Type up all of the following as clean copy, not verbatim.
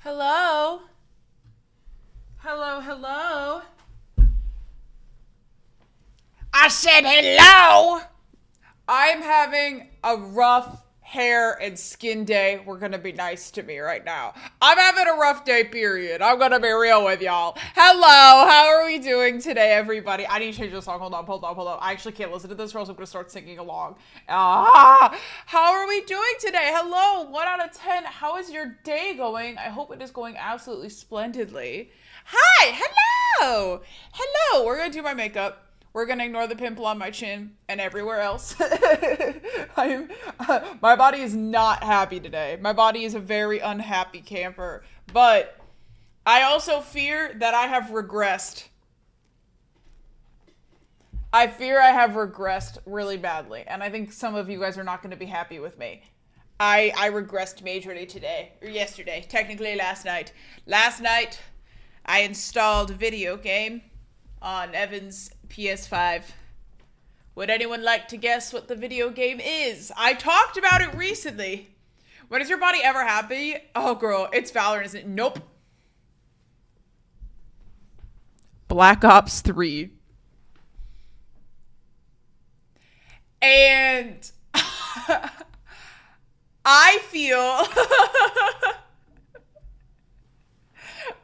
Hello? Hello, hello? I said hello! I'm having a rough hair and skin day. We're gonna be nice to me right now. I'm having a rough day, period. I'm gonna be real with y'all. Hello, how are we doing today, everybody? I need to change the song. Hold on. I actually can't listen to this or else I'm gonna start singing along. How are we doing today? Hello, 1 out of 10. How is your day going? I hope it is going absolutely splendidly. Hi, hello! Hello, we're gonna do my makeup. We're gonna ignore the pimple on my chin and everywhere else. My body is not happy today. My body is a very unhappy camper. But I also fear that I have regressed. I fear I have regressed really badly. And I think some of you guys are not going to be happy with me. I regressed majorly today. Or yesterday. Technically last night. Last night, I installed a video game on Evan's PS5. Would anyone like to guess what the video game is? I talked about it recently. When is your body ever happy? Oh, girl, it's Valorant, isn't it? Nope. Black Ops 3. And I feel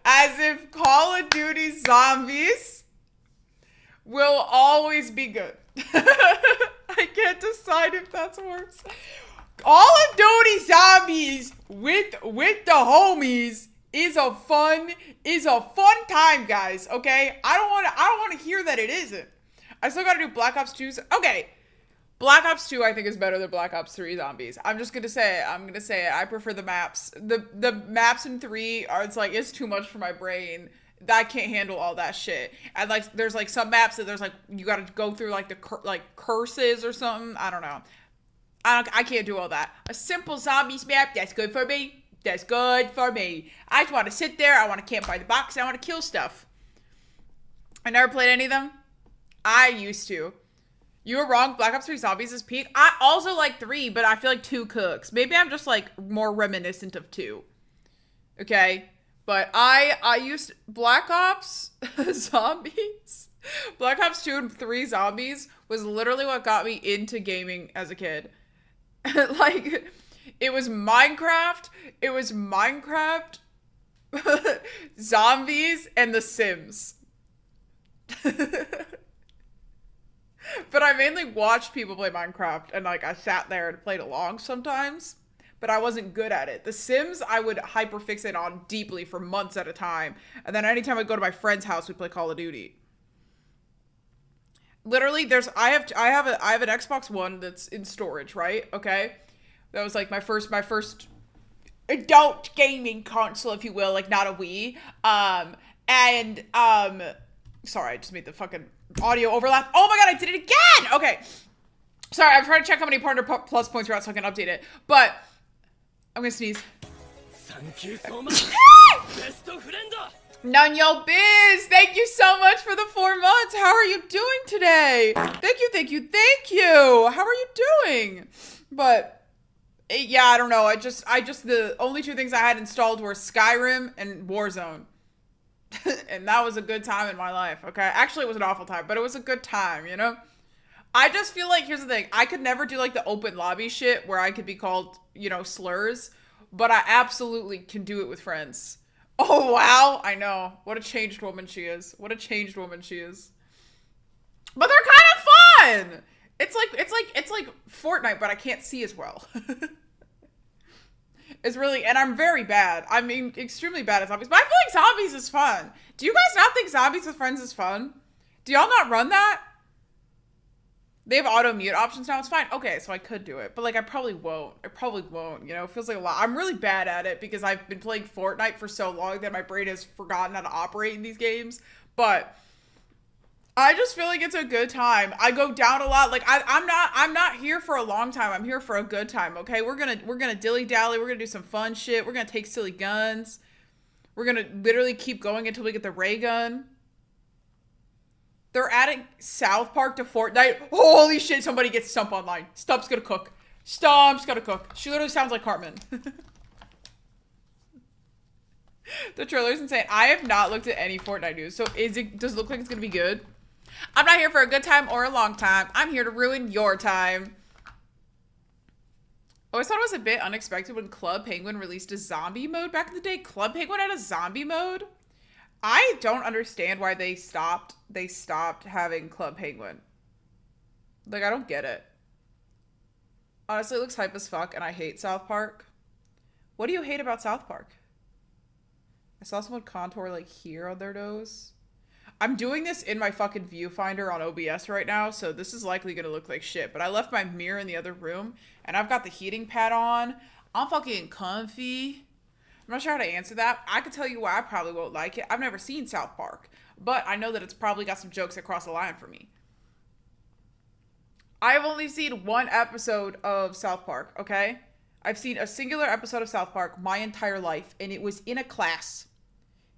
as if Call of Duty Zombies will always be good. I can't decide if that's worse. Call of Duty Zombies with the homies is a fun time, guys. Okay, I don't want to hear that it isn't. I still got to do Black Ops 2. Okay, Black Ops 2 I think is better than Black Ops 3 Zombies. I'm just gonna say it. I prefer the maps. The maps in 3 are it's too much for my brain. I can't handle all that shit. And there's some maps that there's you gotta go through the curses or something. I don't know. I can't do all that. A simple zombies map, that's good for me. That's good for me. I just want to sit there. I want to camp by the box. I want to kill stuff. I never played any of them. I used to. You were wrong. Black Ops 3 Zombies is peak. I also like 3, but I feel like 2 cooks. Maybe I'm just more reminiscent of 2. Okay. But I used Black Ops Zombies. Black Ops 2 and 3 Zombies was literally what got me into gaming as a kid. It was Minecraft, Zombies, and The Sims. But I mainly watched people play Minecraft, and I sat there and played along sometimes. But I wasn't good at it. The Sims, I would hyperfixate on deeply for months at a time. And then anytime I'd go to my friend's house, we'd play Call of Duty. Literally, I have an Xbox One that's in storage, right? Okay? That was my first adult gaming console, if you will, not a Wii. Sorry, I just made the fucking audio overlap. Oh my god, I did it again! Okay. Sorry, I'm trying to check how many partner plus points are out so I can update it. But I'm gonna sneeze. Thank you so much. Best friend. None yo biz. Thank you so much for the 4 months. How are you doing today? Thank you. How are you doing? But yeah, I don't know. I just the only 2 things I had installed were Skyrim and Warzone. And that was a good time in my life. Okay, actually it was an awful time, but it was a good time, you know? I just feel here's the thing. I could never do the open lobby shit where I could be called, slurs, but I absolutely can do it with friends. Oh, wow. I know. What a changed woman she is. But they're kind of fun. It's like Fortnite, but I can't see as well. It's really, and I'm very bad. I mean, extremely bad at zombies, but I feel like zombies is fun. Do you guys not think zombies with friends is fun? Do y'all not run that? They have auto mute options now. It's fine. Okay, so I could do it, but I probably won't. It feels like a lot. I'm really bad at it because I've been playing Fortnite for so long that my brain has forgotten how to operate in these games. But I just feel like it's a good time. I go down a lot. I'm not here for a long time. I'm here for a good time. Okay, we're gonna dilly dally. We're gonna do some fun shit. We're gonna take silly guns. We're gonna literally keep going until we get the ray gun. They're adding South Park to Fortnite. Holy shit, somebody gets Stump online. Stump's gonna cook. She literally sounds like Cartman. The trailer's insane. I have not looked at any Fortnite news. So does it look like it's going to be good? I'm not here for a good time or a long time. I'm here to ruin your time. I always thought it was a bit unexpected when Club Penguin released a zombie mode back in the day. Club Penguin had a zombie mode? I don't understand why they stopped having Club Penguin. Like, I don't get it. Honestly, it looks hype as fuck, and I hate South Park. What do you hate about South Park? I saw someone contour, like, here on their nose. I'm doing this in my fucking viewfinder on OBS right now, so this is likely gonna look like shit. But I left my mirror in the other room, and I've got the heating pad on. I'm fucking comfy. I'm not sure how to answer that. I could tell you why I probably won't like it. I've never seen South Park, but I know that it's probably got some jokes that cross the line for me. I've only seen one episode of South Park, okay? I've seen a singular episode of South Park my entire life, and it was in a class.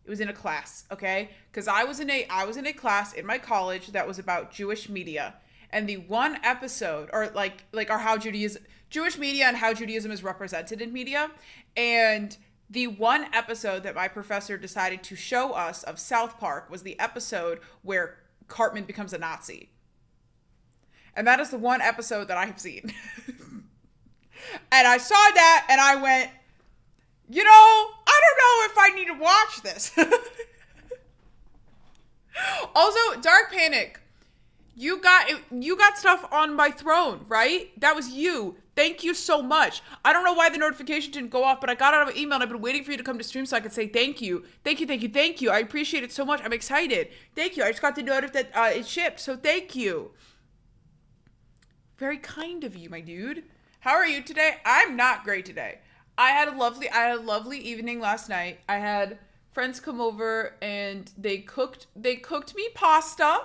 It was in a class, okay? Because I was in a class in my college that was about Jewish media. And the one episode, or like or how Jewish media and how Judaism is represented in media. And the one episode that my professor decided to show us of South Park was the episode where Cartman becomes a Nazi. And that is the one episode that I have seen. And I saw that and I went, you know, I don't know if I need to watch this. Also, Dark Panic, you got stuff on my throne, right? That was you. Thank you so much. I don't know why the notification didn't go off, but I got out of an email and I've been waiting for you to come to stream so I could say thank you. Thank you, thank you, thank you. I appreciate it so much. I'm excited. Thank you. I just got the notice that it shipped, so thank you. Very kind of you, my dude. How are you today? I'm not great today. I had a lovely evening last night. I had friends come over and they cooked me pasta.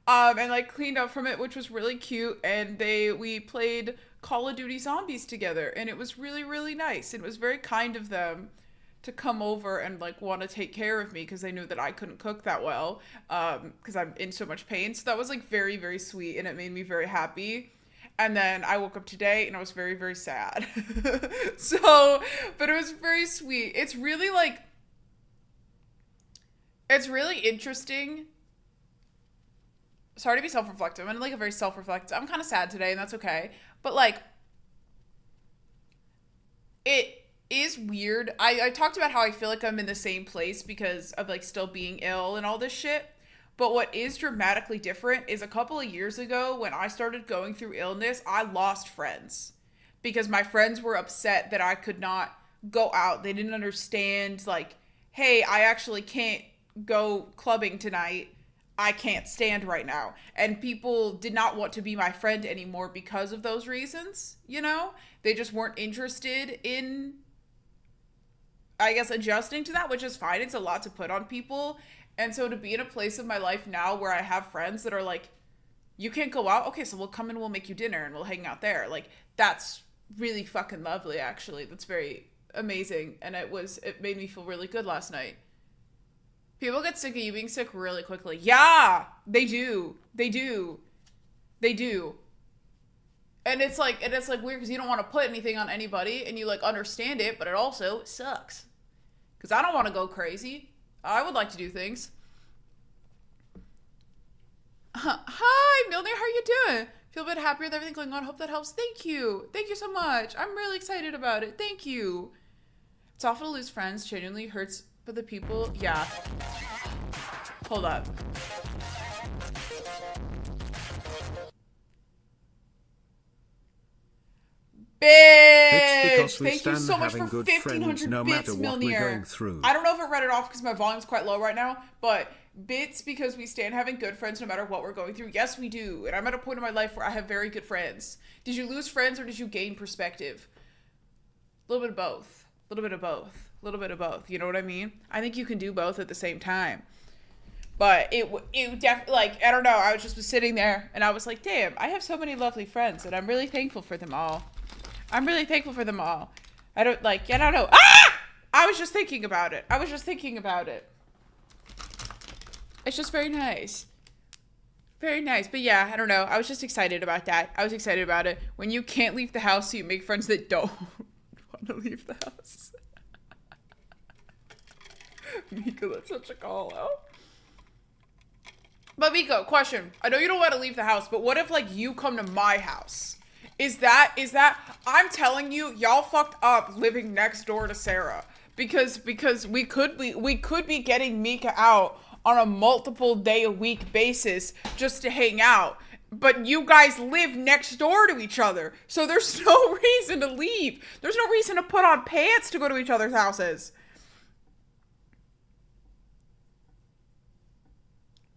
And like cleaned up from it, which was really cute. And we played Call of Duty Zombies together, and it was really, really nice. It was very kind of them to come over and like want to take care of me because they knew that I couldn't cook that well, because I'm in so much pain. So that was like very, very sweet, and it made me very happy. And then I woke up today and I was very, very sad. But it was very sweet. It's really interesting. Sorry to be self-reflective. I'm like a very self-reflective. I'm kind of sad today, and that's okay. But like, it is weird. I talked about how I feel like I'm in the same place because of like still being ill and all this shit. But what is dramatically different is a couple of years ago when I started going through illness, I lost friends because my friends were upset that I could not go out. They didn't understand, like, hey, I actually can't go clubbing tonight. I can't stand right now. And people did not want to be my friend anymore because of those reasons, you know? They just weren't interested in, I guess, adjusting to that, which is fine. It's a lot to put on people. And so to be in a place of my life now where I have friends that are like, you can't go out? Okay, so we'll come and we'll make you dinner and we'll hang out there. Like, that's really fucking lovely, actually. That's very amazing. And it made me feel really good last night. People get sick of you being sick really quickly. Yeah, they do. They do. They do. And it's like weird because you don't want to put anything on anybody and you like understand it, but it also sucks. Because I don't want to go crazy. I would like to do things. Hi, Milner, how are you doing? Feel a bit happier with everything going on. Hope that helps. Thank you. Thank you so much. I'm really excited about it. Thank you. It's awful to lose friends. Genuinely hurts for the people. Yeah. Hold up. Bitch! Thank you so much for 1,500 no bits, Milner. I don't know if it read it off because my volume's quite low right now, but bits because we stand having good friends no matter what we're going through. Yes, we do. And I'm at a point in my life where I have very good friends. Did you lose friends or did you gain perspective? A little bit of both. A little bit of both. A little bit of both. You know what I mean? I think you can do both at the same time. But it definitely, like, I don't know. I was sitting there and I was like, damn, I have so many lovely friends and I'm really thankful for them all. I'm really thankful for them all. I don't know. Ah! I was just thinking about it. It's just very nice. Very nice. But yeah, I don't know. I was just excited about that. I was excited about it. When you can't leave the house, so you make friends that don't want to leave the house. Miko, that's such a call out. But Miko, question. I know you don't want to leave the house, but what if like you come to my house? Is that I'm telling you, y'all fucked up living next door to Sarah. Because we could be getting Mika out on a multiple day a week basis just to hang out. But you guys live next door to each other. So there's no reason to leave. There's no reason to put on pants to go to each other's houses.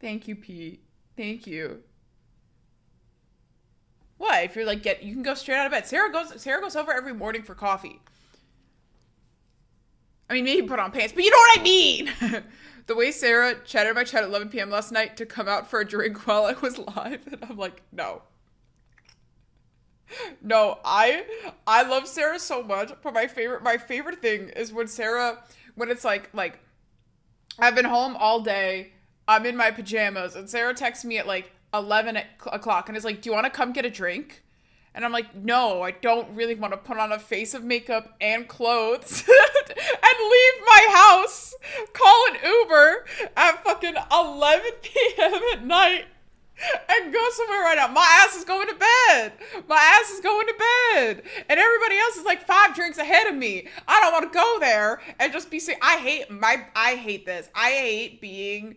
Thank you, Pete. Thank you. What? If you're like you can go straight out of bed. Sarah goes over every morning for coffee. I mean, maybe put on pants, but you know what I mean. The way Sarah chatted my chat at 11 p.m. last night to come out for a drink while I was live, and I'm like, no. No, I love Sarah so much, but my favorite thing is when it's like I've been home all day, I'm in my pajamas, and Sarah texts me at like 11 o'clock and is like, do you want to come get a drink? And I'm like, no, I don't really want to put on a face of makeup and clothes and leave my house, call an Uber at fucking 11 p.m. at night and go somewhere right now. My ass is going to bed. My ass is going to bed. And everybody else is like 5 drinks ahead of me. I don't want to go there and just be saying, I hate this. I hate being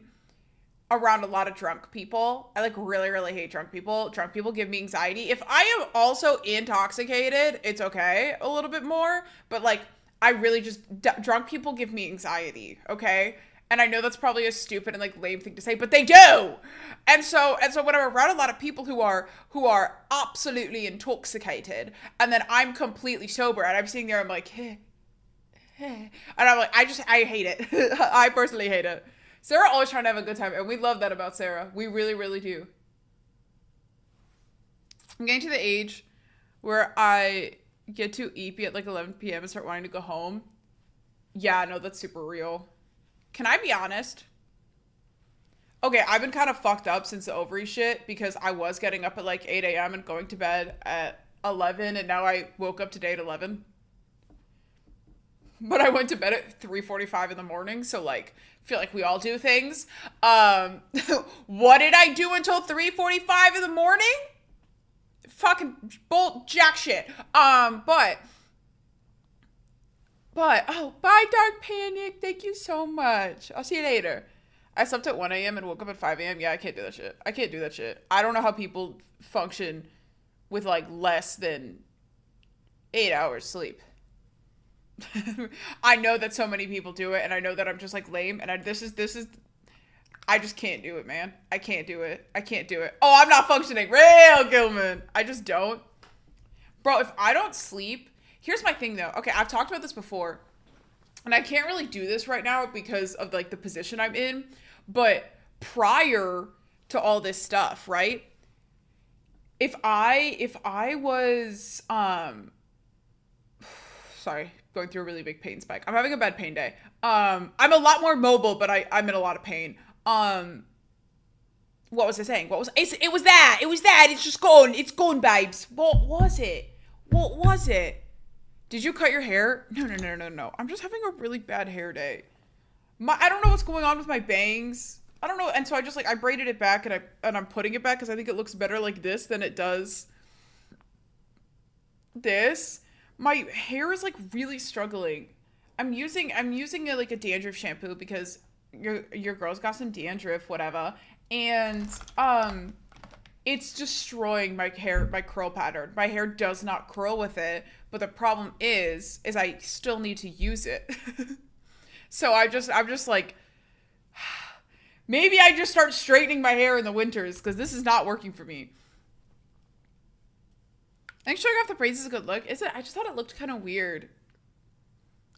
around a lot of drunk people. I like really, really hate drunk people. Drunk people give me anxiety. If I am also intoxicated, it's okay a little bit more, but like I really just drunk people give me anxiety, okay? And I know that's probably a stupid and like lame thing to say, but they do. And so when I'm around a lot of people who are absolutely intoxicated, and then I'm completely sober and I'm sitting there, I'm like, and I'm like, I hate it. I personally hate it. Sarah always trying to have a good time, and we love that about Sarah. We really, really do. I'm getting to the age where I get to EP at like 11 p.m. and start wanting to go home. Yeah, no, that's super real. Can I be honest? Okay, I've been kind of fucked up since the ovary shit because I was getting up at like 8 a.m. and going to bed at 11, and now I woke up today at 11. But I went to bed at 3:45 in the morning, so like feel like we all do things. What did I do until 3:45 in the morning? Fucking jack shit. But oh, bye Dark Panic. Thank you so much. I'll see you later. I slept at 1 a.m. and woke up at 5 a.m. Yeah, I can't do that shit. I can't do that shit. I don't know how people function with like less than 8 hours sleep. I know that so many people do it, and I know that I'm just like lame, and this is I just can't do it, man. I can't do it. Oh, I'm not functioning. Real Gilman. I just don't. Bro, if I don't sleep, here's my thing though. Okay, I've talked about this before, and I can't really do this right now because of like the position I'm in, but prior to all this stuff, right? If I was sorry, going through a really big pain spike. I'm having a bad pain day. I'm a lot more mobile, but I'm in a lot of pain. What was I saying? It was that. It's just gone. It's gone, babes. What was it? Did you cut your hair? No. I'm just having a really bad hair day. I don't know what's going on with my bangs. I don't know. And so I braided it back and I'm putting it back because I think it looks better like this than it does this. My hair is like really struggling. I'm using like a dandruff shampoo because your girl's got some dandruff, whatever. And it's destroying my hair, my curl pattern. My hair does not curl with it, but the problem is I still need to use it. So I'm just like, maybe I just start straightening my hair in the winters because this is not working for me. I think showing off the braids is a good look. Is it? I just thought it looked kind of weird.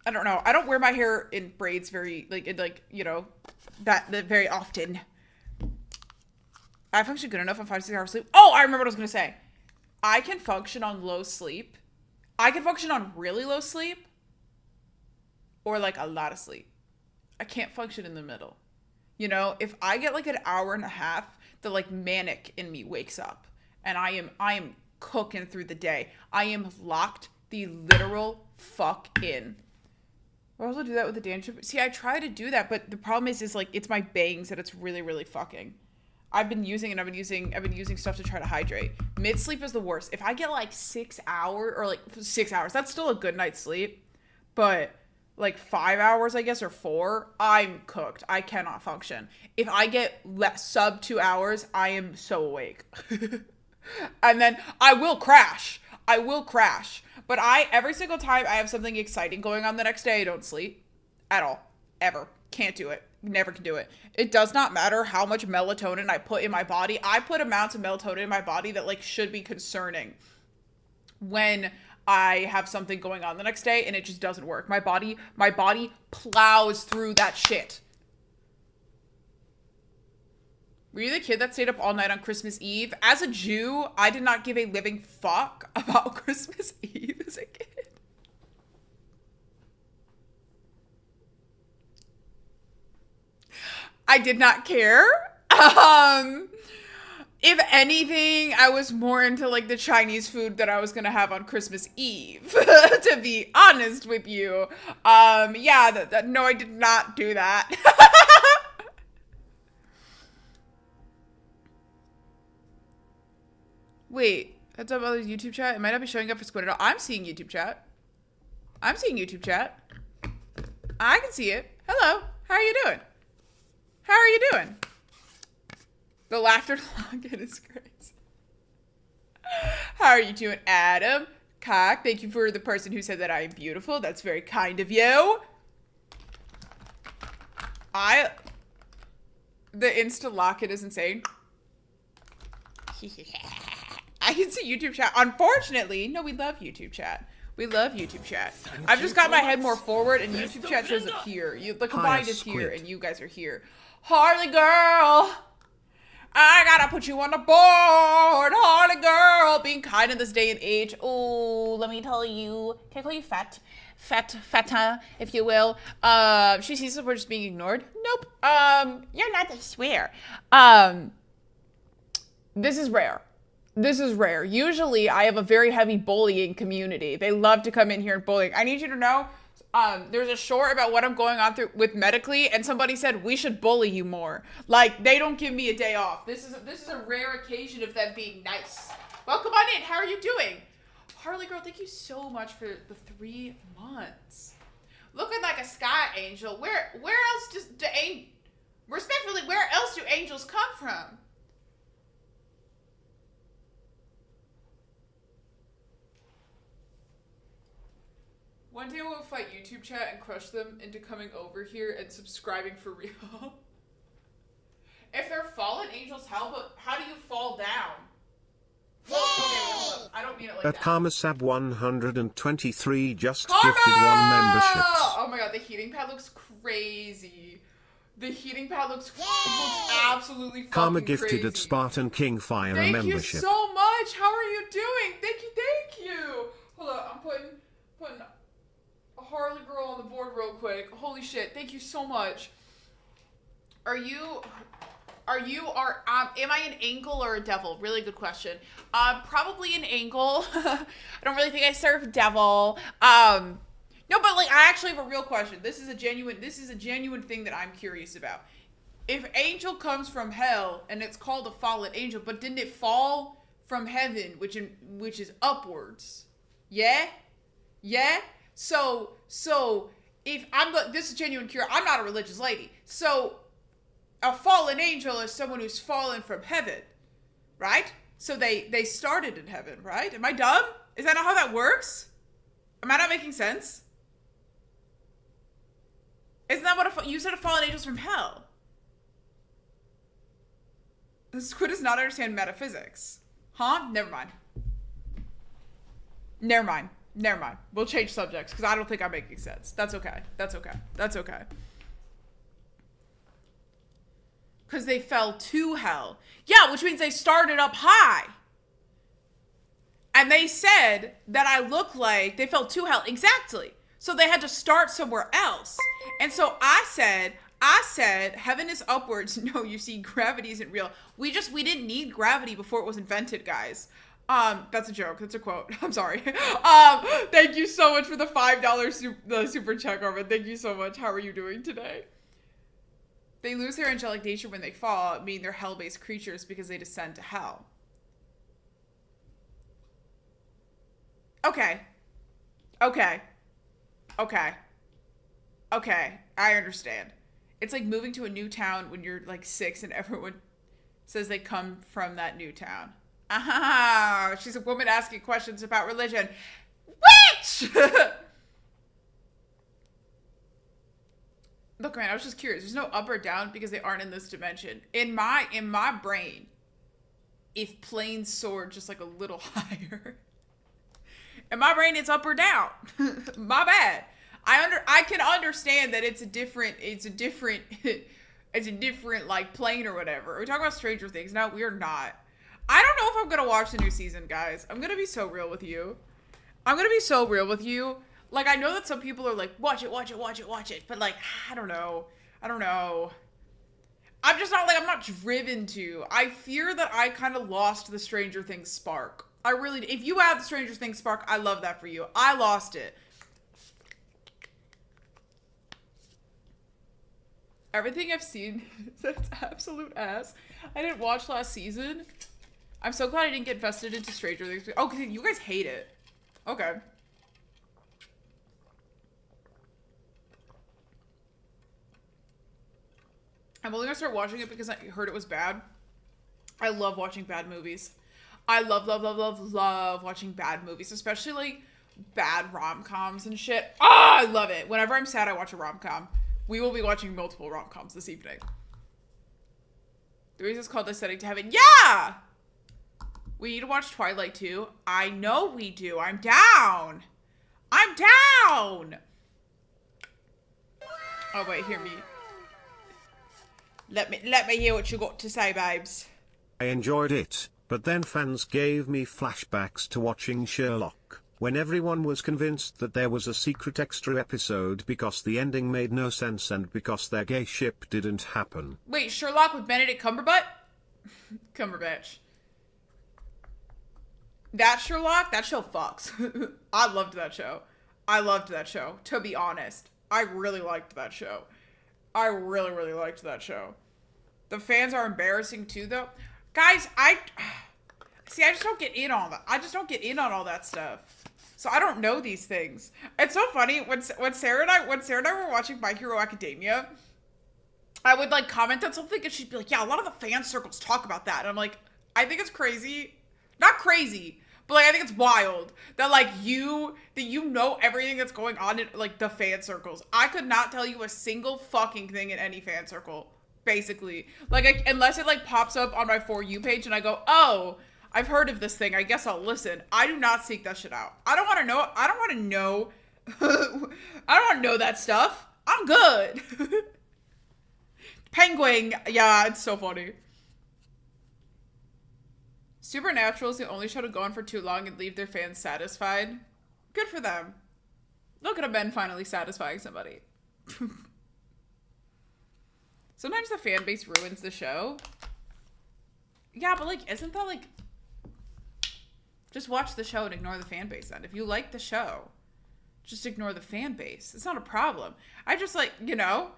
I don't know. I don't wear my hair in braids very, that very often. I function good enough on 5 to 6 hours sleep. Oh, I remember what I was going to say. I can function on low sleep. I can function on really low sleep. Or like a lot of sleep. I can't function in the middle. You know, if I get like an hour and a half, the like manic in me wakes up. And I am cooking through the day. I am locked the literal fuck in. I also do that with the dance trip. See, I try to do that, but the problem is like it's my bangs that it's really, really fucking. I've been using stuff to try to hydrate. Mid sleep is the worst. If I get like 6 hours or like 6 hours, that's still a good night's sleep. But like 5 hours, I guess, or 4, I'm cooked. I cannot function. If I get sub 2 hours, I am so awake. And then I will crash. But every single time I have something exciting going on the next day, I don't sleep at all. Ever. Can't do it. Never can do it. It does not matter how much melatonin I put in my body. I put amounts of melatonin in my body that like should be concerning when I have something going on the next day and it just doesn't work. My body plows through that shit. Were you the kid that stayed up all night on Christmas Eve? As a Jew, I did not give a living fuck about Christmas Eve as a kid. I did not care. If anything, I was more into like the Chinese food that I was gonna have on Christmas Eve, to be honest with you. Yeah, no, I did not do that. Wait, that's up other YouTube chat? It might not be showing up for Squid. I'm seeing YouTube chat. I can see it. Hello, how are you doing? The laughter login is crazy. How are you doing, Adam? Cock, thank you for the person who said that I am beautiful. That's very kind of you. The Insta lock-it is insane. I can see YouTube chat. Unfortunately, no, we love YouTube chat. I've just got my head more forward and YouTube chat shows up here. The combined is here and you guys are here. Harley girl, I gotta put you on the board. Harley girl, being kind in this day and age. Oh, let me tell you. Can I call you fata, if you will? She sees us, we're just being ignored. Nope. You're not, I swear. This is rare. Usually I have a very heavy bullying community. They love to come in here and bully. I need you to know, there's a short about what I'm going on through with medically, and somebody said we should bully you more. Like, they don't give me a day off. This is a rare occasion of them being nice. Welcome on in. How are you doing? Harley girl, thank you so much for the 3 months. Looking like a sky angel. Where else respectfully, where else do angels come from? One day we'll fight YouTube chat and crush them into coming over here and subscribing for real. If they're fallen angels, how do you fall down? Well, okay, I don't mean it like that. Karmasab 123 just Karma! gifted 1 membership. Oh my god, the heating pad looks crazy. Absolutely fucking Karma gifted crazy. at Spartan King Fire Thank a membership. you so much. How are you doing? Thank you. Hold on, I'm putting a Harley girl on the board real quick. Holy shit, thank you so much. Am I an angel or a devil? Really good question. Probably an angel. I don't really think I serve devil. No, but like I actually have a real question. This is a genuine thing that I'm curious about. If angel comes from hell and it's called a fallen angel, but didn't it fall from heaven, which is upwards? Yeah? So if this is genuine cure. I'm not a religious lady. So a fallen angel is someone who's fallen from heaven, right? So they started in heaven, right? Am I dumb? Is that not how that works? Am I not making sense? Isn't that what you said? A fallen angel's from hell. The Squid does not understand metaphysics. Huh? Never mind. We'll change subjects because I don't think I'm making sense. That's okay. Because they fell to hell. Yeah, which means they started up high. And they said that I look like they fell to hell. Exactly. So they had to start somewhere else. And so I said, heaven is upwards. No, you see, gravity isn't real. We didn't need gravity before it was invented, guys. That's a joke. That's a quote. I'm sorry. Thank you so much for the $5 super chat, Armin. Thank you so much. How are you doing today? They lose their angelic nature when they fall, meaning they're hell-based creatures because they descend to hell. Okay. Okay. Okay. Okay. I understand. It's like moving to a new town when you're like 6 and everyone says they come from that new town. Ah, she's a woman asking questions about religion. Witch! Look, man, I was just curious. There's no up or down because they aren't in this dimension. In my brain, if planes soared just like a little higher. In my brain, it's up or down. My bad. I can understand that it's a different like plane or whatever. Are we talking about Stranger Things? No, we are not. I don't know if I'm gonna watch the new season, guys. I'm gonna be so real with you. Like, I know that some people are like, watch it. But like, I don't know. I'm just not like, I'm not driven to. I fear that I kind of lost the Stranger Things spark. I really, if you had the Stranger Things spark, I love that for you. I lost it. Everything I've seen, that's absolute ass. I didn't watch last season. I'm so glad I didn't get invested into Stranger Things. Oh, because you guys hate it. Okay. I'm only gonna start watching it because I heard it was bad. I love watching bad movies. I love watching bad movies, especially like bad rom-coms and shit. I love it. Whenever I'm sad, I watch a rom-com. We will be watching multiple rom-coms this evening. The reason it's called Ascending to Heaven. Yeah! We need to watch Twilight too. I know we do. I'm down. Oh, wait, hear me. Let me hear what you got to say, babes. I enjoyed it, but then fans gave me flashbacks to watching Sherlock, when everyone was convinced that there was a secret extra episode because the ending made no sense and because their gay ship didn't happen. Wait, Sherlock with Benedict Cumberbatch? Cumberbatch. That Sherlock? That show fucks. I loved that show. To be honest. I really liked that show. I really liked that show. The fans are embarrassing too, though. Guys, I just don't get in on that. I just don't get in on all that stuff. So I don't know these things. It's so funny when Sarah and I were watching My Hero Academia, I would like comment on something and she'd be like, "Yeah, a lot of the fan circles talk about that." And I'm like, I think it's crazy. Not crazy, but like I think it's wild that like you know everything that's going on in like the fan circles. I could not tell you a single fucking thing in any fan circle. Basically, like unless it like pops up on my For You page and I go, "Oh, I've heard of this thing. I guess I'll listen." I do not seek that shit out. I don't want to know. I don't want to know that stuff. I'm good. Penguin. Yeah, it's so funny. Supernatural is the only show to go on for too long and leave their fans satisfied. Good for them. Look at a men finally satisfying somebody. Sometimes the fan base ruins the show. Yeah, but like, isn't that like... Just watch the show and ignore the fan base then. If you like the show, just ignore the fan base. It's not a problem. I just like, you know...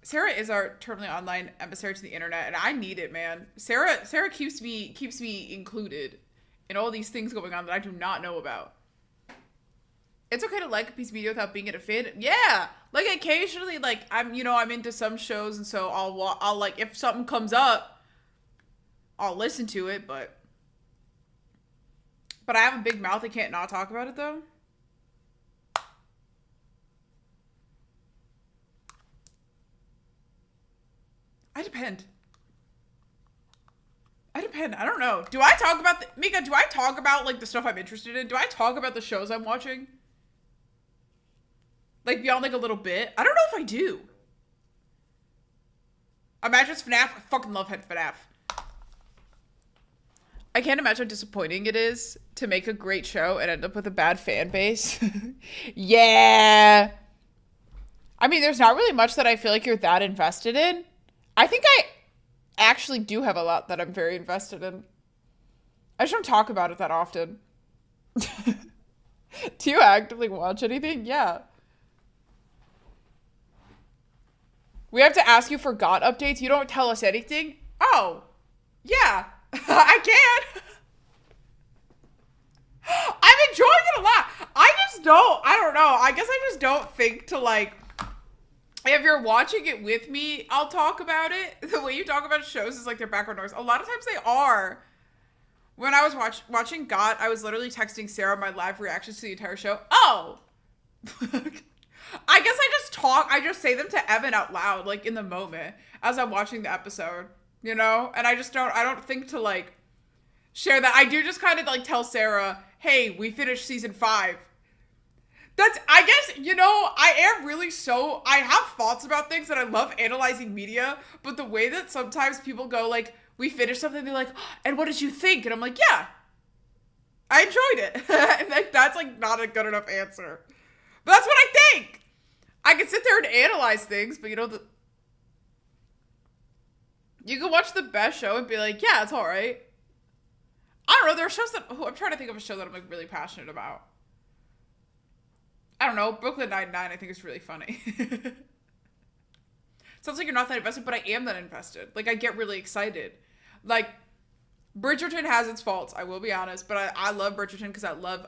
Sarah is our terminally online emissary to the internet, and I need it, man. Sarah keeps me included in all these things going on that I do not know about. It's okay to like a piece of media without being a fan. Yeah, like occasionally, like I'm into some shows, and so I'll like if something comes up, I'll listen to it. But I have a big mouth. I can't not talk about it though. I depend. I don't know. Do I talk about Mika? Do I talk about like the stuff I'm interested in? Do I talk about the shows I'm watching? Like beyond like a little bit? I don't know if I do. Imagine it's FNAF. I fucking love FNAF. I can't imagine how disappointing it is to make a great show and end up with a bad fan base. Yeah. I mean, there's not really much that I feel like you're that invested in. I think I actually do have a lot that I'm very invested in. I just don't talk about it that often. Do you actively watch anything? Yeah. We have to ask you for God updates. You don't tell us anything? Oh, yeah. I can. I'm enjoying it a lot. I don't know. I guess I just don't think to like, if you're watching it with me, I'll talk about it. The way you talk about shows is like their background noise. A lot of times they are. When I was watching GOT, I was literally texting Sarah my live reactions to the entire show. Oh! I guess I just say them to Evan out loud, like in the moment, as I'm watching the episode, you know? And I don't think to like, share that. I do just kind of like tell Sarah, hey, we finished season 5. I guess, you know, I have thoughts about things and I love analyzing media, but the way that sometimes people go like, we finished something, they're like, and what did you think? And I'm like, yeah, I enjoyed it. And like, that's like not a good enough answer. But that's what I think. I can sit there and analyze things, but you know, you can watch the best show and be like, yeah, it's all right. I don't know. There are shows I'm trying to think of a show that I'm like really passionate about. I don't know. Brooklyn Nine-Nine I think is really funny. Sounds like you're not that invested, but I am that invested. Like I get really excited. Like Bridgerton has its faults, I will be honest, but I love Bridgerton because I love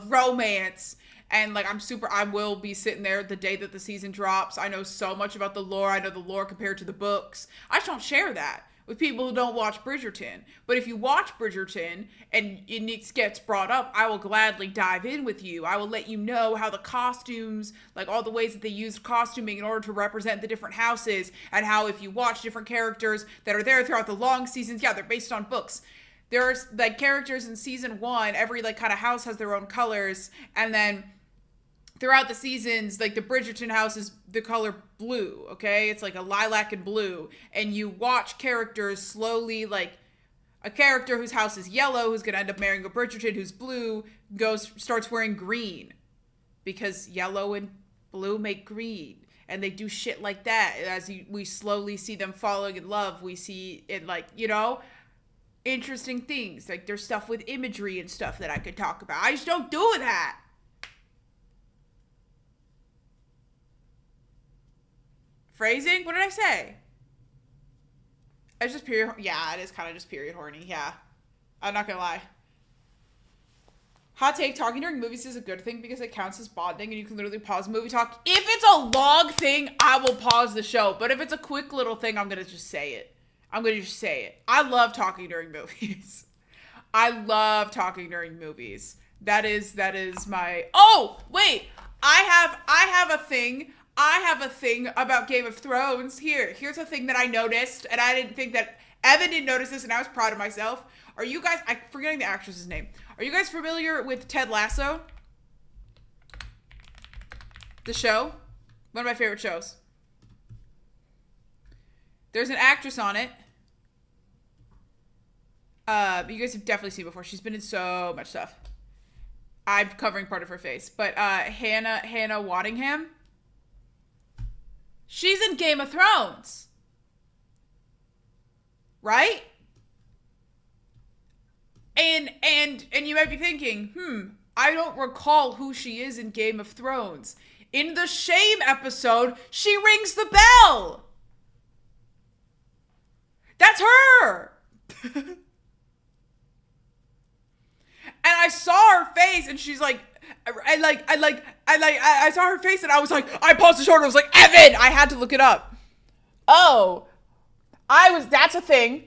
romance. And like I will be sitting there the day that the season drops. I know so much about the lore. I know the lore compared to the books. I just don't share that with people who don't watch Bridgerton. But if you watch Bridgerton and it gets brought up, I will gladly dive in with you. I will let you know how the costumes, like all the ways that they used costuming in order to represent the different houses, and how if you watch different characters that are there throughout the long seasons, yeah, they're based on books. There's like characters in season 1, every like kind of house has their own colors, and then throughout the seasons, like the Bridgerton house is the color blue, okay? It's like a lilac and blue. And you watch characters slowly, like a character whose house is yellow, who's gonna end up marrying a Bridgerton who's blue, starts wearing green. Because yellow and blue make green. And they do shit like that. We slowly see them falling in love, we see it like, you know, interesting things. Like there's stuff with imagery and stuff that I could talk about. I just don't do that. Phrasing? What did I say? It's just period. Yeah, it is kind of just period horny. Yeah. I'm not gonna lie. Hot take, talking during movies is a good thing because it counts as bonding and you can literally pause movie talk. If it's a long thing, I will pause the show. But if it's a quick little thing, I'm gonna just say it. I love talking during movies. I love talking during movies. That is my... Oh, wait! I have a thing about Game of Thrones. Here's a thing that I noticed, and I didn't think that Evan didn't notice this, and I was proud of myself. Are you guys, I'm forgetting the actress's name. Are you guys familiar with Ted Lasso? The show? One of my favorite shows. There's an actress on it. You guys have definitely seen before. She's been in so much stuff. I'm covering part of her face. But Hannah Waddingham. She's in Game of Thrones. Right? And you might be thinking, I don't recall who she is in Game of Thrones. In the Shame episode, she rings the bell. That's her. And I saw her face, and she's like, I saw her face, and I was like, I paused the show, and I was like, Evan, I had to look it up. Oh, that's a thing.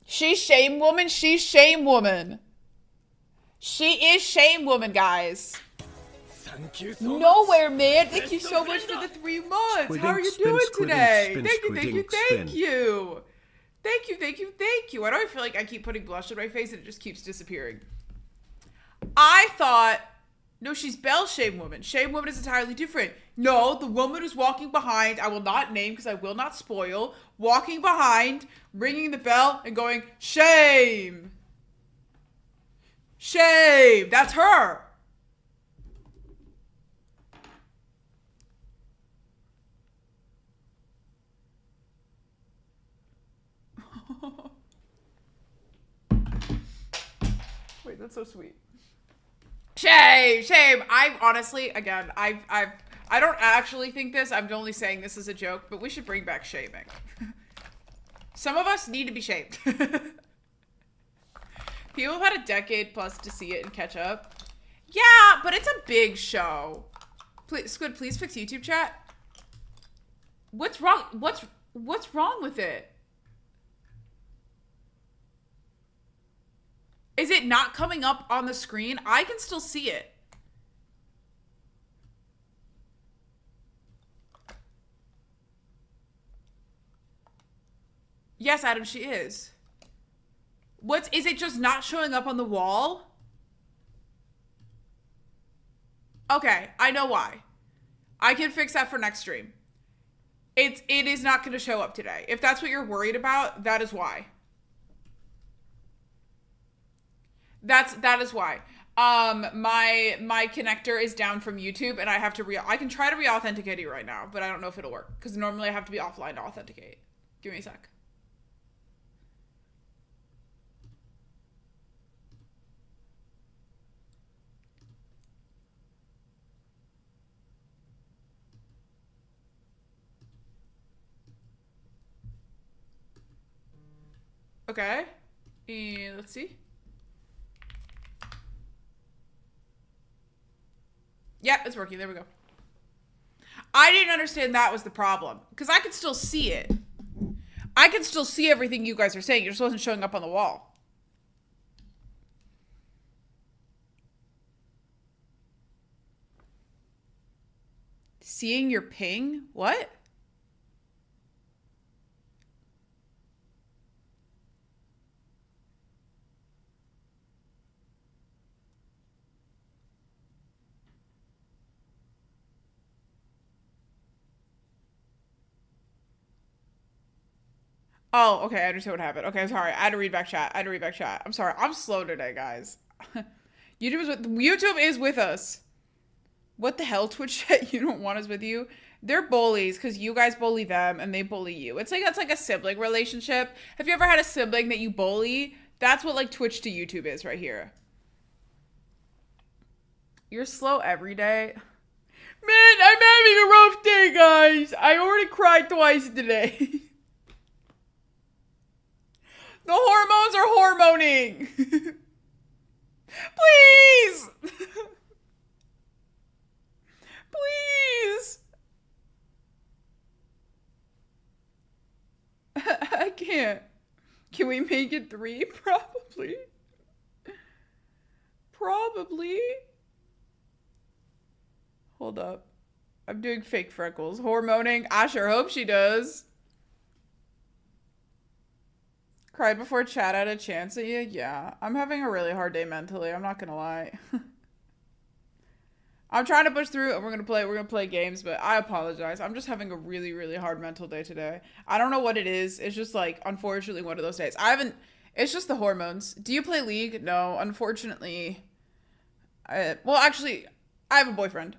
She's Shame Woman. She is Shame Woman, guys. Thank you so much. Nowhere, man. Thank you so much for the 3 months. How are you doing today? Thank you. Why do I feel like I keep putting blush on my face and it just keeps disappearing? I thought, no, she's Belle Shame Woman. Shame Woman is entirely different. No, the woman who's walking behind, I will not name because I will not spoil, walking behind, ringing the bell and going, shame. Shame. That's her. That's so sweet. Shame. I honestly, again, I don't actually think this. I'm only saying this as a joke, but we should bring back shaming. Some of us need to be shamed. People have had a decade plus to see it and catch up. Yeah, but it's a big show. Please, Squid, please fix YouTube chat. What's wrong? What's wrong with it? Is it not coming up on the screen? I can still see it. Yes, Adam, she is. Is it just not showing up on the wall? Okay, I know why. I can fix that for next stream. It is not going to show up today. If that's what you're worried about, that is why. That is why. My connector is down from YouTube, and I have to I can try to re-authenticate you right now, but I don't know if it'll work because normally I have to be offline to authenticate. Give me a sec. Okay, and let's see. Yep, it's working. There we go. I didn't understand that was the problem because I could still see it. I can still see everything you guys are saying. It just wasn't showing up on the wall. Seeing your ping? What? Oh, okay, I understand what happened. Okay, sorry. I had to read back chat. I'm sorry. I'm slow today, guys. YouTube is with us. What the hell, Twitch chat? You don't want us with you? They're bullies because you guys bully them and they bully you. It's like a sibling relationship. Have you ever had a sibling that you bully? That's what like Twitch to YouTube is right here. You're slow every day. Man, I'm having a rough day, guys. I already cried twice today. The hormones are hormoning. Please. Please. I can't. Can we make it 3? Probably. Probably. Hold up. I'm doing fake freckles. Hormoning. I sure hope she does. Cried before chat had a chance at you? Yeah. I'm having a really hard day mentally. I'm not gonna lie. I'm trying to push through and we're gonna play games, but I apologize. I'm just having a really, really hard mental day today. I don't know what it is. It's just like, unfortunately, one of those days. It's just the hormones. Do you play League? No, unfortunately. Well, actually, I have a boyfriend.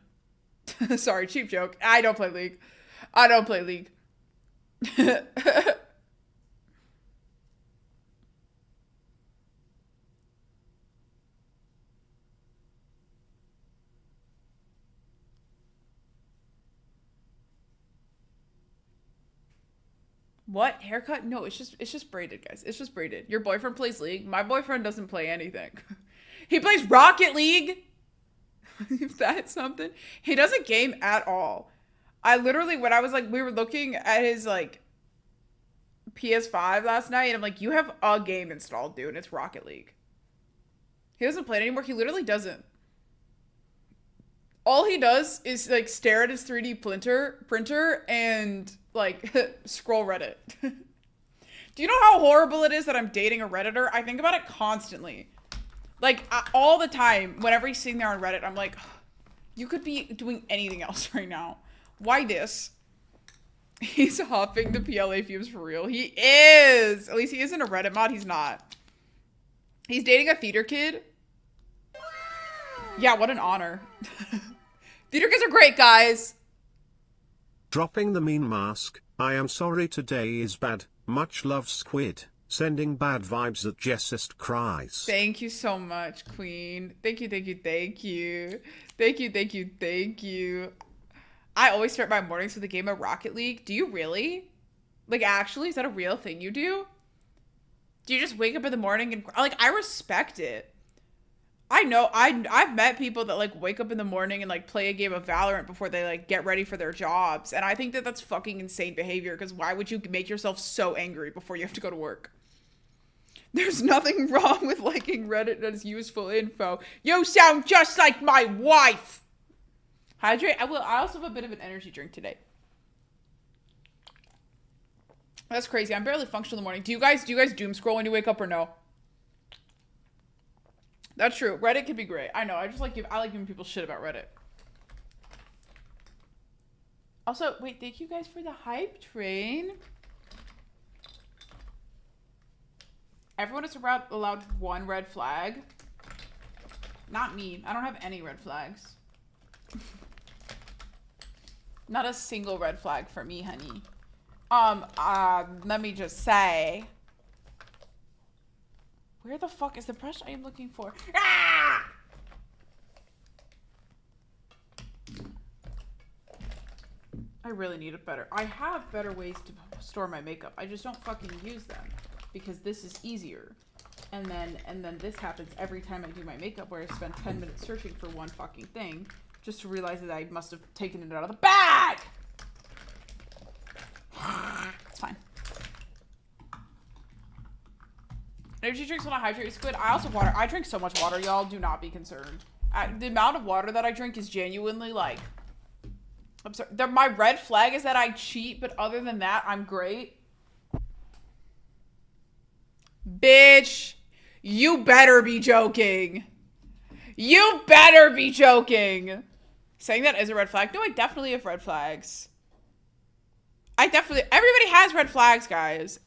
Sorry, cheap joke. I don't play League. What? Haircut? No, it's just braided, guys. It's just braided. Your boyfriend plays League? My boyfriend doesn't play anything. He plays Rocket League! If that's something. He doesn't game at all. I literally, when I was like, we were looking at his like PS5 last night, and I'm like, you have a game installed, dude, and it's Rocket League. He doesn't play it anymore. He literally doesn't. All he does is like stare at his 3D printer and like scroll Reddit. Do you know how horrible it is that I'm dating a Redditor? I think about it constantly. Like all the time, whenever he's sitting there on Reddit, I'm like, you could be doing anything else right now. Why this? He's huffing the PLA fumes for real. He is. At least he isn't a Reddit mod. He's not. He's dating a theater kid. Yeah, what an honor. Theater kids are great, guys. Dropping the mean mask. I am sorry today is bad. Much love, Squid. sending bad vibes that just cries. Thank you so much, Queen. Thank you, thank you, thank you. Thank you, thank you, thank you. I always start my mornings with a game of Rocket League. Do you really? Like, actually, is that a real thing you do? Do you just wake up in the morning and, like, I respect it. I know, I've met people that, like, wake up in the morning and, like, play a game of Valorant before they, like, get ready for their jobs. And I think that that's fucking insane behavior, because why would you make yourself so angry before you have to go to work? There's nothing wrong with liking Reddit as useful info. You sound just like my wife! Hydrate. I also have a bit of an energy drink today. That's crazy. I'm barely functional in the morning. Do you guys doom scroll when you wake up or no? That's true. Reddit can be great. I know. I like giving people shit about Reddit. Also, wait, thank you guys for the hype train. Everyone is allowed one red flag. Not me. I don't have any red flags. Not a single red flag for me, honey. Let me just say. Where the fuck is the brush I am looking for? Ah! I really need it better. I have better ways to store my makeup. I just don't fucking use them because this is easier. And then this happens every time I do my makeup, where I spend 10 minutes searching for one fucking thing just to realize that I must have taken it out of the bag. It's fine. Energy drinks will not hydrate you, Squid. I also water. I drink so much water, y'all. Do not be concerned. The amount of water that I drink is genuinely like... I'm sorry. My red flag is that I cheat, but other than that, I'm great. Bitch, you better be joking. You better be joking. Saying that is a red flag. No, I definitely have red flags. Everybody has red flags, guys.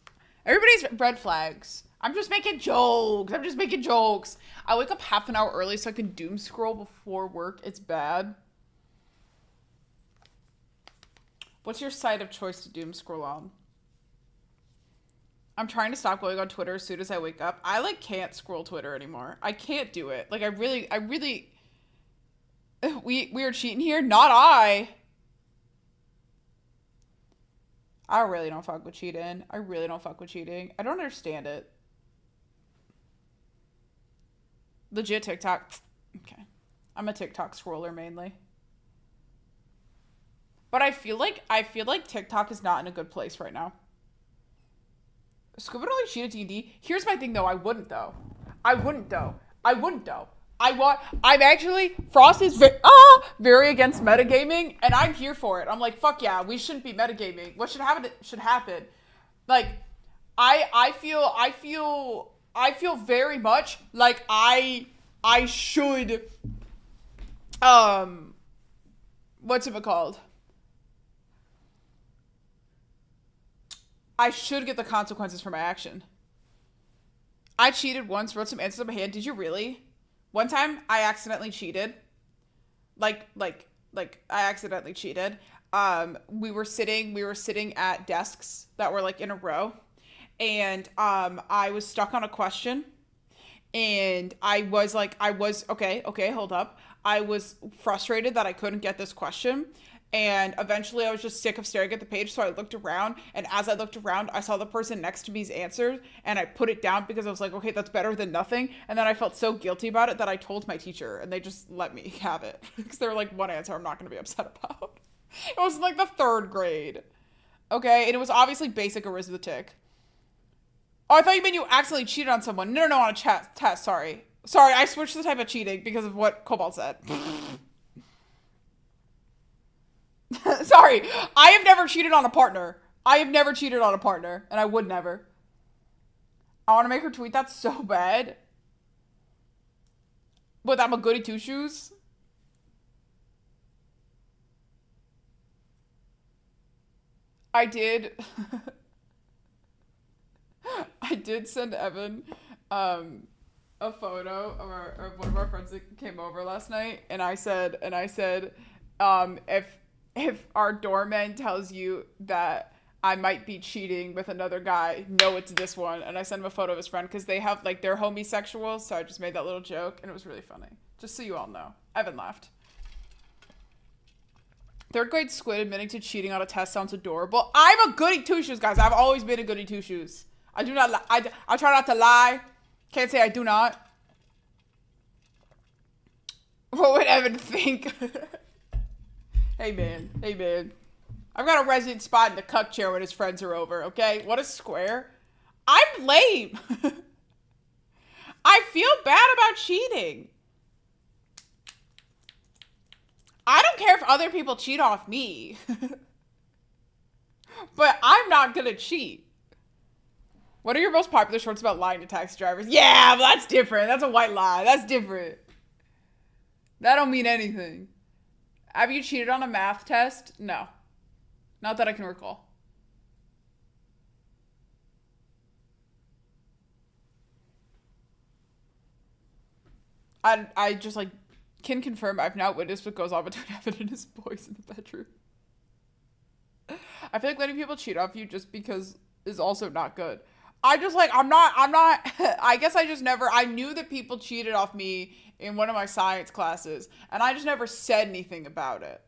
Everybody's red flags. I'm just making jokes. I wake up half an hour early so I can doom scroll before work. It's bad. What's your site of choice to doom scroll on? I'm trying to stop going on Twitter as soon as I wake up. I like can't scroll Twitter anymore. I can't do it. Like I really we are cheating here. Not I. I really don't fuck with cheating. I really don't fuck with cheating. I don't understand it. Legit TikTok. Okay. I'm a TikTok scroller mainly. But I feel like TikTok is not in a good place right now. Scuba only cheat at D&D. Here's my thing though. I wouldn't though. I'm actually, Frost is very against metagaming, and I'm here for it. I'm like, fuck yeah, we shouldn't be metagaming. What should happen should happen. Like, I feel very much like I should, what's it called? I should get the consequences for my action. I cheated once, wrote some answers on my hand. Did you really? One time, I accidentally cheated. Like, I accidentally cheated. We were sitting at desks that were, like, in a row. And, I was stuck on a question. And I was, okay, hold up. I was frustrated that I couldn't get this question. And eventually I was just sick of staring at the page, so I looked around, and as I looked around, I saw the person next to me's answer, and I put it down because I was like, okay, that's better than nothing. And then I felt so guilty about it that I told my teacher, and they just let me have it. Because they were like, one answer I'm not going to be upset about. It was like the 3rd grade. Okay, and it was obviously basic arithmetic. Oh, I thought you meant you accidentally cheated on someone. No, on a test, sorry. Sorry, I switched the type of cheating because of what Cobalt said. Sorry, I have never cheated on a partner. And I would never. I want to make her tweet that so bad. But I'm a goody two-shoes. I did send Evan a photo of one of our friends that came over last night, and I said if our doorman tells you that I might be cheating with another guy. No, it's this one. And I sent him a photo of his friend because they have, like, they're homosexual. So I just made that little joke and it was really funny. Just so you all know. Evan laughed. Third grade squid admitting to cheating on a test sounds adorable. I'm a goody two-shoes, guys. I've always been a goody two-shoes. I do not, I try not to lie. Can't say I do not. What would Evan think? Hey, man. Hey, man. I've got a resident spot in the cuck chair when his friends are over, okay? What a square. I'm lame. I feel bad about cheating. I don't care if other people cheat off me. But I'm not gonna cheat. What are your most popular shorts about lying to taxi drivers? Yeah, but that's different. That's a white lie. That's different. That don't mean anything. Have you cheated on a math test? No. Not that I can recall. I just, like, can confirm I've now witnessed what goes on between Evan and his boys in the bedroom. I feel like letting people cheat off you just because is also not good. I just, like, I'm not, I guess I just never, I knew that people cheated off me in one of my science classes, and I just never said anything about it.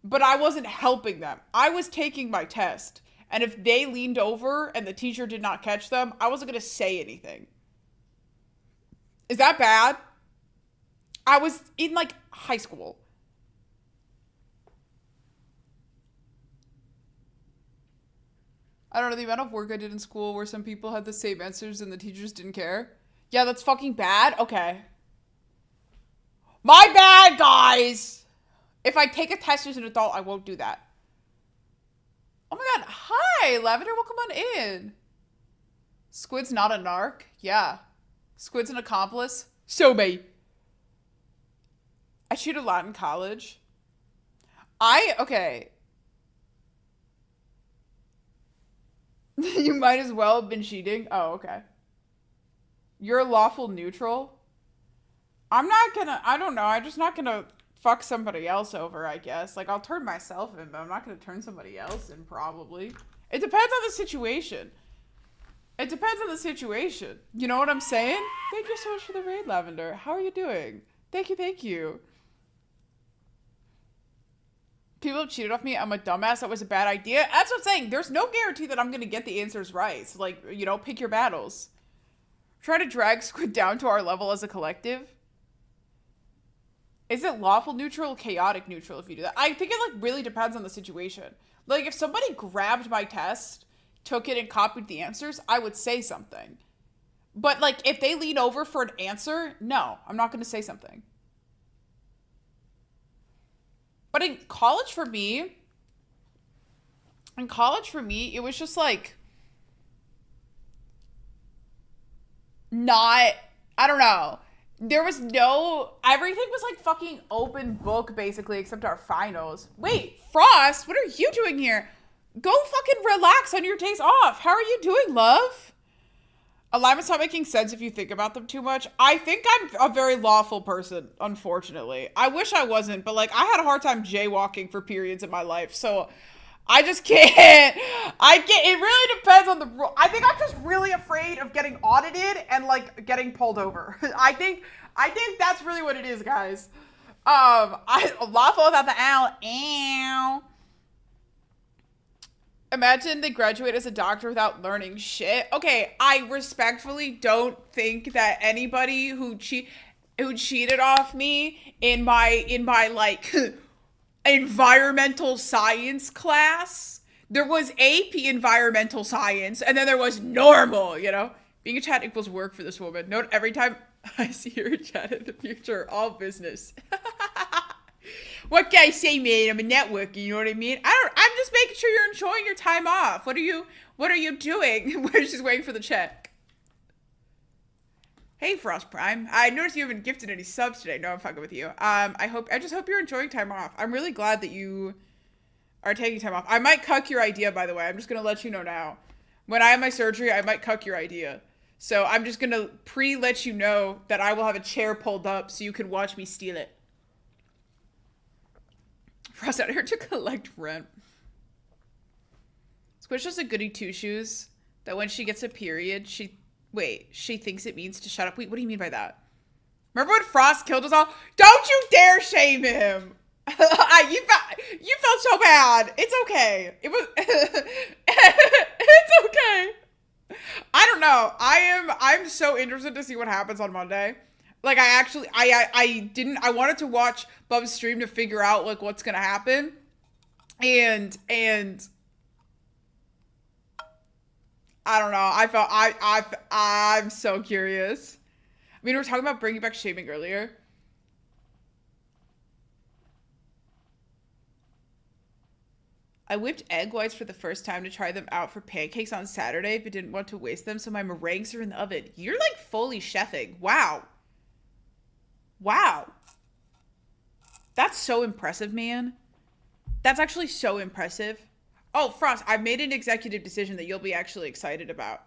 But I wasn't helping them. I was taking my test. And if they leaned over and the teacher did not catch them, I wasn't going to say anything. Is that bad? I was in, like, high school. I don't know, the amount of work I did in school where some people had the same answers and the teachers didn't care. Yeah, that's fucking bad. Okay. My bad, guys. If I take a test as an adult, I won't do that. Oh my god. Hi, Lavender. Welcome on in. Squid's not a narc? Yeah. Squid's an accomplice? So me. I cheated a lot in college. Okay. You might as well have been cheating. Oh, okay. You're a lawful neutral? I don't know. I'm just not gonna fuck somebody else over, I guess. Like, I'll turn myself in, but I'm not gonna turn somebody else in, probably. It depends on the situation. It depends on the situation. You know what I'm saying? Thank you so much for the raid, Lavender. How are you doing? Thank you, thank you. People have cheated off me. I'm a dumbass. That was a bad idea. That's what I'm saying. There's no guarantee that I'm gonna get the answers right. So, like, you know, pick your battles. Try to drag Squid down to our level as a collective. Is it lawful neutral, chaotic neutral if you do that? I think it, like, really depends on the situation. Like, if somebody grabbed my test, took it, and copied the answers, I would say something. But, like, if they lean over for an answer, no, I'm not going to say something. But in college for me, it was just, like, not, I don't know. There was everything was like fucking open book basically, except our finals. Wait, Frost, what are you doing here? Go fucking relax on your days off. How are you doing, love? Alignments not making sense if you think about them too much. I think I'm a very lawful person, unfortunately. I wish I wasn't, but, like, I had a hard time jaywalking for periods in my life, so I just can't. It really depends on the rule. I think I'm just really afraid of getting audited and, like, getting pulled over. I think that's really what it is, guys. Lawful without the owl. Ow. Imagine they graduate as a doctor without learning shit. Okay, I respectfully don't think that anybody who cheated off me in my like environmental science class. There was AP environmental science, and then there was normal, you know? Being a chat equals work for this woman. Note every time I see her chat in the future, all business. What can I say, man? I'm a networker, you know what I mean? I'm just making sure you're enjoying your time off. What are you doing? We're just waiting for the check. Hey, Frost Prime. I noticed you haven't gifted any subs today. No, I'm fucking with you. I just hope you're enjoying time off. I'm really glad that you are taking time off. I might cuck your idea, by the way. I'm just gonna let you know now. When I have my surgery, I might cuck your idea. So I'm just gonna let you know that I will have a chair pulled up so you can watch me steal it. Frost out here to collect rent. Squish is a goody two-shoes that when she gets a period, she thinks it means to shut up. Wait, what do you mean by that? Remember when Frost killed us all? Don't you dare shame him. You felt so bad. It's okay. It was it's okay. I don't know. I'm so interested to see what happens on Monday. Like I wanted to watch Bub's stream to figure out like what's gonna happen. And I don't know. I'm so curious. I mean, we were talking about bringing back shaming earlier. I whipped egg whites for the first time to try them out for pancakes on Saturday, but didn't want to waste them, so my meringues are in the oven. You're like fully chefing. Wow. Wow. That's so impressive, man. That's actually so impressive. Oh, Frost, I've made an executive decision that you'll be actually excited about.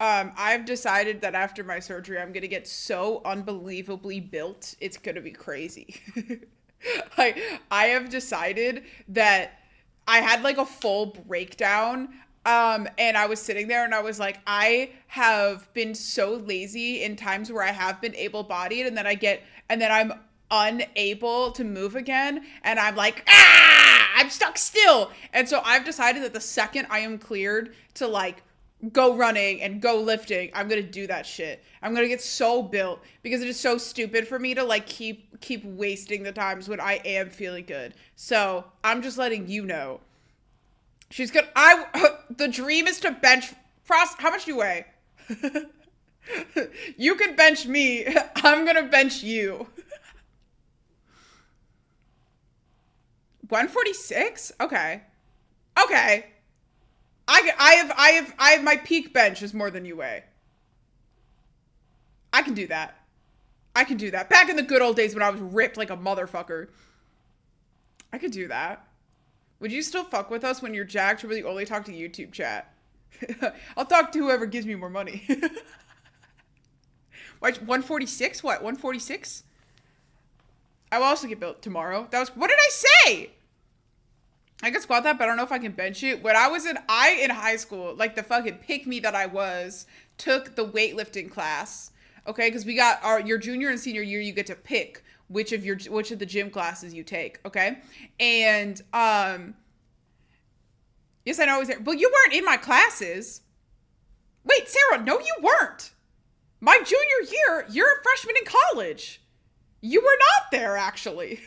I've decided that after my surgery, I'm going to get so unbelievably built. It's going to be crazy. I have decided that I had like a full breakdown. And I was sitting there and I was like, I have been so lazy in times where I have been able-bodied and then I'm unable to move again. And I'm like, I'm stuck still. And so I've decided that the second I am cleared to like go running and go lifting, I'm going to do that shit. I'm going to get so built because it is so stupid for me to like keep wasting the times when I am feeling good. So I'm just letting you know. She's good. The dream is to bench Frost. How much do you weigh? You can bench me. I'm going to bench you. 146? Okay. Okay. I have my peak bench is more than you weigh. I can do that. I can do that. Back in the good old days when I was ripped like a motherfucker. I could do that. Would you still fuck with us when you're jacked or will you only talk to YouTube chat? I'll talk to whoever gives me more money. Why, 146? What, 146? I will also get built tomorrow. What did I say? I can squat that, but I don't know if I can bench it. When I was in high school, like the fucking pick-me that I was, took the weightlifting class. Okay, because we got your junior and senior year, you get to pick which of the gym classes you take, okay? And yes, I know I was there. But you weren't in my classes. Wait, Sarah, no, you weren't. My junior year, you're a freshman in college. You were not there, actually.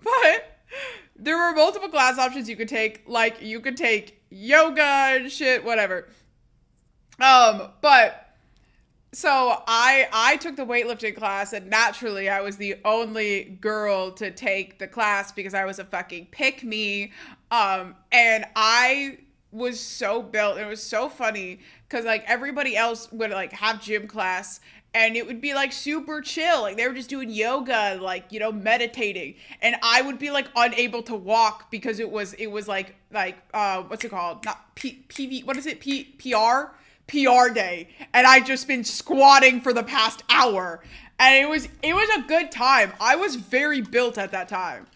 But there were multiple class options you could take. Like, you could take yoga and shit, whatever. But so I took the weightlifting class, and naturally I was the only girl to take the class because I was a fucking pick-me. And I was so built. It was so funny because like everybody else would like have gym class and it would be like super chill. Like they were just doing yoga, like, you know, meditating. And I would be like unable to walk because it was like what's it called? Not PV, what is it? PR day. And I just been squatting for the past hour. And it was a good time. I was very built at that time.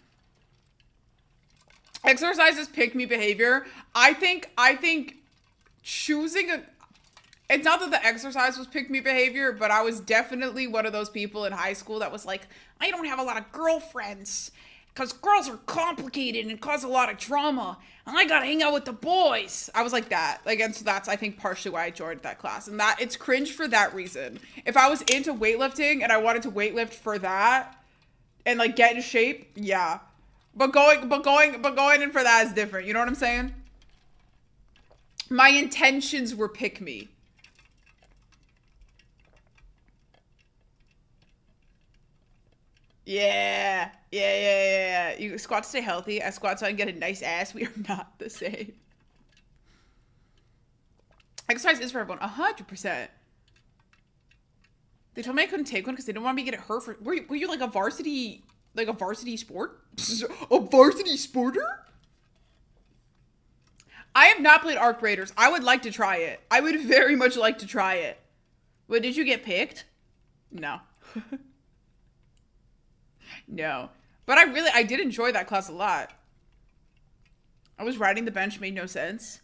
Exercise is pick me behavior. I think choosing it's not that the exercise was pick me behavior, but I was definitely one of those people in high school that was like, I don't have a lot of girlfriends because girls are complicated and cause a lot of drama. And I gotta hang out with the boys. I was like that. Like, and so that's, I think, partially why I joined that class. And that, it's cringe for that reason. If I was into weightlifting and I wanted to weightlift for that and like get in shape, yeah. But going in for that is different. You know what I'm saying? My intentions were pick me. Yeah. You squat to stay healthy. I squat so I can get a nice ass. We are not the same. Exercise is for everyone. 100%. They told me I couldn't take one because they didn't want me to get hurt. Were you like a varsity sport? A varsity sporter? I have not played Arc Raiders. I would like to try it. I would very much like to try it. But did you get picked? No. No. But I did enjoy that class a lot. I was riding the bench, made no sense.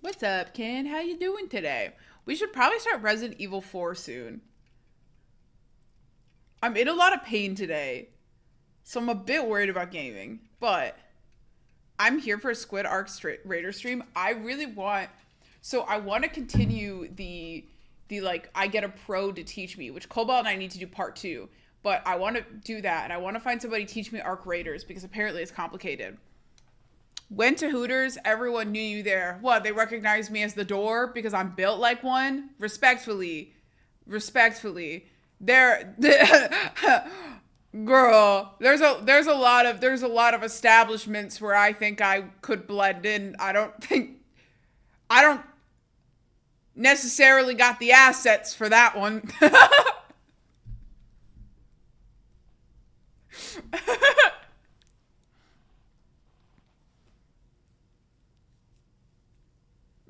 What's up, Ken? How you doing today? We should probably start Resident Evil 4 soon. I'm in a lot of pain today, so I'm a bit worried about gaming, but I'm here for a Squid Arc Raider stream. I really want, so I want to continue the like, I get a pro to teach me, which Cobalt and I need to do part 2, but I want to do that, and I want to find somebody to teach me Arc Raiders, because apparently it's complicated. Went to Hooters, everyone knew you there. What, they recognized me as the door because I'm built like one? Respectfully. There, girl, there's a lot of establishments where I think I could blend in. I don't necessarily got the assets for that one.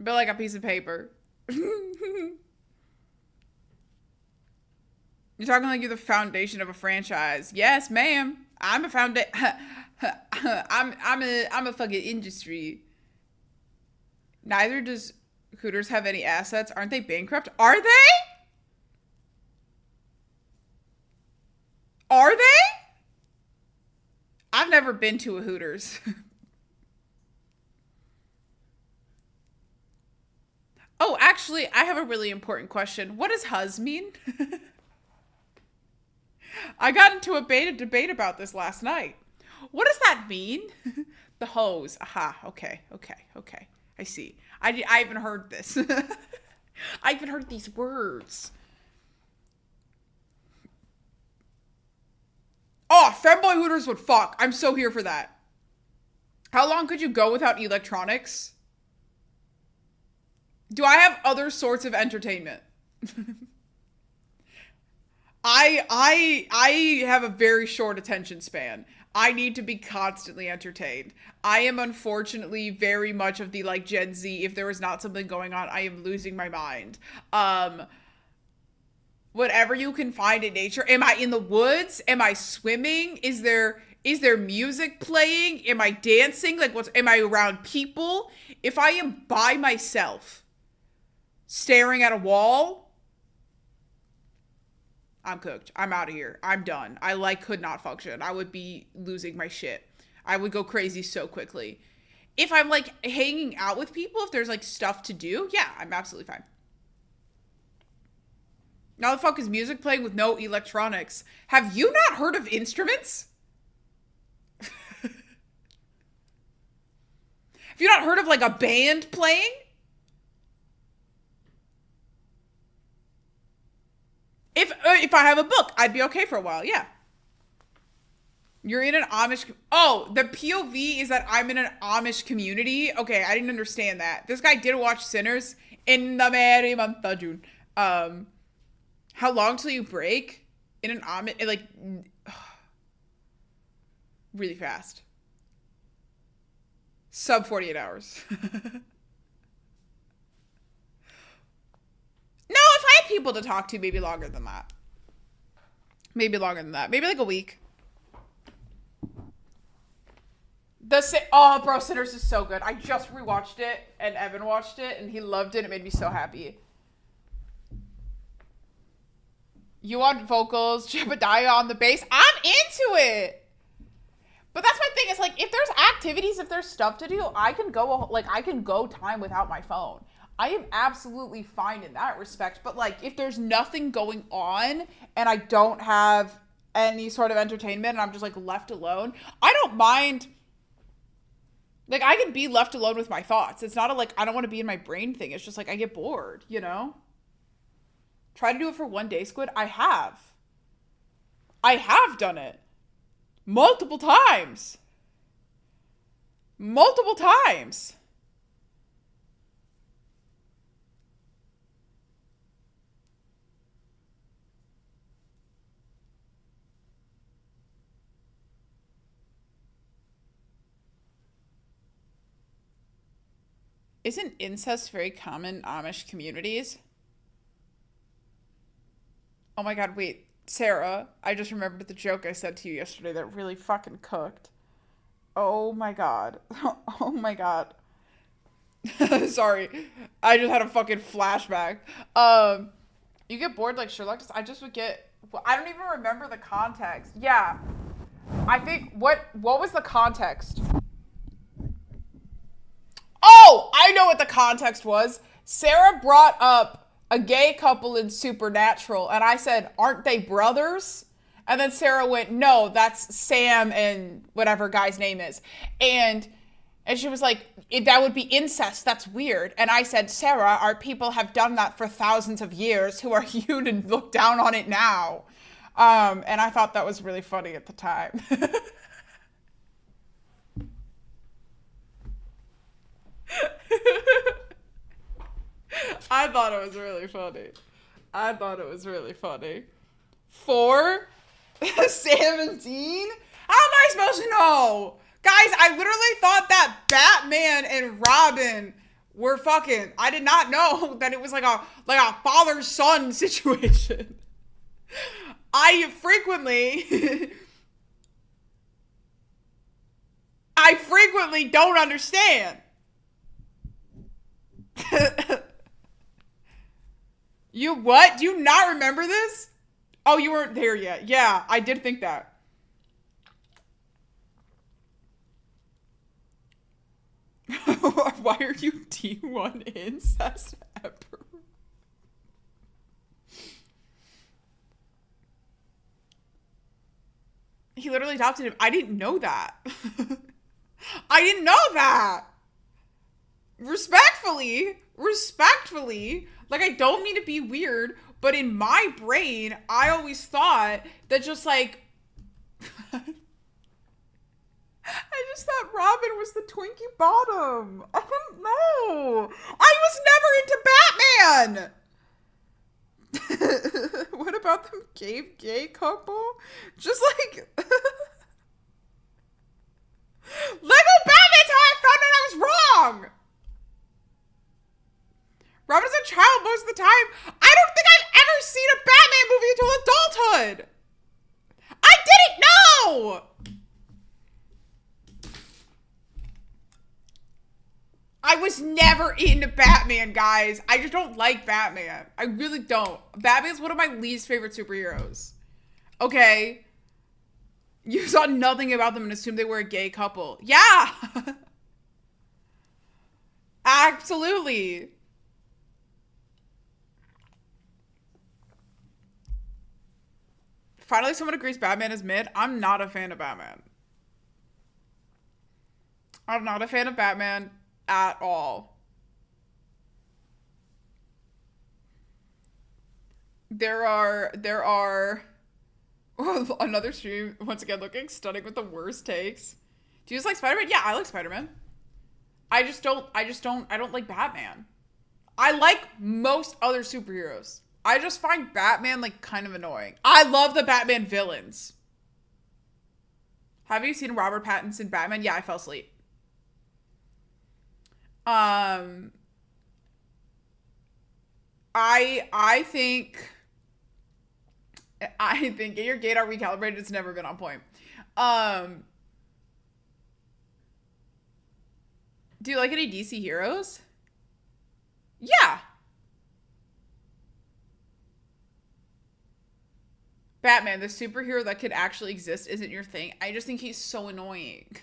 But like a piece of paper. You're talking like you're the foundation of a franchise. Yes, ma'am. I'm a I'm a fucking industry. Neither does Hooters have any assets. Aren't they bankrupt? Are they? Are they? I've never been to a Hooters. Oh, actually, I have a really important question. What does huzz mean? I got into a debate about this last night. What does that mean? The hose. Aha. Okay. I see. I haven't heard this. I haven't heard these words. Oh, femboy Hooters would fuck. I'm so here for that. How long could you go without electronics? Do I have other sorts of entertainment? I have a very short attention span. I need to be constantly entertained. I am unfortunately very much of the like Gen Z. If there is not something going on, I am losing my mind. Whatever you can find in nature. Am I in the woods? Am I swimming? Is there music playing? Am I dancing? Like am I around people? If I am by myself, staring at a wall, I'm cooked. I'm out of here. I'm done. I could not function. I would be losing my shit. I would go crazy so quickly. If I'm like hanging out with people, if there's like stuff to do, yeah, I'm absolutely fine. Now the fuck is music playing with no electronics? Have you not heard of instruments? Have you not heard of like a band playing? If I have a book, I'd be okay for a while, yeah. You're in an Amish... Oh, the POV is that I'm in an Amish community? Okay, I didn't understand that. This guy did watch Sinners in the merry month of June. How long till you break? In an Amish... Like... Really fast. Sub 48 hours. No, if I had people to talk to, maybe longer than that. Maybe longer than that. Maybe like a week. Oh, bro, Sinners is so good. I just rewatched it, and Evan watched it, and he loved it. It made me so happy. You on vocals, Jebediah on the bass. I'm into it. But that's my thing. Is like, if there's activities, if there's stuff to do, I can go time without my phone. I am absolutely fine in that respect. But like, if there's nothing going on and I don't have any sort of entertainment and I'm just like left alone, I don't mind. Like, I can be left alone with my thoughts. It's not I don't want to be in my brain thing. It's just like I get bored, you know? Try to do it for one day, Squid. I have done it. Multiple times. Isn't incest very common in Amish communities? Oh my god, wait. Sarah, I just remembered the joke I said to you yesterday that really fucking cooked. Oh my god. Oh my god. Sorry. I just had a fucking flashback. You get bored like Sherlock? I just would get... I don't even remember the context. Yeah. I think... What was the context? Oh! I know what the context was. Sarah brought up a gay couple in Supernatural, and I said, aren't they brothers? And then Sarah went, no, that's Sam and whatever guy's name is. And she was like, that would be incest. That's weird. And I said, Sarah, our people have done that for thousands of years. Who are you to look down on it now? And I thought that was really funny at the time. I thought it was really funny. I thought it was really funny. 4? 17? How am I supposed to know? Guys, I literally thought that Batman and Robin were fucking. I did not know that it was like a father-son situation. I frequently don't understand. You what? Do you not remember this? Oh, you weren't there yet. Yeah, I did think that. Why are you D1 incest ever? He literally adopted him. I didn't know that. I didn't know that. Respectfully. Like, I don't mean to be weird, but in my brain, I always thought that just like... I just thought Robin was the Twinkie bottom. I didn't know. I was never into Batman. What about them gay couple? Just like... Lego Batman's how I found out I was wrong. Robin's a child most of the time. I don't think I've ever seen a Batman movie until adulthood. I didn't know. I was never into Batman, guys. I just don't like Batman. I really don't. Batman's one of my least favorite superheroes. Okay? You saw nothing about them and assumed they were a gay couple. Yeah! Absolutely. Finally, someone agrees Batman is mid. I'm not a fan of Batman. I'm not a fan of Batman at all. There are another stream once again looking stunning with the worst takes. Do you just like Spider-Man? Yeah, I like Spider-Man. I don't like Batman. I like most other superheroes. I just find Batman like kind of annoying. I love the Batman villains. Have you seen Robert Pattinson Batman? Yeah, I fell asleep. I think get your gator recalibrated. It's never been on point. Do you like any DC heroes? Yeah. Batman, the superhero that could actually exist, isn't your thing. I just think he's so annoying.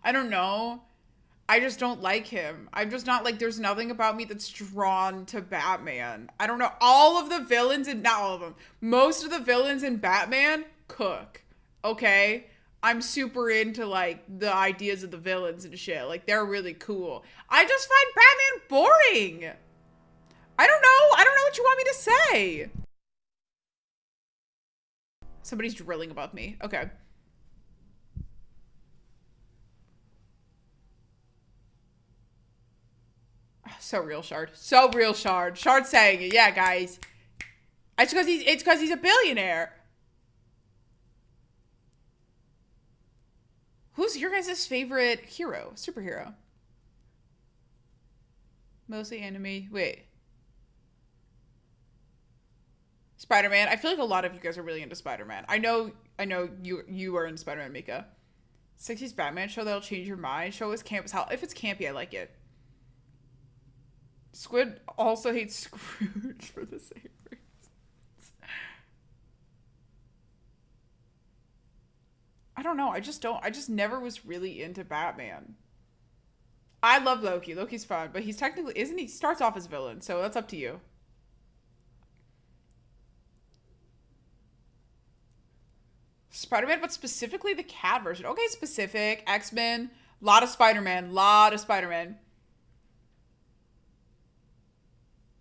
I don't know. I just don't like him. I'm just not like, there's nothing about me that's drawn to Batman. I don't know. All of the villains, and not all of them, most of the villains in Batman cook. Okay? I'm super into like the ideas of the villains and shit. Like, they're really cool. I just find Batman boring. I don't know. I don't know what you want me to say. Somebody's drilling above me. Okay. So real, Shard. So real, Shard. Shard's saying it. Yeah, guys. It's because he's a billionaire. Who's your guys' favorite hero? Superhero? Mostly anime. Wait. Spider-Man. I feel like a lot of you guys are really into Spider-Man. I know you are into Spider-Man, Mika. 60s Batman show that'll change your mind. Show is camp as hell. If it's campy, I like it. Squid also hates Scrooge for the same reasons. I don't know. I just never was really into Batman. I love Loki. Loki's fun, but he's technically, isn't he? Starts off as a villain, so that's up to you. Spider-Man, but specifically the cat version. Okay, specific. X-Men. Lot of Spider-Man.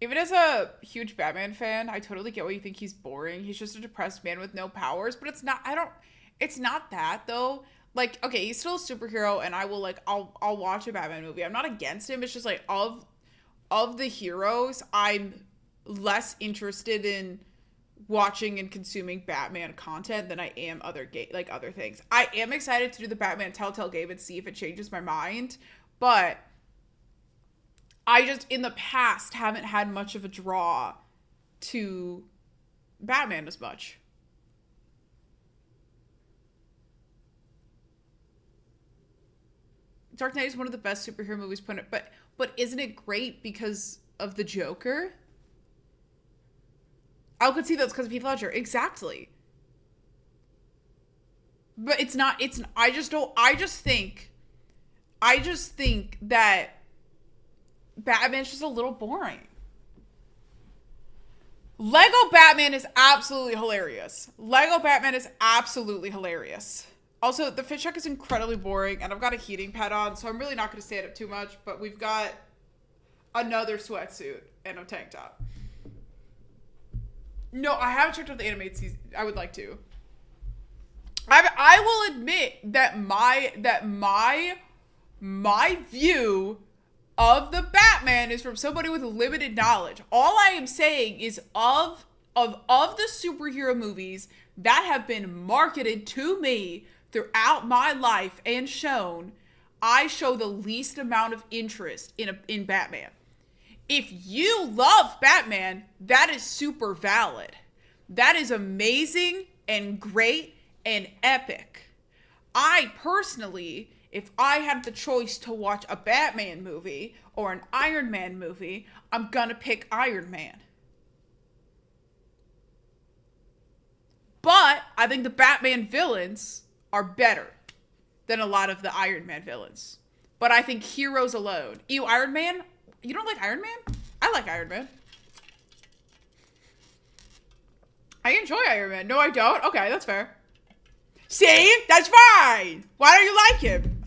Even as a huge Batman fan, I totally get why you think he's boring. He's just a depressed man with no powers, but it's not, it's not that though. Like, okay, he's still a superhero and I'll watch a Batman movie. I'm not against him. It's just like of the heroes, I'm less interested in watching and consuming Batman content than I am other things. I am excited to do the Batman Telltale game and see if it changes my mind, but I just in the past haven't had much of a draw to Batman as much. Dark Knight is one of the best superhero movies put it, but isn't it great because of the Joker? I could see that's because of Heath Ledger. Exactly. But it's not, I just think that Batman's just a little boring. Lego Batman is absolutely hilarious. Also, the fish check is incredibly boring, and I've got a heating pad on, so I'm really not going to stand up too much, but we've got another sweatsuit and a tank top. No, I haven't checked out the animated season. I would like to. I will admit that my view of the Batman is from somebody with limited knowledge. All I am saying is of the superhero movies that have been marketed to me throughout my life and shown, I show the least amount of interest in Batman. If you love Batman, that is super valid. That is amazing and great and epic. I personally, if I had the choice to watch a Batman movie or an Iron Man movie, I'm gonna pick Iron Man. But I think the Batman villains are better than a lot of the Iron Man villains. But I think heroes alone. Ew, Iron Man? You don't like Iron Man? I like Iron Man. I enjoy Iron Man. No, I don't. Okay, that's fair. See? That's fine. Why don't you like him?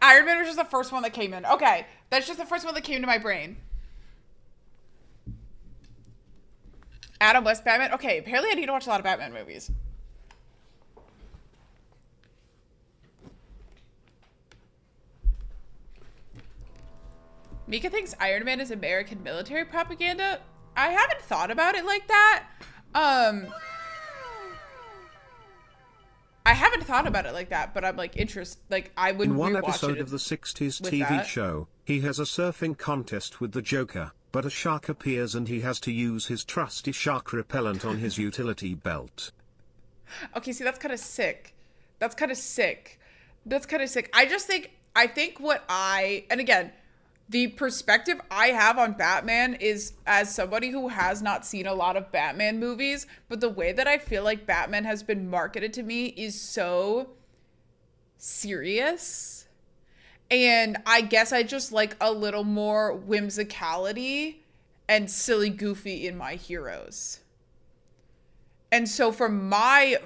Iron Man was just the first one that came in. Okay, that's just the first one that came to my brain. Adam West Batman? Okay, apparently I need to watch a lot of Batman movies. Mika thinks Iron Man is American military propaganda. I haven't thought about it like that. But I'm like interested. Like I would. In one episode of the 60s TV show, he has a surfing contest with the Joker, but a shark appears and he has to use his trusty shark repellent on his utility belt. Okay, see, that's kind of sick. I think and again, the perspective I have on Batman is as somebody who has not seen a lot of Batman movies, but the way that I feel like Batman has been marketed to me is so serious. And I guess I just like a little more whimsicality and silly goofy in my heroes. And so from my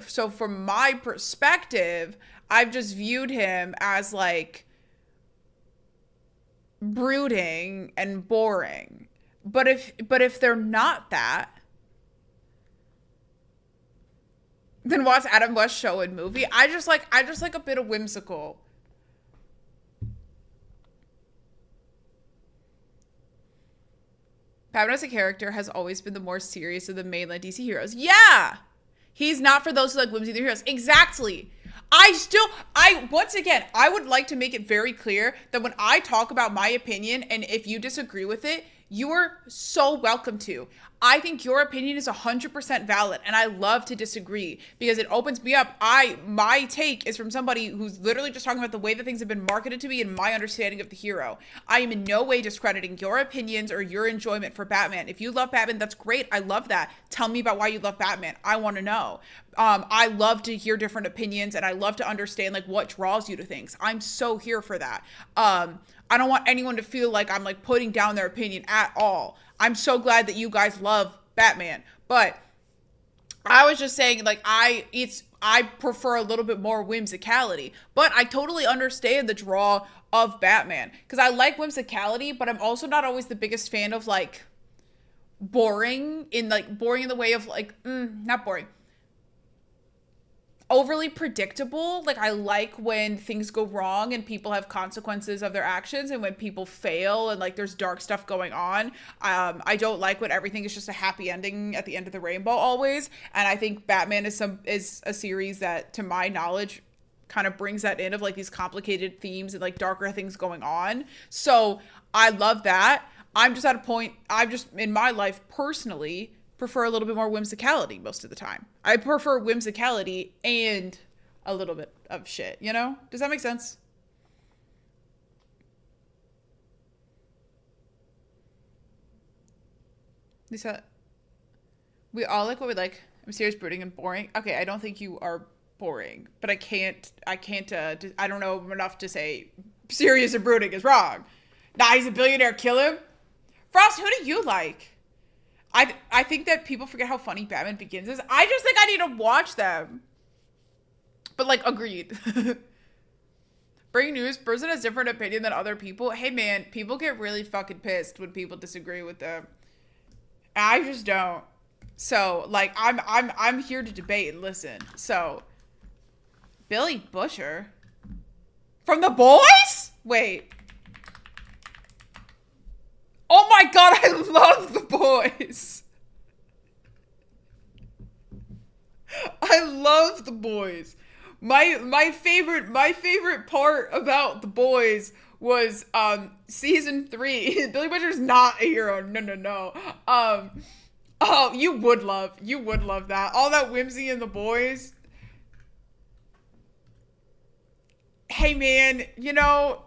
perspective, I've just viewed him as like brooding and boring. But if they're not that, then watch Adam West show and movie. I just like a bit of whimsical. Batman as a character has always been the more serious of the mainland DC heroes. Yeah! He's not for those who like whimsy heroes. Exactly. Once again, I would like to make it very clear that when I talk about my opinion, and if you disagree with it, You are so welcome to. I think your opinion is 100% valid, and I love to disagree because it opens me up. My take is from somebody who's literally just talking about the way that things have been marketed to me and my understanding of the hero. I am in no way discrediting your opinions or your enjoyment for Batman. If you love Batman, that's great. I love that. Tell me about why you love Batman. I want to know. I love to hear different opinions, and I love to understand like what draws you to things. I'm so here for that. I don't want anyone to feel like I'm like putting down their opinion at all. I'm so glad that you guys love Batman. But I was just saying like I prefer a little bit more whimsicality. But I totally understand the draw of Batman. Because I like whimsicality, but I'm also not always the biggest fan of like boring in the way of like, not boring. Overly predictable. Like I like when things go wrong and people have consequences of their actions, and when people fail and like there's dark stuff going on. I don't like when everything is just a happy ending at the end of the rainbow always. And I think Batman is a series that, to my knowledge, kind of brings that in of like these complicated themes and like darker things going on. So I love that. I'm just at a point, I'm just in my life personally prefer a little bit more whimsicality most of the time. I prefer whimsicality and a little bit of shit, you know? Does that make sense? Lisa, we all like what we like. I'm serious, brooding, and boring. Okay, I don't think you are boring, but I don't know enough to say serious and brooding is wrong. Nah, he's a billionaire, kill him. Frost, who do you like? I think that people forget how funny Batman Begins is. I just think I need to watch them. But like, agreed. Breaking news, person has different opinion than other people. Hey man, people get really fucking pissed when people disagree with them. I just don't. So like, I'm here to debate and listen. So, Billy Busher from The Boys? Wait. Oh my god, I love The Boys. I love The Boys. My favorite part about The Boys was season 3. Billy Butcher's not a hero. No. Oh, you would love that. All that whimsy in The Boys. Hey man, you know,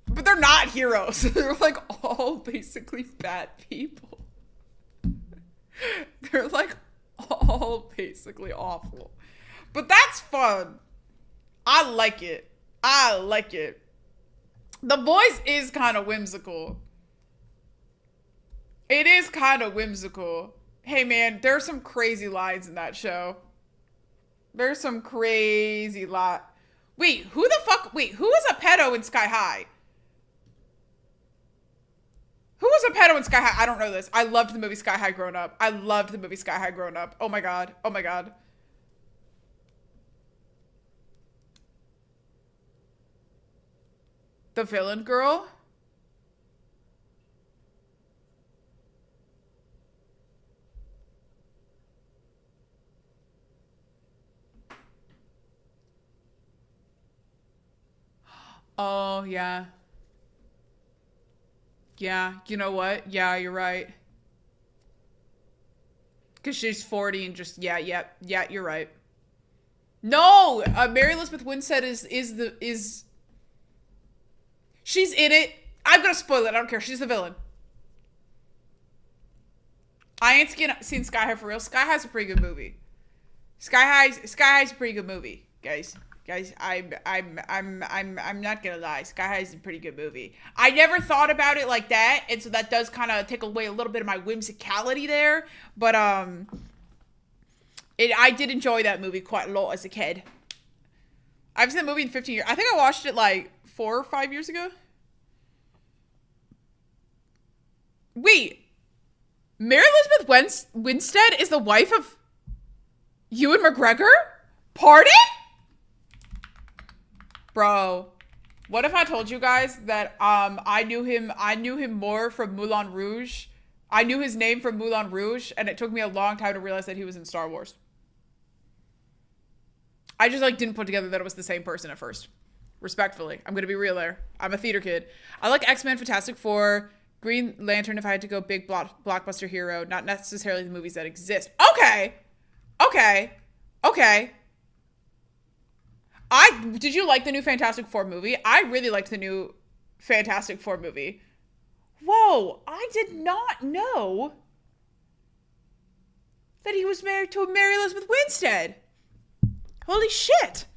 but they're not heroes. They're like all basically bad people. They're like all basically awful. But that's fun. I like it. The Boys is kind of whimsical. It is kind of whimsical. Hey man, there's some crazy lines in that show. There's some crazy Wait, who was a pedo in Sky High? Who was a pedo in Sky High? I don't know this. I loved the movie Sky High growing up. Oh my god. The villain girl? Oh, yeah. Yeah, you know what? Yeah, you're right. Because she's 40 and just, yeah, you're right. No! Mary Elizabeth Winstead is she's in it. I'm gonna spoil it. I don't care. She's the villain. I ain't seen Sky High for real. Sky High's a pretty good movie. Sky High's a pretty good movie, guys. I'm not gonna lie. Sky High is a pretty good movie. I never thought about it like that, and so that does kind of take away a little bit of my whimsicality there. But I did enjoy that movie quite a lot as a kid. I've seen the movie in 15 years. I think I watched it like 4 or 5 years ago. Wait, Mary Elizabeth Winstead is the wife of Ewan McGregor? Pardon? Bro, what if I told you guys that I knew him more from Moulin Rouge? I knew his name from Moulin Rouge, and it took me a long time to realize that he was in Star Wars. I just like didn't put together that it was the same person at first. Respectfully, I'm gonna be real there. I'm a theater kid. I like X-Men, Fantastic Four, Green Lantern if I had to go big blockbuster hero, not necessarily the movies that exist. Okay. Did you like the new Fantastic Four movie? I really liked the new Fantastic Four movie. Whoa, I did not know that he was married to Mary Elizabeth Winstead. Holy shit.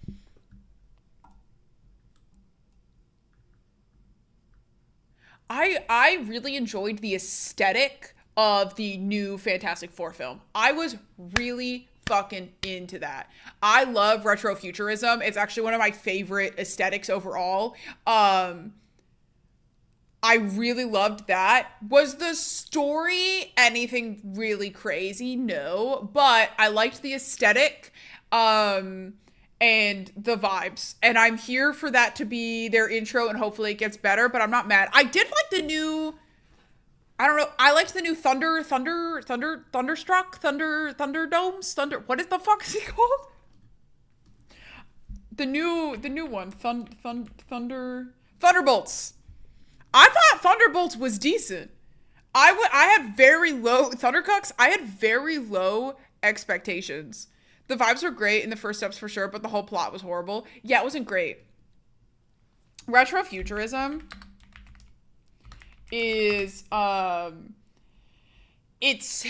I really enjoyed the aesthetic of the new Fantastic Four film. I was really fucking into that. I love retrofuturism. It's actually one of my favorite aesthetics overall. I really loved that. Was the story anything really crazy? No, but I liked the aesthetic and the vibes. And I'm here for that to be their intro, and hopefully it gets better, but I'm not mad. I did like the new, I don't know, I liked the new Thunderdomes, what is the fuck is he called? The new one, Thunderbolts. I thought Thunderbolts was decent. I had very low Thundercucks. I had very low expectations. The vibes were great in the first steps for sure, but the whole plot was horrible. Yeah, it wasn't great. Retrofuturism is it's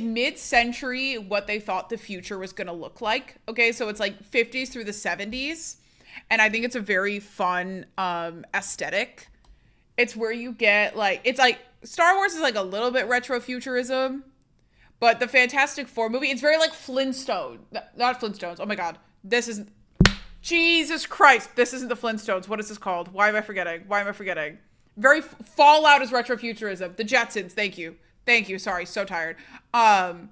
mid-century what they thought the future was going to look like. Okay, so it's like 50s through the 70s. And I think it's a very fun aesthetic. It's where you get like, it's like Star Wars is like a little bit retrofuturism, but the Fantastic Four movie, it's very like Flintstone. Not Flintstones. Oh my God. This isn't, Jesus Christ. This isn't the Flintstones. What is this called? Why am I forgetting? Very Fallout is retrofuturism. The Jetsons. Thank you. Sorry. So tired. I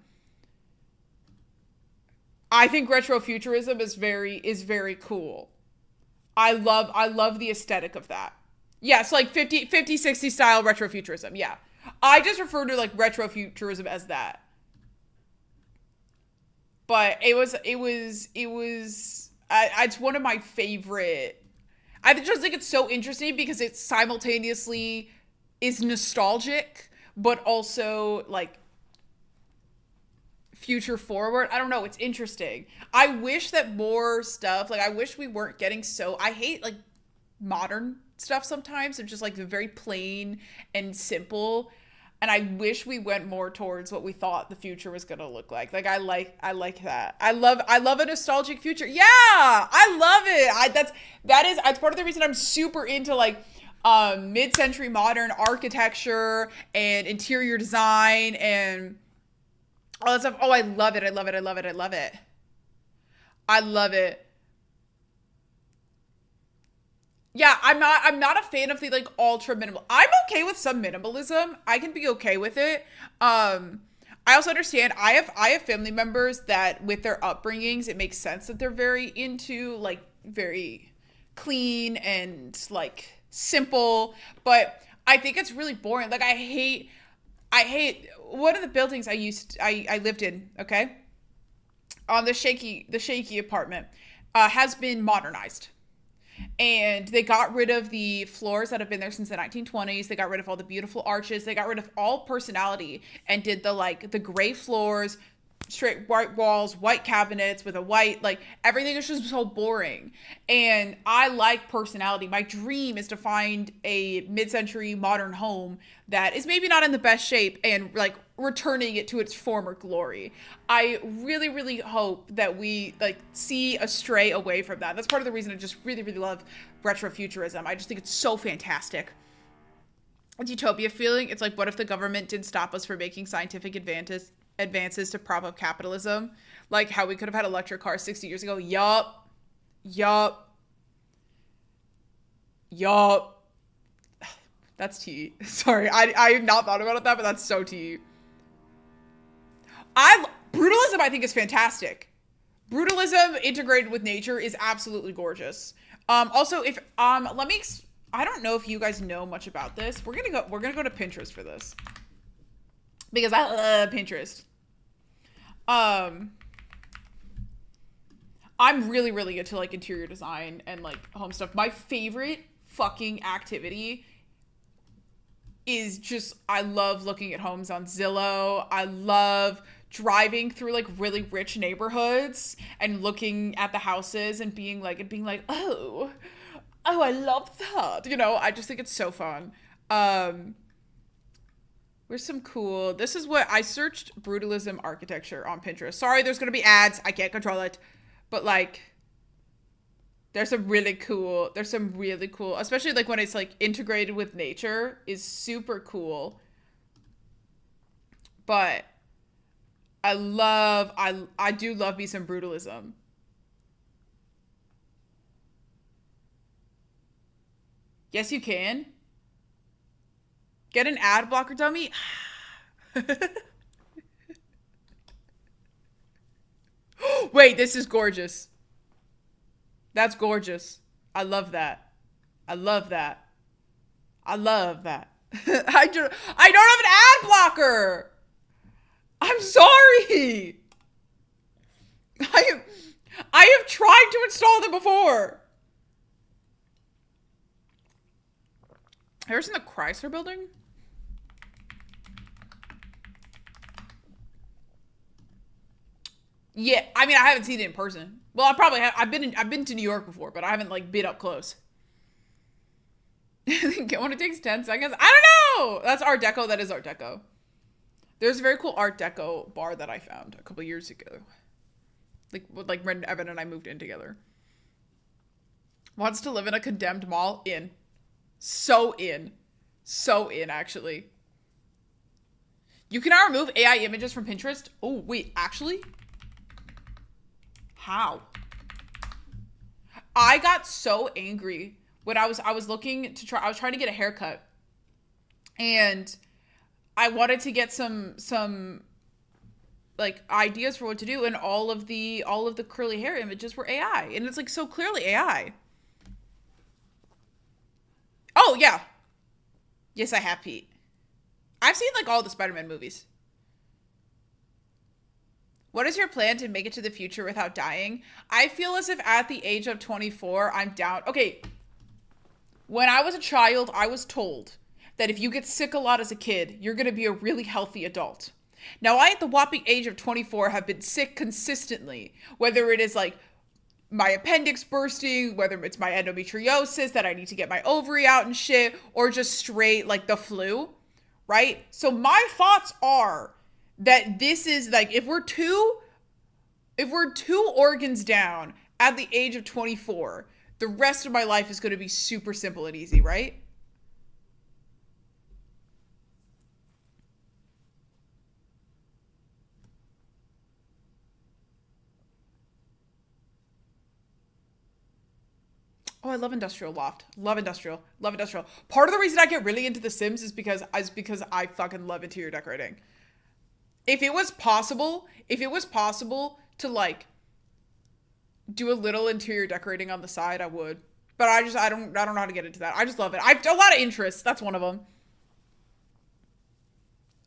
think retrofuturism is very cool. I love the aesthetic of that. Yeah, so like 50, 60 style retrofuturism. Yeah. I just refer to like retrofuturism as that. But it's one of my favorite. I just think it's so interesting because it simultaneously is nostalgic, but also like future forward. I don't know. It's interesting. I wish that more stuff, like I wish we weren't getting so, I hate like modern stuff sometimes. It's just like very plain and simple. And I wish we went more towards what we thought the future was going to look like. Like I like that. I love a nostalgic future. Yeah, I love it. That's part of the reason I'm super into like mid-century modern architecture and interior design and all that stuff. Oh, I love it. Yeah, I'm not a fan of the like ultra minimal. I'm okay with some minimalism. I can be okay with it. I also understand I have family members that with their upbringings, it makes sense that they're very into like very clean and like simple, but I think it's really boring. Like I hate one of the buildings I lived in, okay? On the shaky apartment has been modernized. And they got rid of the floors that have been there since the 1920s. They got rid of all the beautiful arches. They got rid of all personality and did the gray floors, straight white walls, white cabinets with a white, like everything is just so boring. And I like personality. My dream is to find a mid-century modern home that is maybe not in the best shape and like returning it to its former glory. I really, really hope that we like see a stray away from that. That's part of the reason I just really, really love retrofuturism. I just think it's so fantastic. A utopia feeling. It's like, what if the government didn't stop us from making scientific advances to prop up capitalism? Like how we could have had electric cars 60 years ago. Yup. That's tea. Sorry, I have not thought about that, but that's so tea. Brutalism I think is fantastic. Brutalism integrated with nature is absolutely gorgeous. Also, if I don't know if you guys know much about this. We're gonna go to Pinterest for this because I love Pinterest. I'm really, really into like interior design and like home stuff. My favorite fucking activity is just, I love looking at homes on Zillow. I love driving through like really rich neighborhoods and looking at the houses and being like, oh, I love that. You know, I just think it's so fun. Where's some cool, this is what I searched: brutalism architecture on Pinterest. Sorry, there's gonna be ads. I can't control it. But like, there's some really cool, especially like when it's like integrated with nature is super cool. But I do love me some brutalism. Yes, you can. Get an ad blocker dummy. Wait, this is gorgeous. That's gorgeous. I love that. I love that. I love that. I don't have an ad blocker. I'm sorry. I have tried to install them before. Here's in the Chrysler building. Yeah, I mean, I haven't seen it in person. Well, I probably have. I've been to New York before, but I haven't like been up close. When it takes 10 seconds, I don't know. That's Art Deco. That is Art Deco. There's a very cool Art Deco bar that I found a couple years ago. Like when Evan and I moved in together. Wants to live in a condemned mall? In. So in. So in, actually. You can now remove AI images from Pinterest. Oh, wait, actually? How? I got so angry when I was looking to try, I was trying to get a haircut. And I wanted to get some like ideas for what to do, and all of the curly hair images were AI. And it's like so clearly AI. Oh, yeah. Yes, I have, Pete. I've seen like all the Spider-Man movies. What is your plan to make it to the future without dying? I feel as if at the age of 24, I'm down. Okay. When I was a child, I was told that if you get sick a lot as a kid, you're going to be a really healthy adult. Now, I, at the whopping age of 24, have been sick consistently, whether it is like my appendix bursting, whether it's my endometriosis that I need to get my ovary out and shit, or just straight like the flu, right? So my thoughts are that this is like, if we're two organs down at the age of 24, the rest of my life is going to be super simple and easy, right? Oh, I love Industrial Loft. Love Industrial. Love Industrial. Part of the reason I get really into The Sims is because I fucking love interior decorating. If it was possible to like do a little interior decorating on the side, I would. But I don't know how to get into that. I just love it. I have a lot of interests. That's one of them.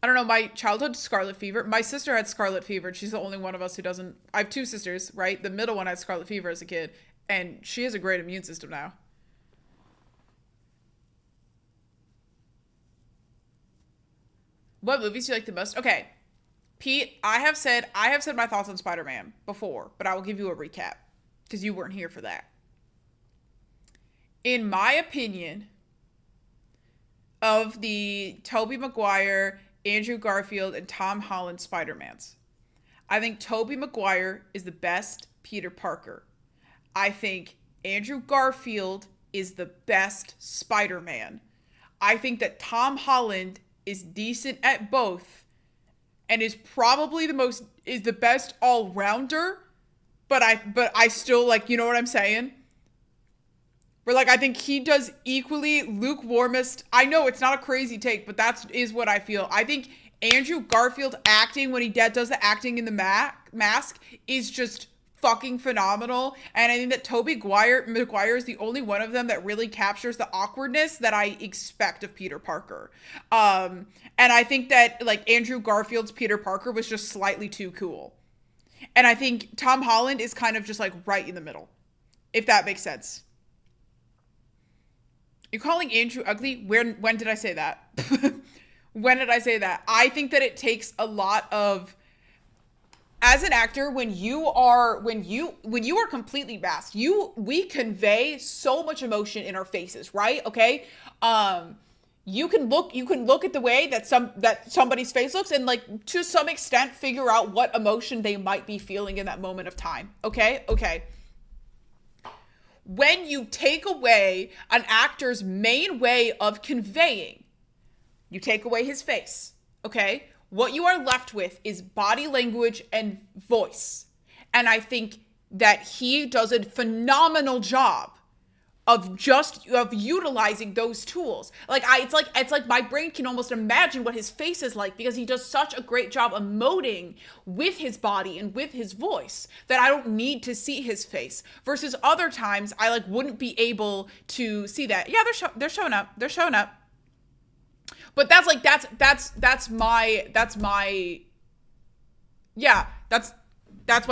I don't know, my childhood scarlet fever. My sister had scarlet fever. She's the only one of us who doesn't. I have two sisters, right? The middle one had scarlet fever as a kid, and she has a great immune system now. What movies do you like the most? Okay. Pete, I have said my thoughts on Spider-Man before, but I will give you a recap because you weren't here for that. In my opinion, of the Tobey Maguire, Andrew Garfield, and Tom Holland Spider-Mans, I think Tobey Maguire is the best Peter Parker. I think Andrew Garfield is the best Spider-Man. I think that Tom Holland is decent at both and is probably the best all-rounder, but I still, like, you know what I'm saying? Where, like, I think he does equally lukewarmest. I know it's not a crazy take, but that is what I feel. I think Andrew Garfield acting when he does the acting in the mask is just fucking phenomenal. And I think that Tobey Maguire is the only one of them that really captures the awkwardness that I expect of Peter Parker. And I think that, like, Andrew Garfield's Peter Parker was just slightly too cool. And I think Tom Holland is kind of just like right in the middle, if that makes sense. You're calling Andrew ugly? When did I say that? When did I say that? I think that it takes a lot of, as an actor, when you are completely masked, we convey so much emotion in our faces, right? Okay. You can look at the way that somebody's face looks and, like, to some extent figure out what emotion they might be feeling in that moment of time. Okay? When you take away an actor's main way of conveying, you take away his face, okay? What you are left with is body language and voice. And I think that he does a phenomenal job of utilizing those tools. It's like my brain can almost imagine what his face is like, because he does such a great job emoting with his body and with his voice that I don't need to see his face. Versus other times I wouldn't be able to see that. Yeah, they're showing up. But that's why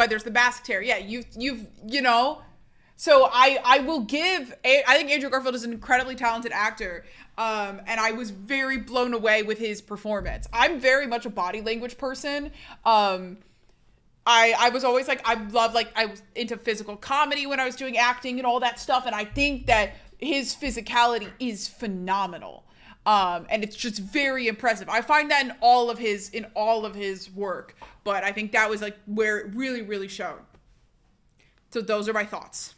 there's the mask tear. Yeah, you know. So I think Andrew Garfield is an incredibly talented actor. And I was very blown away with his performance. I'm very much a body language person. I was always I was into physical comedy when I was doing acting and all that stuff. And I think that his physicality is phenomenal. And it's just very impressive. I find that in all of his work, but I think that was where it really, really showed. So those are my thoughts.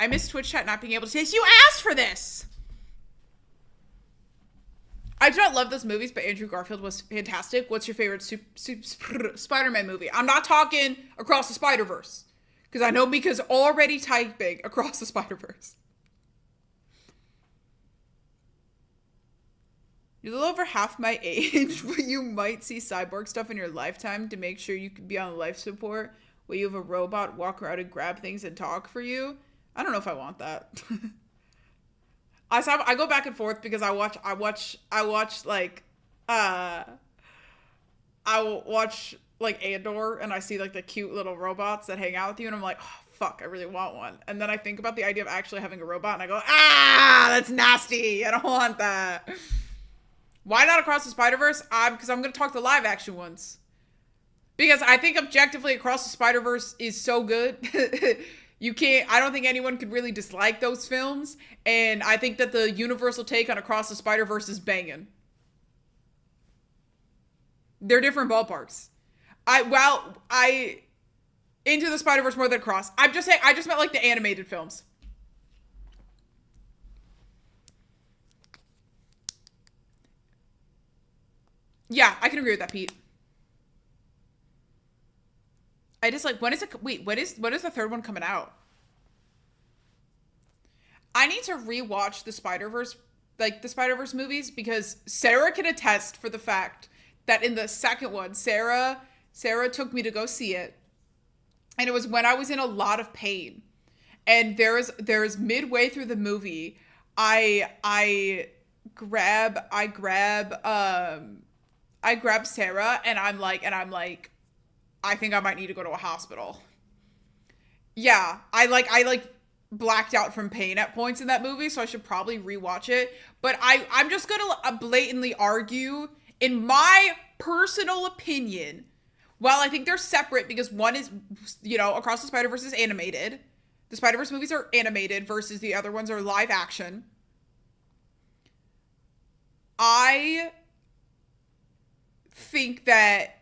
I miss Twitch chat not being able to say, you asked for this. I do not love those movies, but Andrew Garfield was fantastic. What's your favorite Spider-Man movie? I'm not talking Across the Spider-Verse, because I know Mika's already typing Across the Spider-Verse. You're a little over half my age, but you might see cyborg stuff in your lifetime to make sure you can be on life support, where you have a robot walk around and grab things and talk for you. I don't know if I want that. I go back and forth because I watch Andor, and I see the cute little robots that hang out with you, and I'm like, oh, fuck, I really want one. And then I think about the idea of actually having a robot, and I go, that's nasty. I don't want that. Why not Across the Spider-Verse? Because I'm going to talk the live action ones. Because I think objectively Across the Spider-Verse is so good. I don't think anyone could really dislike those films. And I think that the universal take on Across the Spider-Verse is banging. They're different ballparks. Into the Spider-Verse more than Across. I just meant the animated films. Yeah, I can agree with that, Pete. I just when is the third one coming out? I need to rewatch the Spider-Verse, the Spider-Verse movies, because Sarah can attest for the fact that in the second one, Sarah took me to go see it. And it was when I was in a lot of pain. And there's midway through the movie, I grab Sarah, and I'm like, I think I might need to go to a hospital. Yeah, I blacked out from pain at points in that movie, so I should probably rewatch it. But I'm just gonna blatantly argue, in my personal opinion, while I think they're separate because one is, Across the Spider-Verse is animated. The Spider-Verse movies are animated versus the other ones are live action. I think that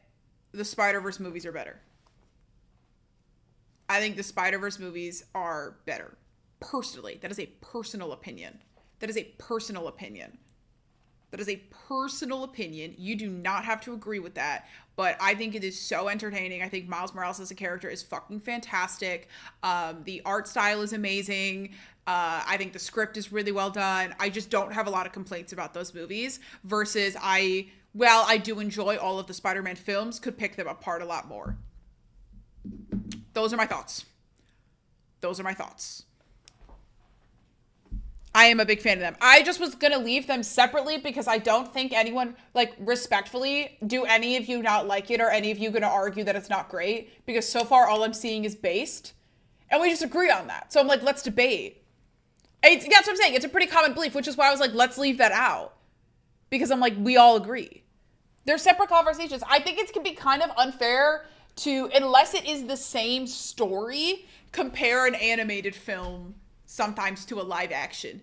the Spider-Verse movies are better. I think the Spider-Verse movies are better. Personally. That is a personal opinion. You do not have to agree with that. But I think it is so entertaining. I think Miles Morales as a character is fucking fantastic. The art style is amazing. I think the script is really well done. I just don't have a lot of complaints about those movies. Versus I do enjoy all of the Spider-Man films, could pick them apart a lot more. Those are my thoughts. I am a big fan of them. I just was going to leave them separately because I don't think anyone, respectfully, do any of you not like it, or any of you going to argue that it's not great? Because so far all I'm seeing is based. And we just agree on that. So I'm like, let's debate. That's what I'm saying. It's a pretty common belief, which is why I was like, let's leave that out. Because I'm like, we all agree. They're separate conversations. I think it can be kind of unfair to, unless it is the same story, compare an animated film sometimes to a live action.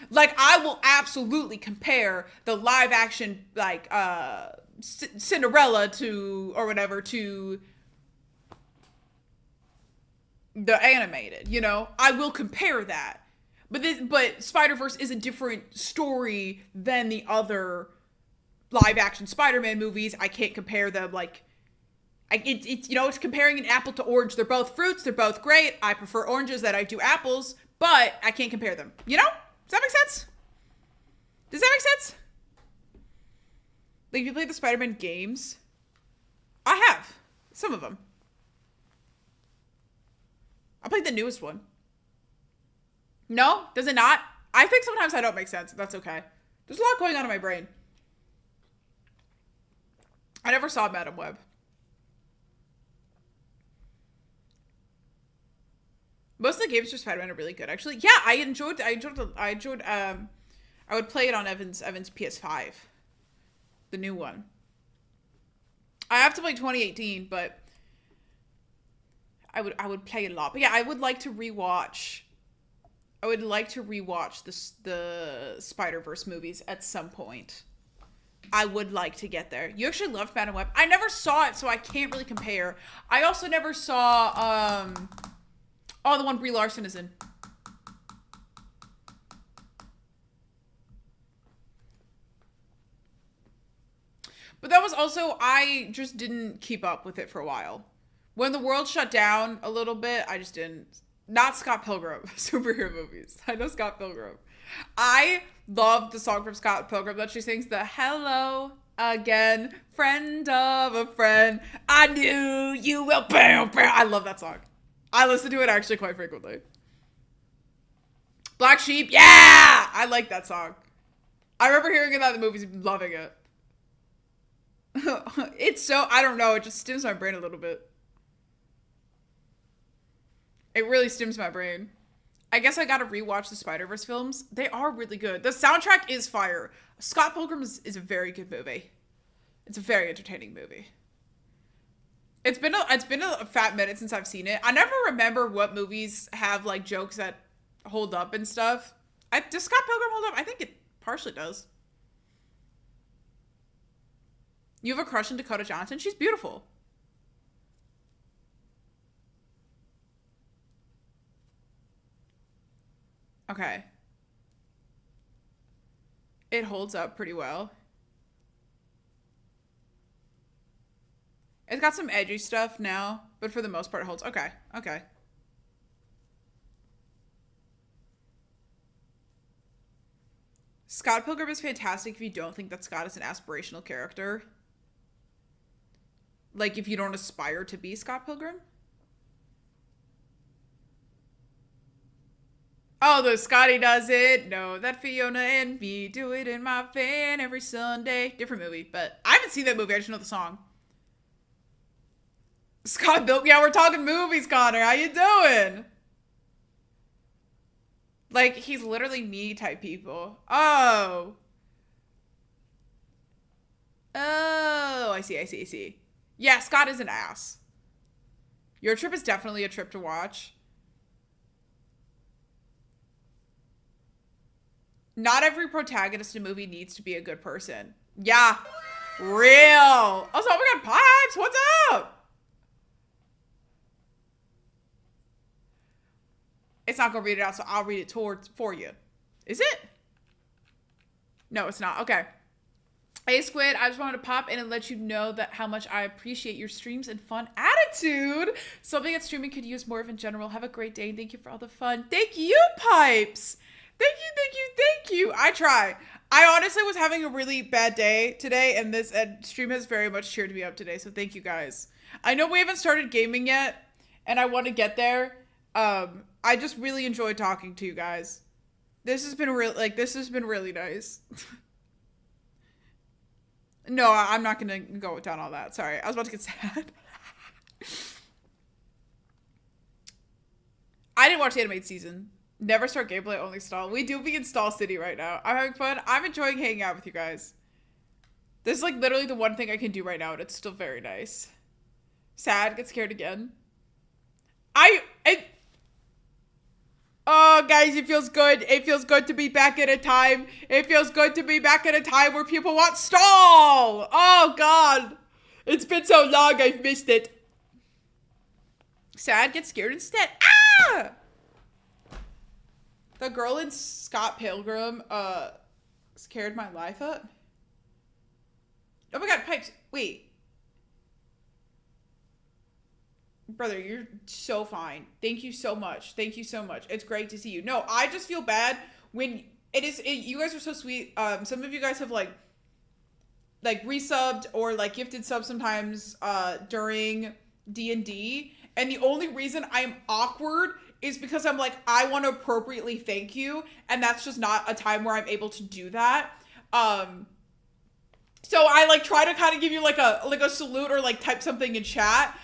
Like, I will absolutely compare the live action, like, Cinderella to, or whatever, to the animated, you know? I will compare that. But Spider-Verse is a different story than the other live action Spider-Man movies. I can't compare them, like, it's you know, it's comparing an apple to orange. They're both fruits, they're both great. I prefer oranges than I do apples, but I can't compare them. You know? Does that make sense? Does that make sense? Like, if you play the Spider-Man games, I have some of them. I played the newest one. No? Does it not? I think sometimes I don't make sense. That's okay. There's a lot going on in my brain. I never saw Madam Web. Most of the games for Spider-Man are really good, actually. Yeah, I would play it on Evan's PS5. The new one. I have to play 2018, but I would play it a lot. But yeah, I would like to rewatch the Spider-Verse movies at some point. I would like to get there. You actually loved Madam Web. I never saw it, so I can't really compare. I also never saw the one Brie Larson is in. But that was also, I just didn't keep up with it for a while. When the world shut down a little bit, I just didn't. Not Scott Pilgrim, superhero movies. I know Scott Pilgrim. I love the song from Scott Pilgrim that she sings, the hello again, friend of a friend. I knew you will. Bam, bam. I love that song. I listen to it actually quite frequently. Black Sheep, yeah! I like that song. I remember hearing it at the movies and loving it. It's so, I don't know, it just stims my brain a little bit. It really stims my brain. I guess I gotta rewatch the Spider-Verse films. They are really good. The soundtrack is fire. Scott Pilgrim is a very good movie. It's a very entertaining movie. It's been a fat minute since I've seen it. I never remember what movies have like jokes that hold up and stuff. Does Scott Pilgrim hold up? I think it partially does. You have a crush on Dakota Johnson? She's beautiful. Okay. It holds up pretty well. It's got some edgy stuff now, but for the most part it holds. Okay, okay. Scott Pilgrim is fantastic if you don't think that Scott is an aspirational character. Like, if you don't aspire to be Scott Pilgrim. Oh, the Scotty does it. No, that Fiona and me do it in my van every Sunday. Different movie, but I haven't seen that movie. I just know the song. Scott Pilgrim. Yeah, we're talking movies, Connor. How you doing? Like, he's literally me type people. Oh. Oh, I see. Yeah, Scott is an ass. Your Trip is definitely a trip to watch. Not every protagonist in a movie needs to be a good person. Yeah. Real. Also, we got Pipes. What's up? It's not going to read it out, so I'll read it for you. Is it? No, it's not. Okay. Hey, Squid, I just wanted to pop in and let you know that how much I appreciate your streams and fun attitude. Something that streaming could use more of in general. Have a great day. Thank you for all the fun. Thank you, Pipes. Thank you. I try. I honestly was having a really bad day today, and this stream has very much cheered me up today, so thank you guys. I know we haven't started gaming yet, and I want to get there. I just really enjoyed talking to you guys. This has been really nice. No, I'm not gonna go down all that. Sorry, I was about to get sad. I didn't watch the animated season. Never start gameplay, only stall. We do be in stall city right now. I'm having fun. I'm enjoying hanging out with you guys. This is like literally the one thing I can do right now, and it's still very nice. Sad, get scared again. Oh, guys, it feels good. It feels good to be back at a time. It feels good to be back at a time where people want stall. Oh, God. It's been so long, I've missed it. Sad, get scared instead. Ah! The girl in Scott Pilgrim, scared my life up. Oh my God, pipes. Wait. Brother, you're so fine. Thank you so much. Thank you so much. It's great to see you. No, I just feel bad when you guys are so sweet. Some of you guys have like resubbed or like gifted subs sometimes during D&D. And the only reason I'm awkward is because I'm like, I want to appropriately thank you. And that's just not a time where I'm able to do that. So I like try to kind of give you like a salute or like type something in chat.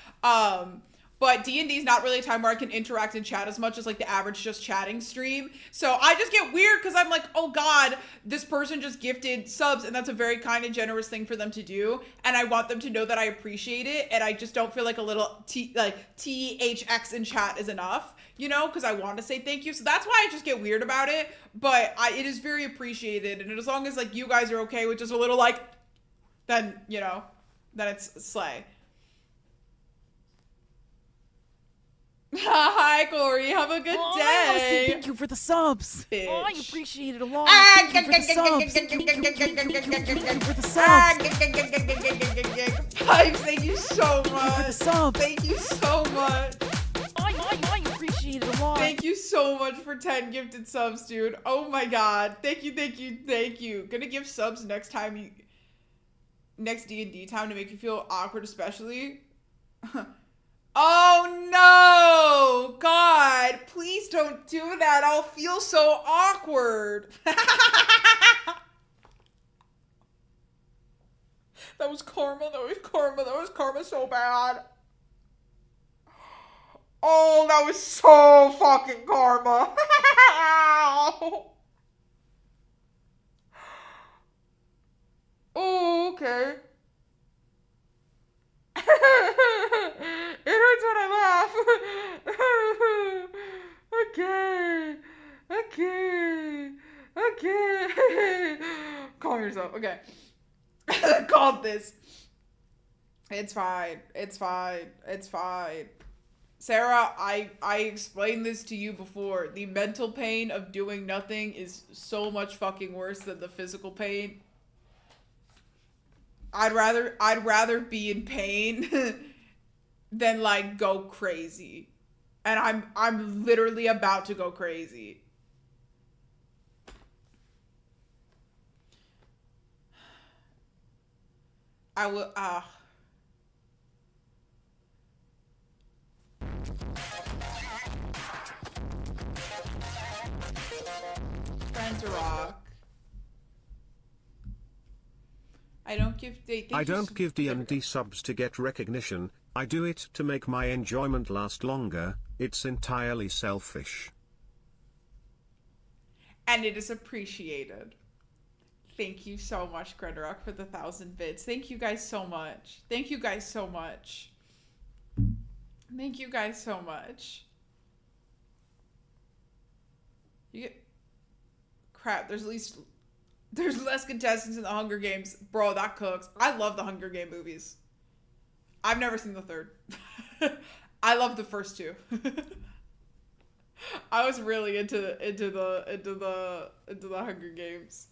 But D&D is not really a time where I can interact and chat as much as like the average just chatting stream. So I just get weird because I'm like, oh God, this person just gifted subs, and that's a very kind and generous thing for them to do. And I want them to know that I appreciate it. And I just don't feel like a little THX in chat is enough, you know, because I want to say thank you. So that's why I just get weird about it. But it is very appreciated. And as long as like you guys are okay with just a little like, then, you know, then it's slay. Hi, Corey. Have a good day. I want to say thank you for the subs. Bitch. Oh, I appreciate it a lot. Thank you for the subs. Thank you for the subs. Pipes, thank you so much. Thank you for the subs. Thank you so much. I appreciate it a lot. Thank you so much for 10 gifted subs, dude. Oh my God. Thank you, thank you, thank you. Gonna give subs next time next D&D time to make you feel awkward, especially. Oh no! God, please don't do that. I'll feel so awkward. That was karma. That was karma. That was karma so bad. Oh, that was so fucking karma. Oh, okay. It hurts when I laugh. Okay. Calm yourself. Okay. Called this. It's fine. Sarah, I explained this to you before. The mental pain of doing nothing is so much fucking worse than the physical pain. I'd rather be in pain than like go crazy. And I'm literally about to go crazy. I will Friends rock. I don't give D&D subs to get recognition, I do it to make my enjoyment last longer. It's entirely selfish. And it is appreciated. Thank you so much, Gredrock, for the 1,000 bits. Thank you guys so much. Thank you guys so much. Thank you guys so much. You get... Crap, there's less contestants in the Hunger Games. Bro, that cooks. I love the Hunger Game movies. I've never seen the third. I love the first two. I was really into the Hunger Games.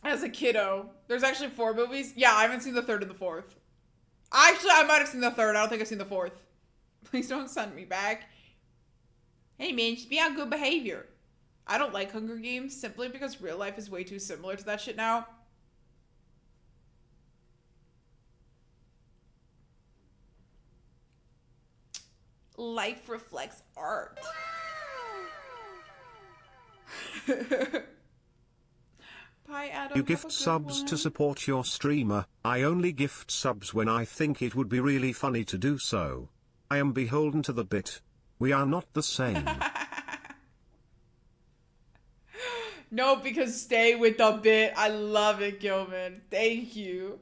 As a kiddo. There's actually 4 movies. Yeah, I haven't seen the third and the fourth. Actually, I might have seen the third. I don't think I've seen the fourth. Please don't send me back. Hey man, just be on good behavior. I don't like Hunger Games simply because real life is way too similar to that shit now. Life reflects art. Bye, Adam. You gift subs to support your streamer. I only gift subs when I think it would be really funny to do so. I am beholden to the bit. We are not the same. No, because stay with the bit. I love it, Gilman. Thank you.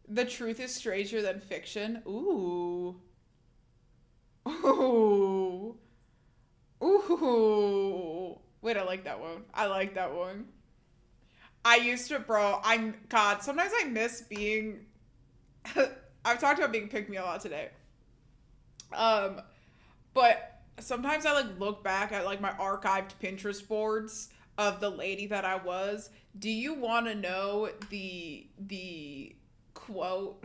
The truth is stranger than fiction. Ooh. Ooh. Ooh. Wait, I like that one. I like that one. I used to, bro, God, sometimes I miss being, I've talked about being pick me a lot today. But sometimes I like look back at like my archived Pinterest boards of the lady that I was. Do you want to know the quote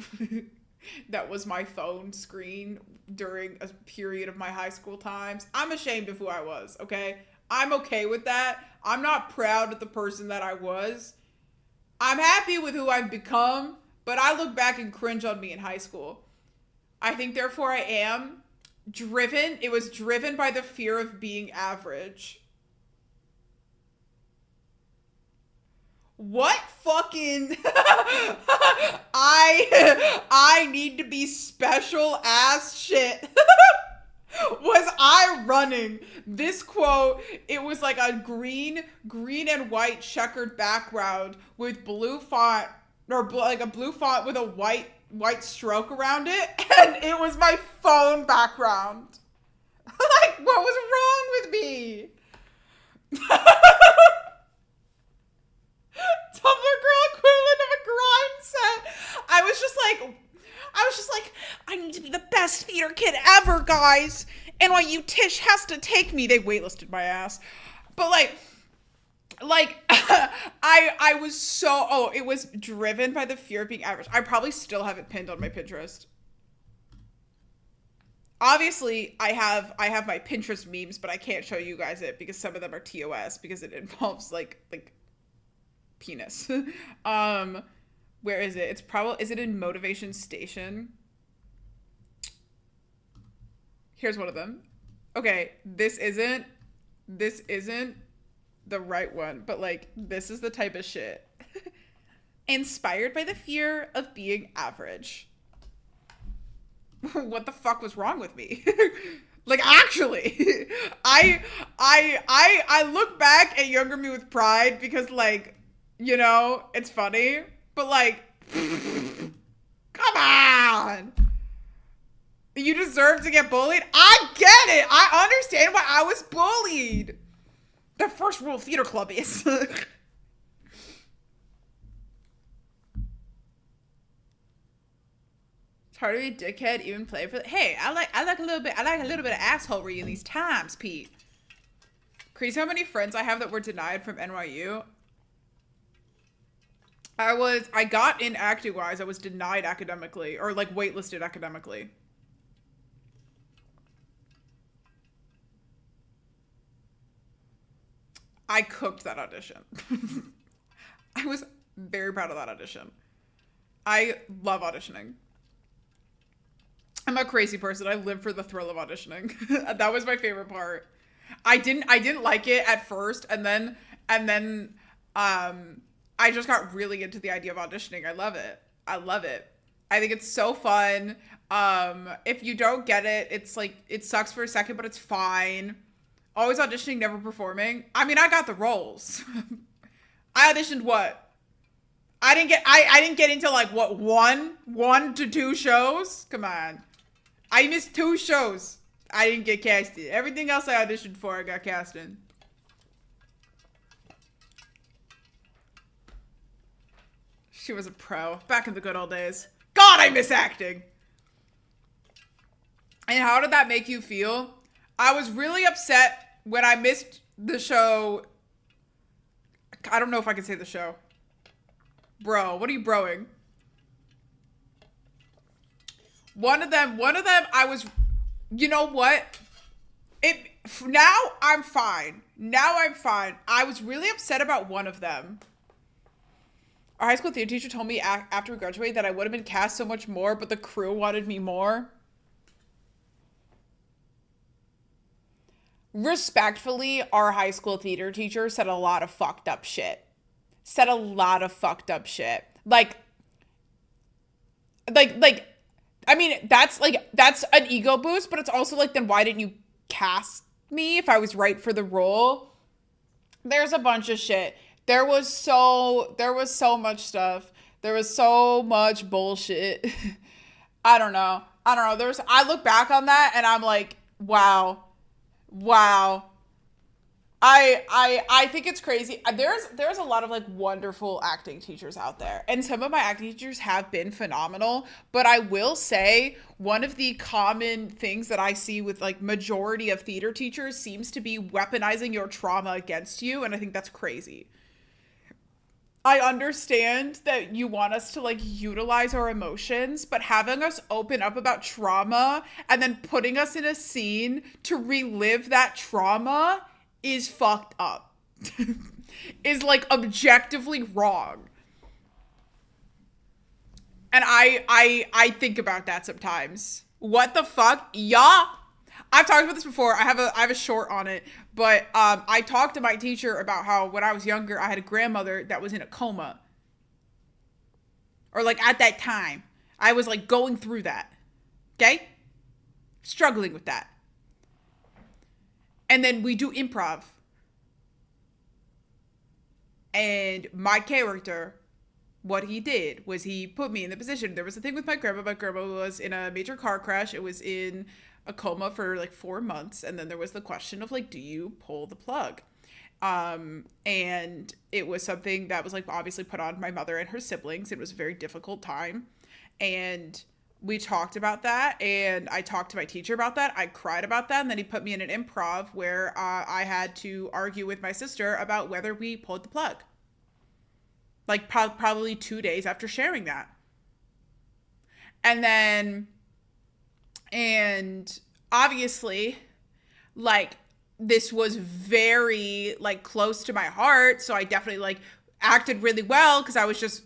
that was my phone screen during a period of my high school times? I'm ashamed of who I was, okay? I'm okay with that. I'm not proud of the person that I was. I'm happy with who I've become, but I look back and cringe on me in high school. I think therefore I am driven. It was driven by the fear of being average. What fucking I need to be special ass shit. Was I running this quote? It was like a green and white checkered background with blue font, or like a blue font with a white stroke around it, and it was my phone background. Like, what was wrong with me? Tumblr girl equivalent of a grind set. I was just like, I need to be the best theater kid ever, guys. NYU Tish has to take me. They waitlisted my ass. But like I was so, it was driven by the fear of being average. I probably still have it pinned on my Pinterest. Obviously, I have my Pinterest memes, but I can't show you guys it because some of them are TOS because it involves like penis. Where is it? Is it in Motivation Station? Here's one of them. Okay, this isn't the right one, but like this is the type of shit. Inspired by the fear of being average. What the fuck was wrong with me? Like, actually, I look back at younger me with pride because, like, you know, it's funny, but like, come on. You deserve to get bullied? I get it. I understand why I was bullied. The first rule of theater club is it's hard to be a dickhead, even play for. Hey, I like a little bit of assholery in these times, Pete. Crazy how many friends I have that were denied from NYU. I got in acting wise. I was denied academically, or like waitlisted academically. I cooked that audition. I was very proud of that audition. I love auditioning. I'm a crazy person. I live for the thrill of auditioning. That was my favorite part. I didn't like it at first, and then I just got really into the idea of auditioning. I love it. I think it's so fun. If you don't get it, it's like, it sucks for a second, but it's fine. Always auditioning, never performing. I mean, I got the roles. I auditioned what? I didn't get into like what, one to two shows? Come on. I missed 2 shows. I didn't get casted. Everything else I auditioned for, I got cast in. She was a pro. Back in the good old days. God, I miss acting. And how did that make you feel? I was really upset when I missed the show. I don't know if I can say the show. Bro, what are you broing? One of them, I was, you know what? Now I'm fine. I was really upset about one of them. Our high school theater teacher told me after we graduated that I would have been cast so much more, but the crew wanted me more. Respectfully, our high school theater teacher said a lot of fucked up shit. Like, I mean, that's an ego boost, but it's also like, then why didn't you cast me, if I was right for the role. There's a bunch of shit. There was so much stuff. There was so much bullshit. I don't know. I look back on that and I'm like, wow. I think it's crazy. There's a lot of like wonderful acting teachers out there, and some of my acting teachers have been phenomenal. But I will say one of the common things that I see with like majority of theater teachers seems to be weaponizing your trauma against you, and I think that's crazy. I understand that you want us to like utilize our emotions, but having us open up about trauma and then putting us in a scene to relive that trauma is fucked up. Is like objectively wrong. And I think about that sometimes. What the fuck? Yeah. I've talked about this before. I have a short on it, but I talked to my teacher about how when I was younger, I had a grandmother that was in a coma. Or like at that time, I was like going through that. Okay? Struggling with that. And then we do improv. And my character, what he did was he put me in the position. There was a thing with my grandma. My grandma was in a major car crash. It was in a coma for like 4 months. And then there was the question of like, do you pull the plug? And it was something that was like obviously put on my mother and her siblings. It was a very difficult time. And we talked about that, and I talked to my teacher about that. I cried about that, and then he put me in an improv where I had to argue with my sister about whether we pulled the plug. Like probably 2 days after sharing that. And obviously, like, this was very, like, close to my heart, so I definitely, like, acted really well because I was just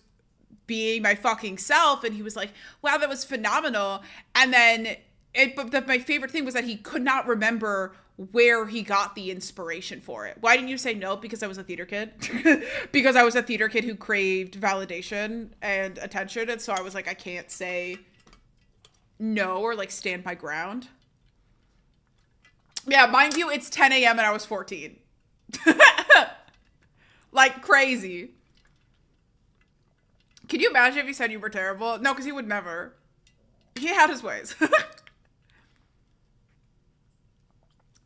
being my fucking self, and he was like, wow, that was phenomenal. And then but my favorite thing was that he could not remember where he got the inspiration for it. Why didn't you say no? Because I was a theater kid. Because I was a theater kid who craved validation and attention, and so I was like, I can't say no or like stand my ground. Yeah, mind you, it's 10 a.m. and I was 14. Like crazy. Can you imagine if he said you were terrible? No, because he would never. He had his ways.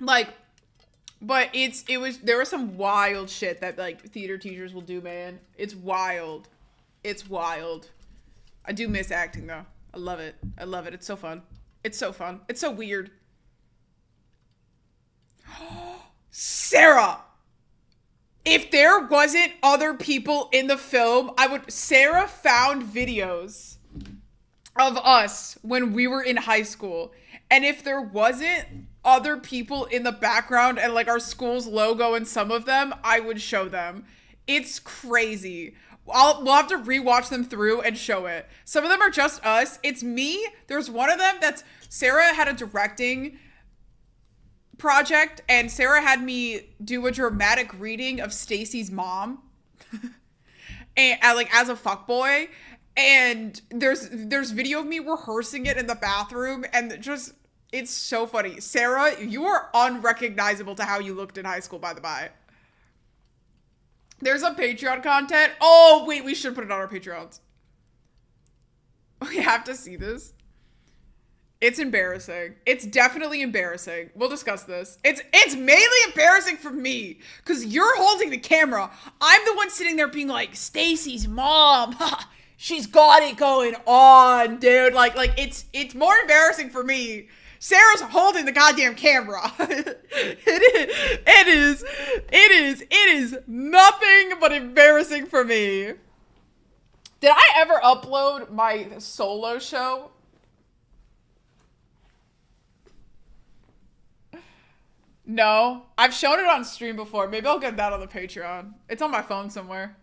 Like, but there was some wild shit that like theater teachers will do, man. It's wild. It's wild. I do miss acting though. I love it. I love it. It's so fun. It's so fun. It's so weird. Sarah! If there wasn't other people in the film, Sarah found videos of us when we were in high school. And if there wasn't other people in the background and like our school's logo in some of them, I would show them. It's crazy. We'll have to rewatch them through and show it. Some of them are just us. It's me. There's one of them that's Sarah had a directing project, and Sarah had me do a dramatic reading of Stacy's mom, and like as a fuckboy. And there's video of me rehearsing it in the bathroom, and just it's so funny. Sarah, you are unrecognizable to how you looked in high school, by the by. There's some Patreon content. Oh wait, we should put it on our Patreons. We have to see this. It's embarrassing. It's definitely embarrassing. We'll discuss this. It's mainly embarrassing for me because you're holding the camera. I'm the one sitting there being like, Stacy's mom, she's got it going on, dude. Like it's more embarrassing for me. Sarah's holding the goddamn camera. It is nothing but embarrassing for me. Did I ever upload my solo show? No, I've shown it on stream before. Maybe I'll get that on the Patreon. It's on my phone somewhere.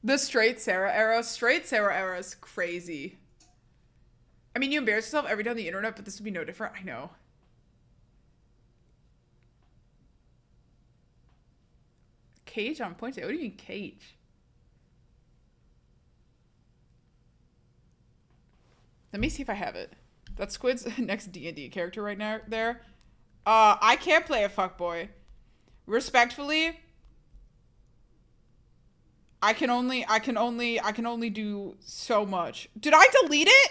The straight Sarah era. Straight Sarah era is crazy. I mean, you embarrass yourself every day on the internet, but this would be no different. I know. Cage on point. What do you mean cage? Let me see if I have it. That's Squid's next D&D character right now there. I can't play a fuckboy. Respectfully, I can only do so much. Did I delete it?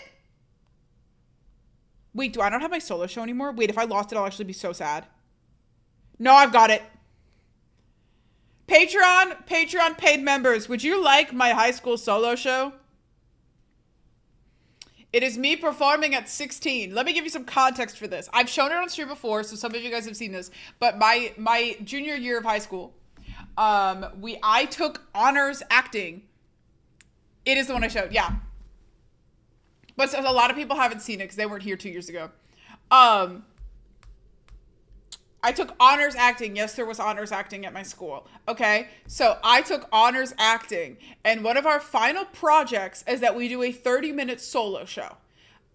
Wait, do I not have my solo show anymore? Wait, if I lost it, I'll actually be so sad. No, I've got it. Patreon paid members, would you like my high school solo show? It is me performing at 16. Let me give you some context for this. I've shown it on stream before, so some of you guys have seen this. But my junior year of high school, I took honors acting. It is the one I showed, yeah. But a lot of people haven't seen it because they weren't here 2 years ago. I took honors acting. Yes, there was honors acting at my school. Okay, so I took honors acting. And one of our final projects is that we do a 30-minute solo show.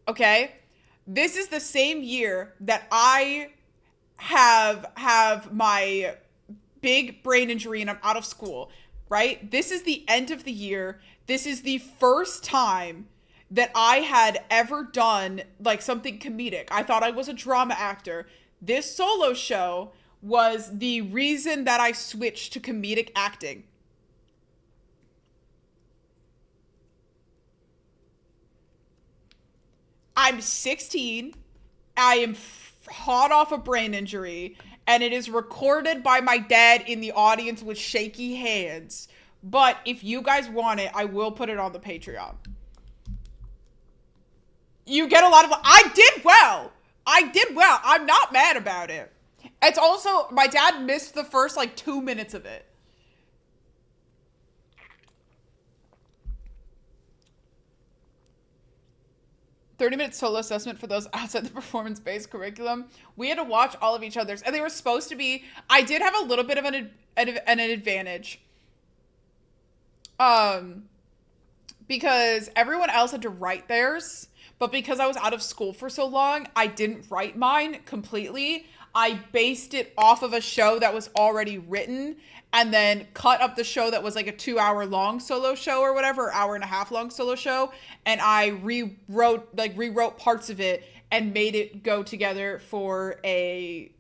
Okay, this is the same year that I have my big brain injury and I'm out of school, right? This is the end of the year. This is the first time that I had ever done like something comedic. I thought I was a drama actor. This solo show was the reason that I switched to comedic acting. I'm 16. I am hot off a brain injury, and it is recorded by my dad in the audience with shaky hands. But if you guys want it, I will put it on the Patreon. You get a lot of... I did well. I'm not mad about it. It's also... My dad missed the first, like, 2 minutes of it. "30-minute solo assessment for those outside the performance-based curriculum." We had to watch all of each other's, and they were supposed to be... I did have a little bit of an advantage. Because everyone else had to write theirs, but because I was out of school for so long, I didn't write mine completely. I based it off of a show that was already written, and then cut up the show that was like a 2-hour long solo show or whatever, hour and a half long solo show, and I rewrote parts of it and made it go together for a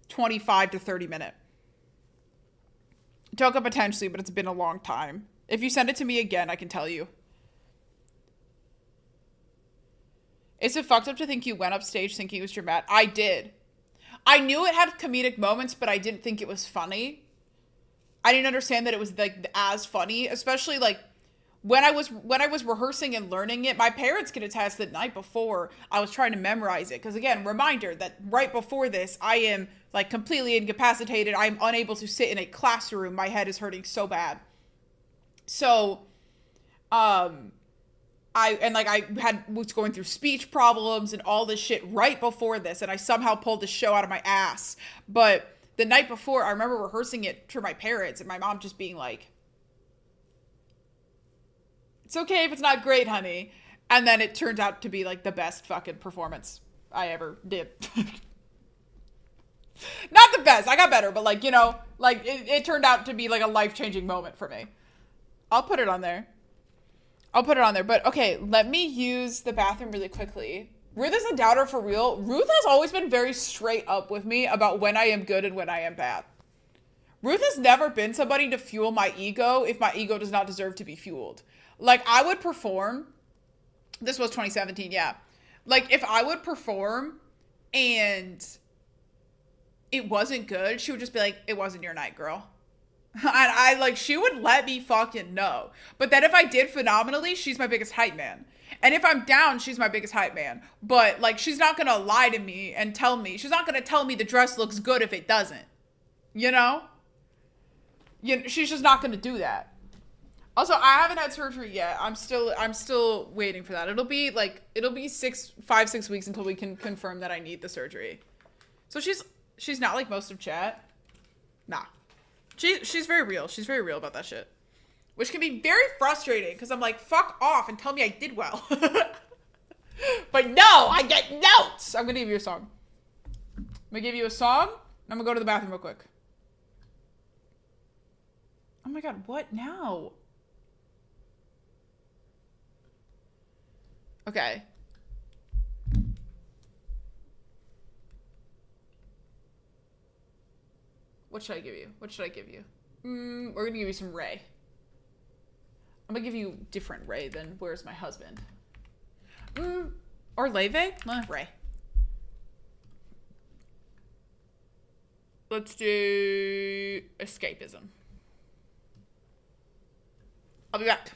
25 to 30 minute. Joke potentially, but it's been a long time. If you send it to me again, I can tell you. Is it fucked up to think you went upstage thinking it was dramatic? I did. I knew it had comedic moments, but I didn't think it was funny. I didn't understand that it was like as funny, especially like when I was rehearsing and learning it. My parents could attest that night before I was trying to memorize it. Because again, reminder that right before this, I am like completely incapacitated. I'm unable to sit in a classroom. My head is hurting so bad. So, I was going through speech problems and all this shit right before this, and I somehow pulled the show out of my ass. But the night before, I remember rehearsing it to my parents, and my mom just being like, "It's okay if it's not great, honey." And then it turned out to be like the best fucking performance I ever did. Not the best, I got better, but like, you know, like it turned out to be like a life-changing moment for me. I'll put it on there. But okay, let me use the bathroom really quickly. Ruth is a doubter for real. Ruth has always been very straight up with me about when I am good and when I am bad. Ruth has never been somebody to fuel my ego if my ego does not deserve to be fueled. Like, I would perform. This was 2017, yeah. Like, if I would perform and it wasn't good, she would just be like, "It wasn't your night, girl." And she would let me fucking know. But then if I did phenomenally, she's my biggest hype man. And if I'm down, she's my biggest hype man. But, like, she's not gonna lie to me and tell me. She's not gonna tell me the dress looks good if it doesn't. You know? She's just not gonna do that. Also, I haven't had surgery yet. I'm still waiting for that. It'll be 5-6 weeks until we can confirm that I need the surgery. So she's not like most of chat. Nah. She's very real. She's very real about that shit. Which can be very frustrating because I'm like, fuck off and tell me I did well. But no, I get notes. I'm going to give you a song. I'm going to give you a song. I'm going to go to the bathroom real quick. Oh my God, what now? Okay. What should I give you? What should I give you? We're gonna give you some Ray. I'm gonna give you different Ray than Where's My Husband? Or Leve? Ray. Let's do escapism. I'll be back.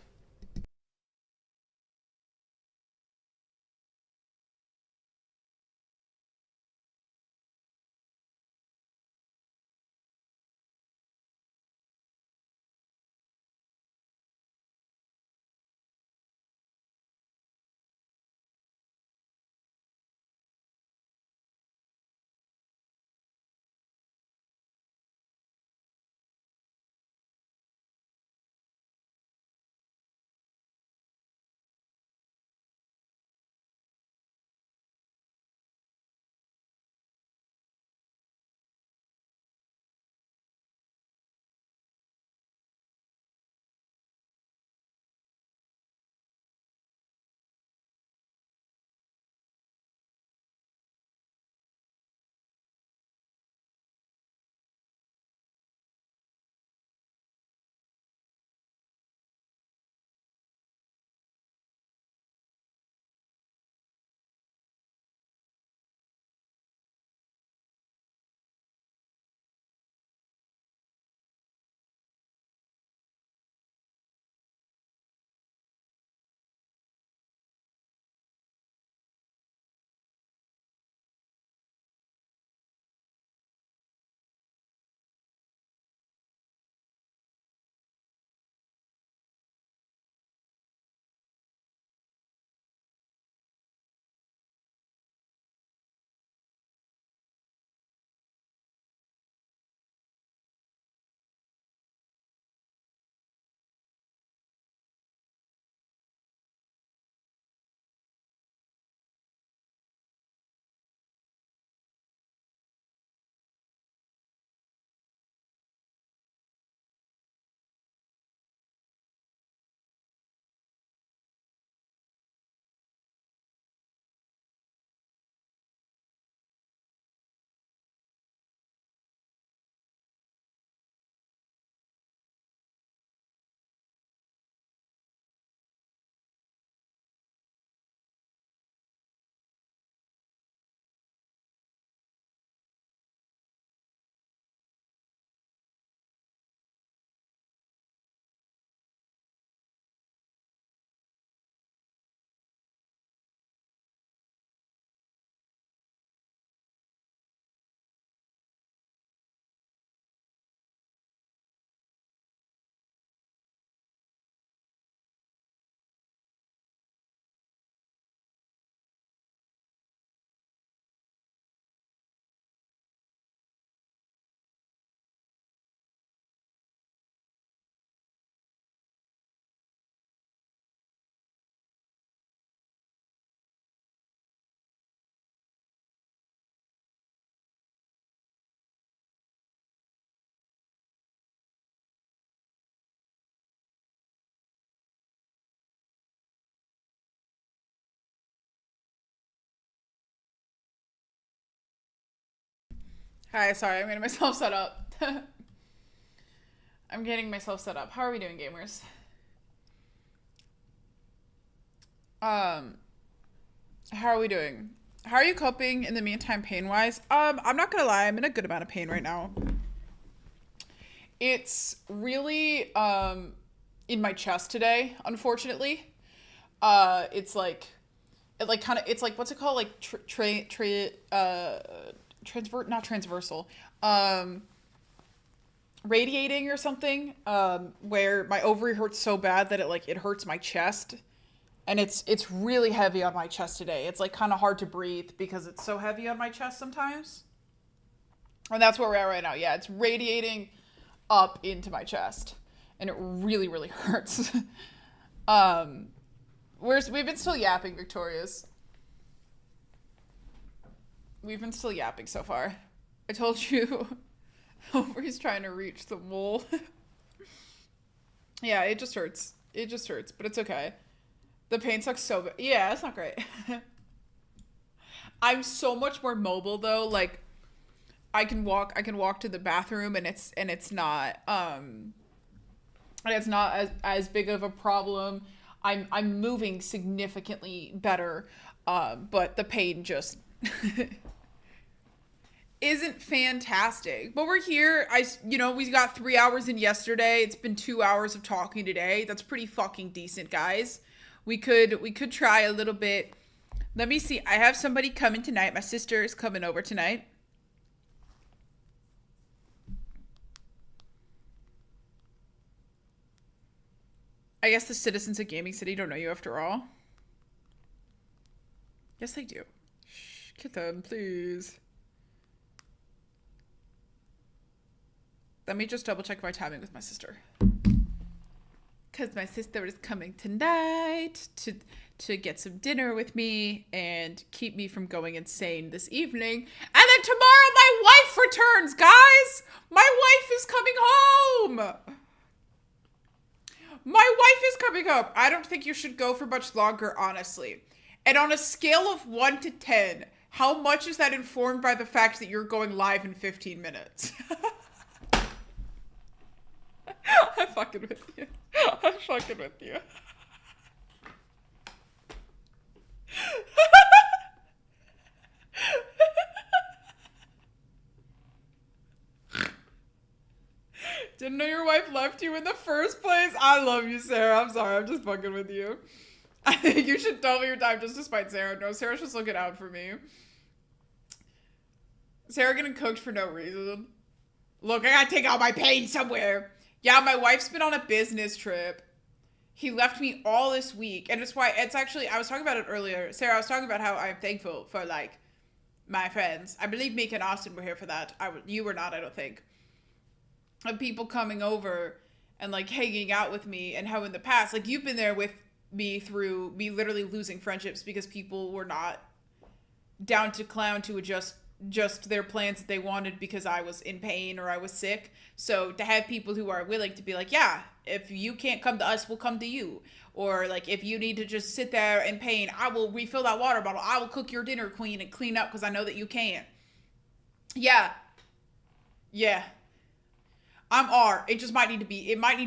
Hi, sorry, I'm getting myself set up. I'm getting myself set up. How are we doing, gamers? How are we doing? How are you coping in the meantime, pain-wise? I'm not gonna lie, I'm in a good amount of pain right now. It's really, in my chest today, unfortunately. It's like, it's like, what's it called? Like, not transversal, radiating or something, where my ovary hurts so bad that it hurts my chest, and it's really heavy on my chest today. It's like kind of hard to breathe because it's so heavy on my chest sometimes, and that's where we're at right now. Yeah, it's radiating up into my chest, and it really, really hurts. We've been still yapping, Victorious. We've been still yapping so far. I told you, Ovary's trying to reach the mole. Yeah, it just hurts. It just hurts, but it's okay. The pain sucks so bad. Yeah, it's not great. I'm so much more mobile though. Like, I can walk to the bathroom and it's not as big of a problem. I'm moving significantly better, but the pain just isn't fantastic. But we're here. We got 3 hours in yesterday. It's been 2 hours of talking today. That's pretty fucking decent, guys. We could try a little bit. Let me see. I have somebody coming tonight. My sister is coming over tonight. I guess the citizens of Gaming City don't know you after all. Yes, they do. Shh, kitten, please. Let me just double check my timing with my sister. Because my sister is coming tonight to get some dinner with me and keep me from going insane this evening. And then tomorrow my wife returns, guys! My wife is coming home! My wife is coming home. I don't think you should go for much longer, honestly. And on a scale of 1 to 10, how much is that informed by the fact that you're going live in 15 minutes? I'm fucking with you. I'm fucking with you. Didn't know your wife left you in the first place. I love you, Sarah. I'm sorry. I'm just fucking with you. I think you should double your time just to spite Sarah. No, Sarah's just looking out for me. Sarah getting cooked for no reason. Look, I gotta take out my pain somewhere. Yeah, my wife's been on a business trip. He left me all this week. And it's why, it's actually, I was talking about it earlier. Sarah, I was talking about how I'm thankful for, like, my friends. I believe Meek and Austin were here for that. You were not, I don't think. Of people coming over and, like, hanging out with me. And how in the past, like, you've been there with me through me literally losing friendships because people were not down to clown to adjust just their plans that they wanted because I was in pain or I was sick. So to have people who are willing to be like, yeah, if you can't come to us, we'll come to you. Or like, if you need to just sit there in pain, I will refill that water bottle. I will cook your dinner, queen, and clean up because I know that you can. Yeah. I'm R. It might need to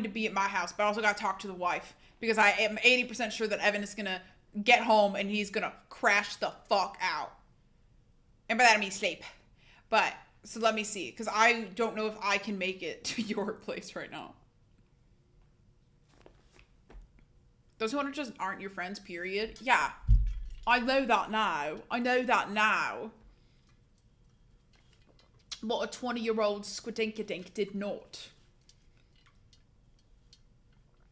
be at my house, but I also got to talk to the wife because I am 80% sure that Evan is going to get home and he's going to crash the fuck out. And by that I mean sleep. But, so let me see. Because I don't know if I can make it to your place right now. Those who just aren't your friends, period. Yeah. I know that now. But a 20-year-old Squidinkidink did not.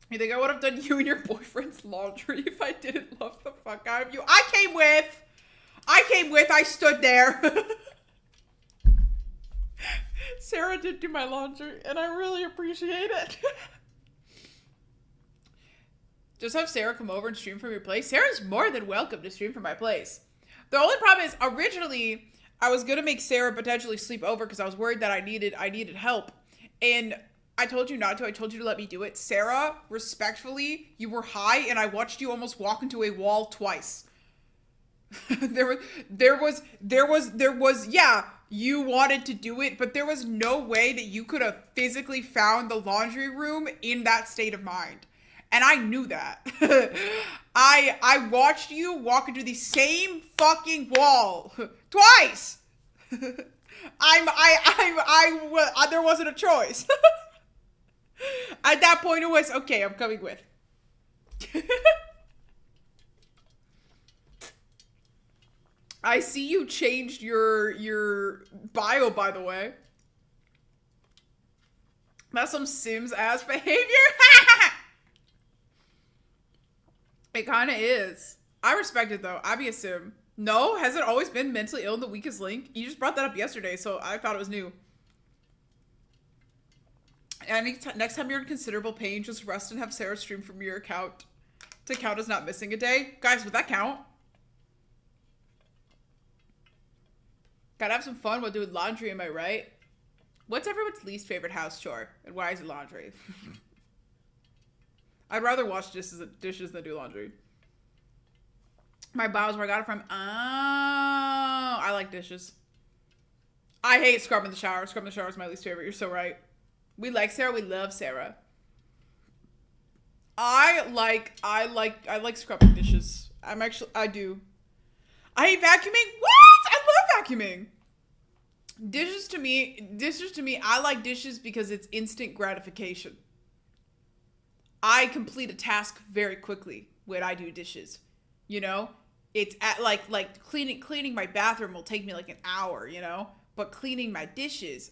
You think I would have done you and your boyfriend's laundry if I didn't love the fuck out of you? I came with, I stood there. Sarah did do my laundry, and I really appreciate it. Just have Sarah come over and stream from your place. Sarah's more than welcome to stream from my place. The only problem is, originally, I was gonna make Sarah potentially sleep over because I was worried that I needed help. And I told you not to. I told you to let me do it. Sarah, respectfully, you were high, and I watched you almost walk into a wall twice. There was, yeah, you wanted to do it, but there was no way that you could have physically found the laundry room in that state of mind. And I knew that. I watched you walk into the same fucking wall twice. There wasn't a choice. At that point it was, okay, I'm coming with. I see you changed your bio, by the way. That's some Sims ass behavior. It kind of is. I respect it though. I be a Sim. No, has it always been mentally ill and the weakest link? You just brought that up yesterday, so I thought it was new. And next time you're in considerable pain, just rest and have Sarah stream from your account to count as not missing a day. Guys, would that count? Gotta have some fun while doing laundry, am I right? What's everyone's least favorite house chore? And why is it laundry? I'd rather wash dishes than do laundry. My bio is where I got it from. Oh, I like dishes. I hate scrubbing the shower. Scrubbing the shower is my least favorite. You're so right. We like Sarah. We love Sarah. I like scrubbing dishes. I do. I hate vacuuming. What? I love vacuuming. Dishes to me, I like dishes because it's instant gratification. I complete a task very quickly when I do dishes. You know? It's at like cleaning my bathroom will take me like an hour, you know? But cleaning my dishes,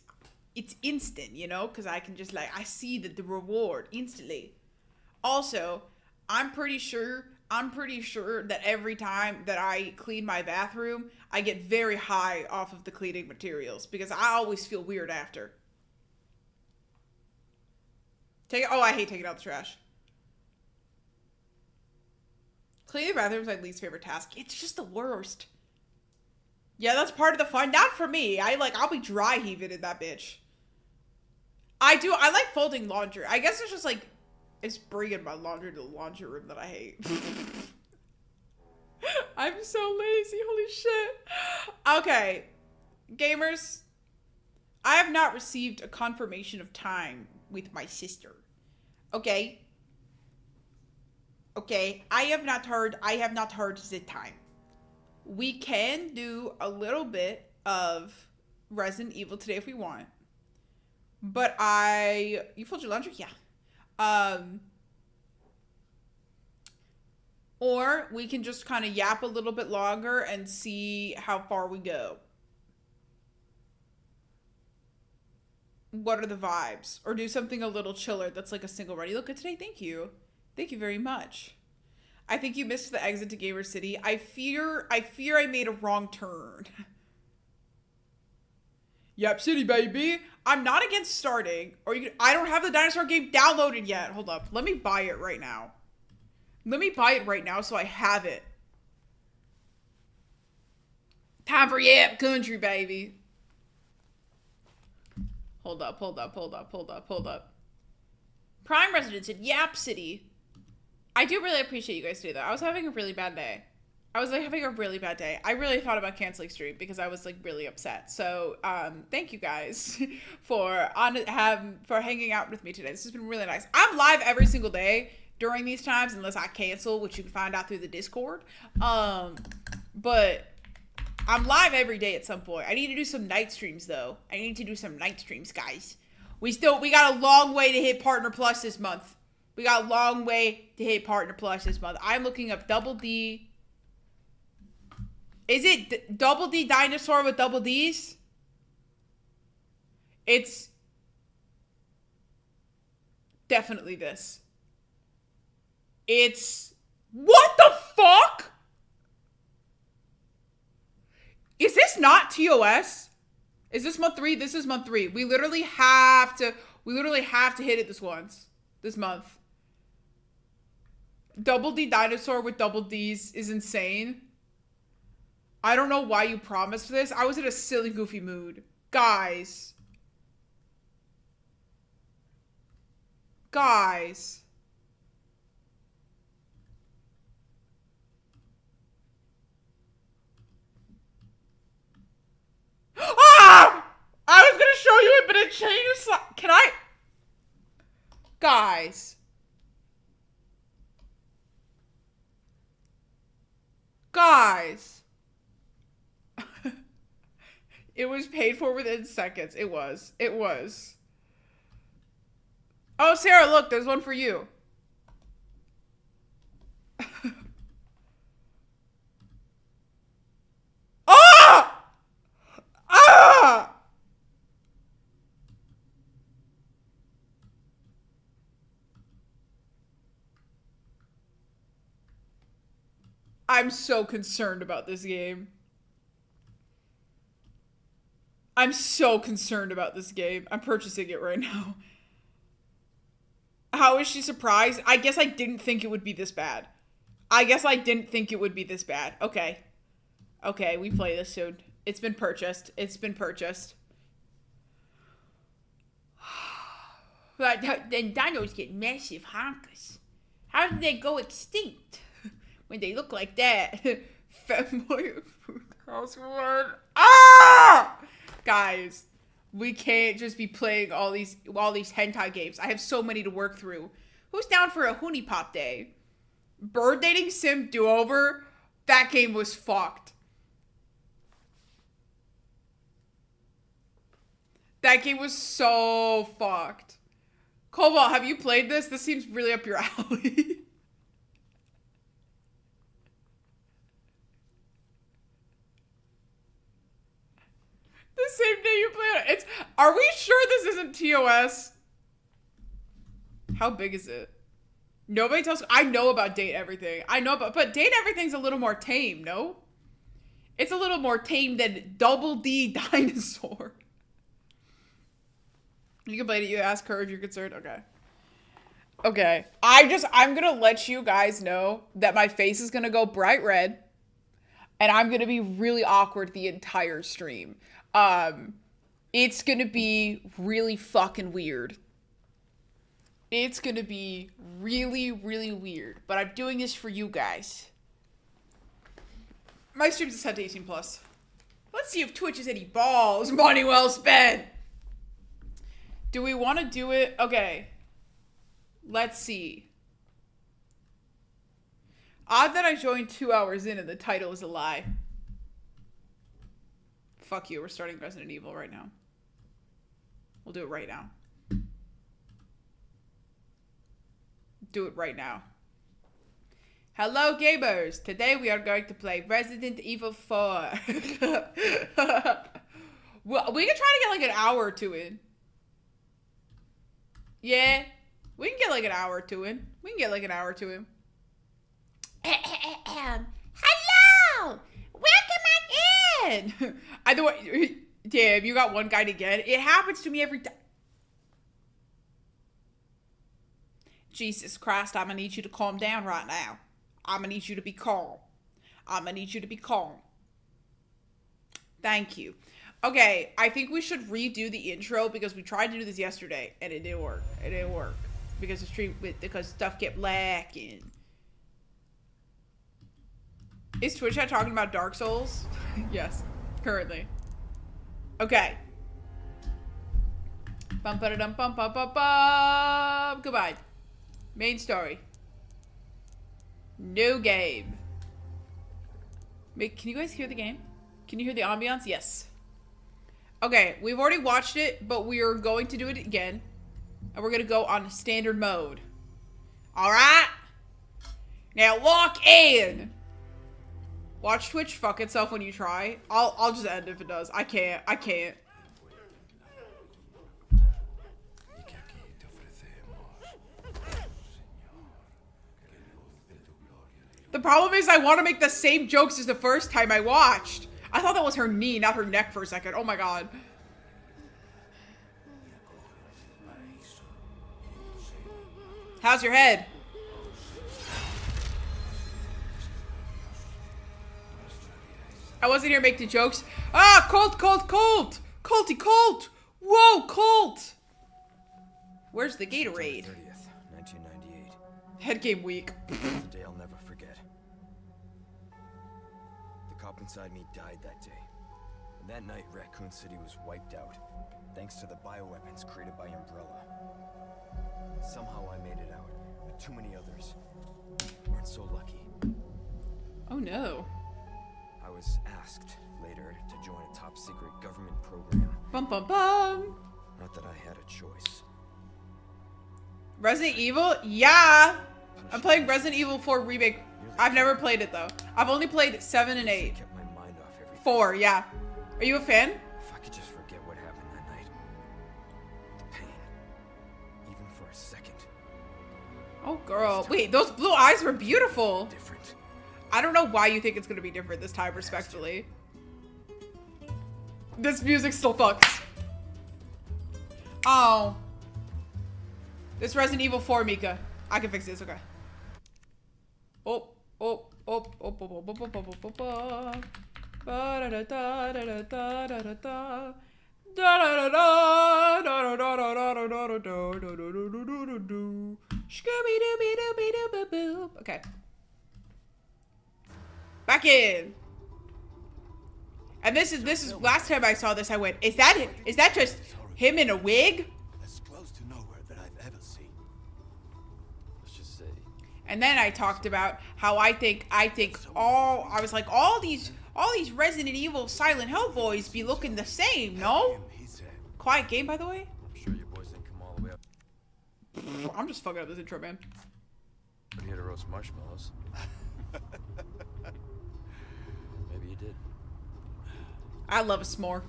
it's instant, you know? Because I can just I see the reward instantly. Also, I'm pretty sure that every time that I clean my bathroom, I get very high off of the cleaning materials because I always feel weird after. I hate taking out the trash. Cleaning the bathroom is my least favorite task. It's just the worst. Yeah, that's part of the fun. Not for me. I'll be dry heaving in that bitch. I like folding laundry. I guess it's just it's bringing my laundry to the laundry room that I hate. I'm so lazy. Holy shit. Okay. Gamers, I have not received a confirmation of time with my sister. Okay? Okay. I have not heard the time. We can do a little bit of Resident Evil today if we want. But you fold your laundry? Yeah. Or we can just kind of yap a little bit longer and see how far we go. What are the vibes? Or do something a little chiller that's like a single run. You look good today. Thank you. Thank you very much. I think you missed the exit to Gamer City. I fear I made a wrong turn. Yep, City, baby. I'm not against starting. I don't have the dinosaur game downloaded yet. Hold up. Let me buy it right now. Let me buy it right now so I have it. Time for Yap Country, baby. Hold up. Prime residence in Yap City. I do really appreciate you guys do that. I was having a really bad day. I really thought about canceling stream because I was really upset. So, thank you guys for hanging out with me today. This has been really nice. I'm live every single day during these times unless I cancel, which you can find out through the Discord. But I'm live every day at some point. I need to do some night streams though. Guys. We got a long way to hit Partner Plus this month. I'm looking up Double D. Is it Double D dinosaur with double D's? It's definitely this. What the fuck? Is this not TOS? Is this month 3? This is month 3. We literally have to hit it this month. Double D dinosaur with double D's is insane. I don't know why you promised this. I was in a silly, goofy mood. Guys. Ah! I was gonna show you it, but it changed. Can I? Guys. It was paid for within seconds. It was. Oh, Sarah, look, there's one for you. Ah! Ah! I'm so concerned about this game. I'm purchasing it right now. How is she surprised? I guess I didn't think it would be this bad. Okay. Okay, we play this soon. It's been purchased. Then dinos get massive honkers. How did they go extinct? When they look like that. Fanboy of food housework. Ah! Guys, we can't just be playing all these hentai games. I have so many to work through. Who's down for a Hoonie Pop day? Bird Dating Sim Do-Over? That game was fucked. That game was so fucked. Cobalt, have you played this? This seems really up your alley. The same day you played it. Are we sure this isn't TOS? How big is it? Nobody tells. I know about Date Everything. I know about, but Date Everything's a little more tame, no? It's a little more tame than Double D Dinosaur. You can play it. You ask her if you're concerned. Okay. Okay. I'm gonna let you guys know that my face is gonna go bright red, and I'm gonna be really awkward the entire stream. It's gonna be really fucking weird. It's gonna be really, really weird. But I'm doing this for you guys. My streams are set to 18 plus. Let's see if Twitch has any balls. Money well spent. Do we want to do it? Okay. Let's see. Odd that I joined 2 hours in and the title is a lie. Fuck you, we're starting Resident Evil right now. We'll do it right now. Do it right now. Hello gamers! Today we are going to play Resident Evil 4. Well, we can try to get like an hour or two in. Yeah, we can get like an hour or two in. We can get like an hour or two in. Hello! Welcome in! Either way, damn, you got one guy to get. It happens to me every time. Jesus Christ, I'm gonna need you to calm down right now. I'm gonna need you to be calm. I'm gonna need you to be calm. Thank you. Okay, I think we should redo the intro because we tried to do this yesterday and it didn't work. It didn't work because the stream, because stuff kept lacking. Is Twitch chat talking about Dark Souls? Yes, currently. Okay. Bum ba dum bum bum bum bum. Goodbye. Main story. New game. Wait, can you guys hear the game? Can you hear the ambiance? Yes. Okay, we've already watched it, but we are going to do it again. And we're going to go on standard mode. Alright? Now lock in! Watch Twitch fuck itself when you try. I'll just end if it does. I can't. The problem is I want to make the same jokes as the first time I watched. I thought that was her knee, not her neck for a second. Oh my god. How's your head? I wasn't here to make the jokes. Ah, Colt! Colty, Colt! Whoa, Colt! Where's the Gatorade? 30th, 1998. Head game week. The day I'll never forget. The cop inside me died that day. And that night, Raccoon City was wiped out, thanks to the bioweapons created by Umbrella. Somehow I made it out, but too many others weren't so lucky. Oh no. I was asked later to join a top-secret government program. Bum bum bum. Not that I had a choice. Resident Evil? Yeah! I'm playing Resident Evil 4 Remake. I've never played it though. I've only played 7 and 8. Kept my mind off everything. 4, yeah. Are you a fan? If I could just forget what happened that night. The pain. Even for a second. Oh girl. Wait, those blue eyes were beautiful. Different. I don't know why you think it's gonna be different this time, respectfully. This music still fucks. Oh. This Resident Evil 4, Mika. I can fix this, okay. Oh. Okay. Back in. And this is last time I saw this, I went, is that just him in a wig? As close to nowhere that I've ever seen. Let's just say. And then I talked about how I was like, all these Resident Evil Silent Hill boys be looking the same, no? He said, Quiet game, by the way. I'm sure your boys didn't come all the way up. I'm just fucking up this intro, man. We're here to roast marshmallows. Maybe you did. I love a s'more.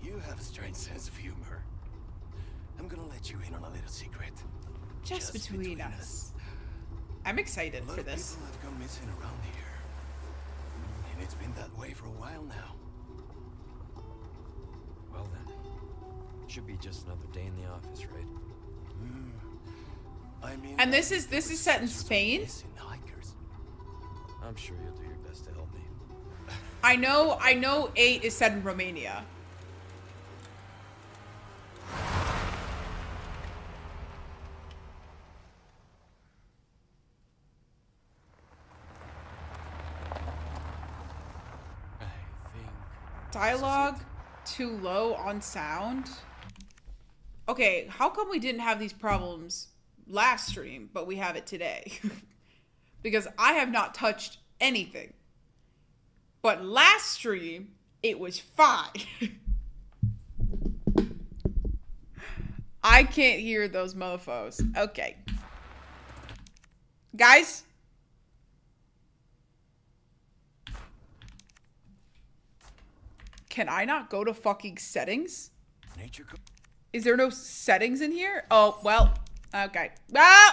you have a strange sense of humor. I'm gonna let you in on a little secret. Just between us. I'm excited A lot for of this. people have gone missing around here. And it's been that way for a while now. Well then, should be just another day in the office, right? I mean, And this is set in Spain. missing hikers. I'm sure you'll do your best to help me. I know 8 is set in Romania. I think. Dialogue too low on sound. Okay, how come we didn't have these problems last stream, but we have it today? Because I have not touched anything. But last stream, it was fine. I can't hear those mofos. Okay. Guys? Can I not go to fucking settings? Nature Is there no settings in here? Oh, well, okay. Well,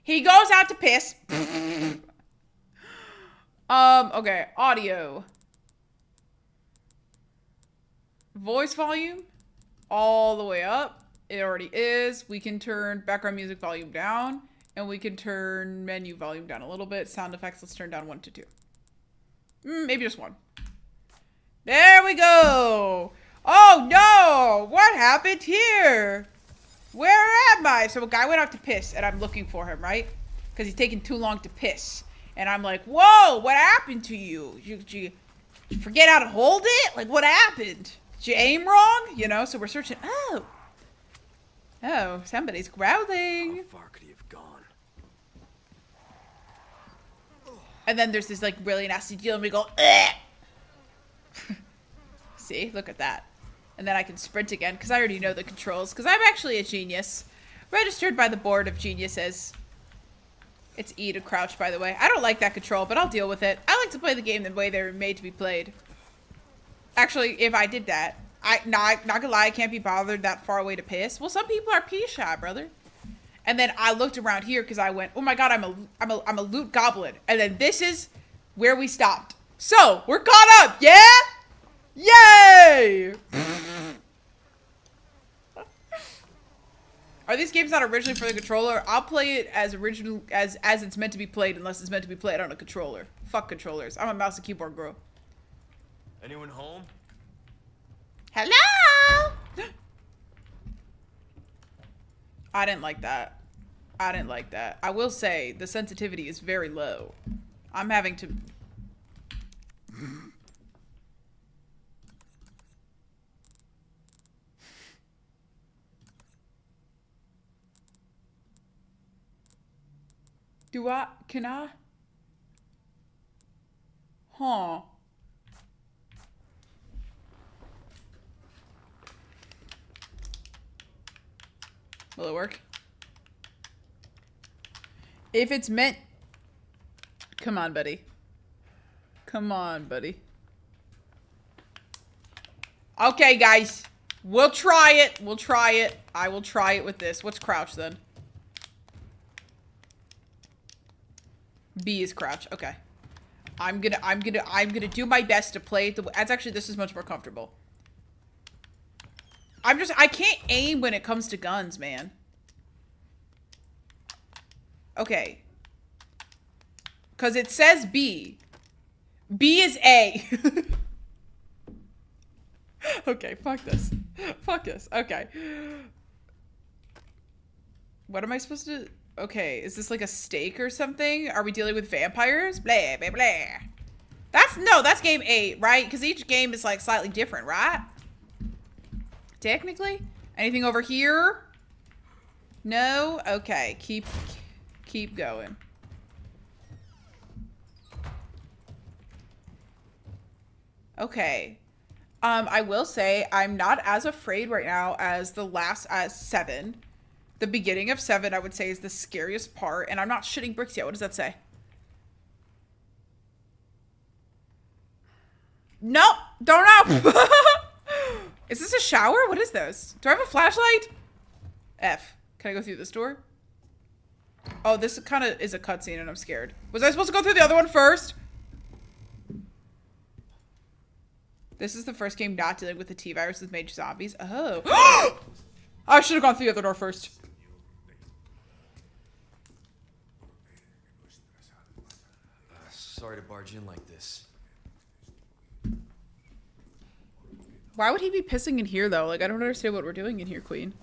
he goes out to piss. Okay, audio. Voice volume, all the way up. It already is. We can turn background music volume down, and we can turn menu volume down a little bit. Sound effects, let's turn down 1 to 2. Maybe just 1. There we go. Oh no, what happened here? Where am I? So a guy went out to piss, and I'm looking for him, right? Because he's taking too long to piss. And I'm like, whoa, what happened to you? Did you forget how to hold it? Like, what happened? Did you aim wrong? You know, so we're searching. Oh, somebody's growling. How far could he have gone? And then there's this, like, really nasty deal, and we go, ugh. See, look at that. And then I can sprint again, because I already know the controls, because I'm actually a genius. Registered by the board of geniuses. It's E to crouch, by the way. I don't like that control, but I'll deal with it. I like to play the game the way they were made to be played. Actually, if I did that, not gonna lie, I can't be bothered that far away to piss. Well, some people are pee shy, brother. And then I looked around here because I went, oh my god, I'm a loot goblin. And then this is where we stopped. So we're caught up, yeah? Yay! Are these games not originally for the controller? I'll play it as original as it's meant to be played, unless it's meant to be played on a controller. Fuck controllers. I'm a mouse and keyboard girl. Anyone home? Hello? I didn't like that. I didn't like that. I will say the sensitivity is very low. I'm having to... Can I? Huh. Will it work? If it's meant... Come on, buddy. Come on, buddy. Okay, guys. We'll try it. We'll try it. I will try it with this. What's crouch, then? B is crouch. Okay. I'm gonna do my best to play it that's actually, this is much more comfortable. I can't aim when it comes to guns, man. Okay. Because it says B. B is A. Okay, fuck this. Fuck this. Okay. What am I supposed to... Okay, is this like a steak or something? Are we dealing with vampires? Blah, blah, blah. That's that's game 8, right? Because each game is like slightly different, right? Technically. Anything over here? No? Okay, keep going. Okay. I will say I'm not as afraid right now as as 7. The beginning of 7, I would say, is the scariest part, and I'm not shitting bricks yet. What does that say? Nope, don't know. Is this a shower? What is this? Do I have a flashlight? F. Can I go through this door? Oh, this kind of is a cutscene and I'm scared. Was I supposed to go through the other one first? This is the first game not dealing with the T-virus with made zombies. Oh. I should have gone through the other door first. Sorry to barge in like this. Why would he be pissing in here, though? Like, I don't understand what we're doing in here, Queen.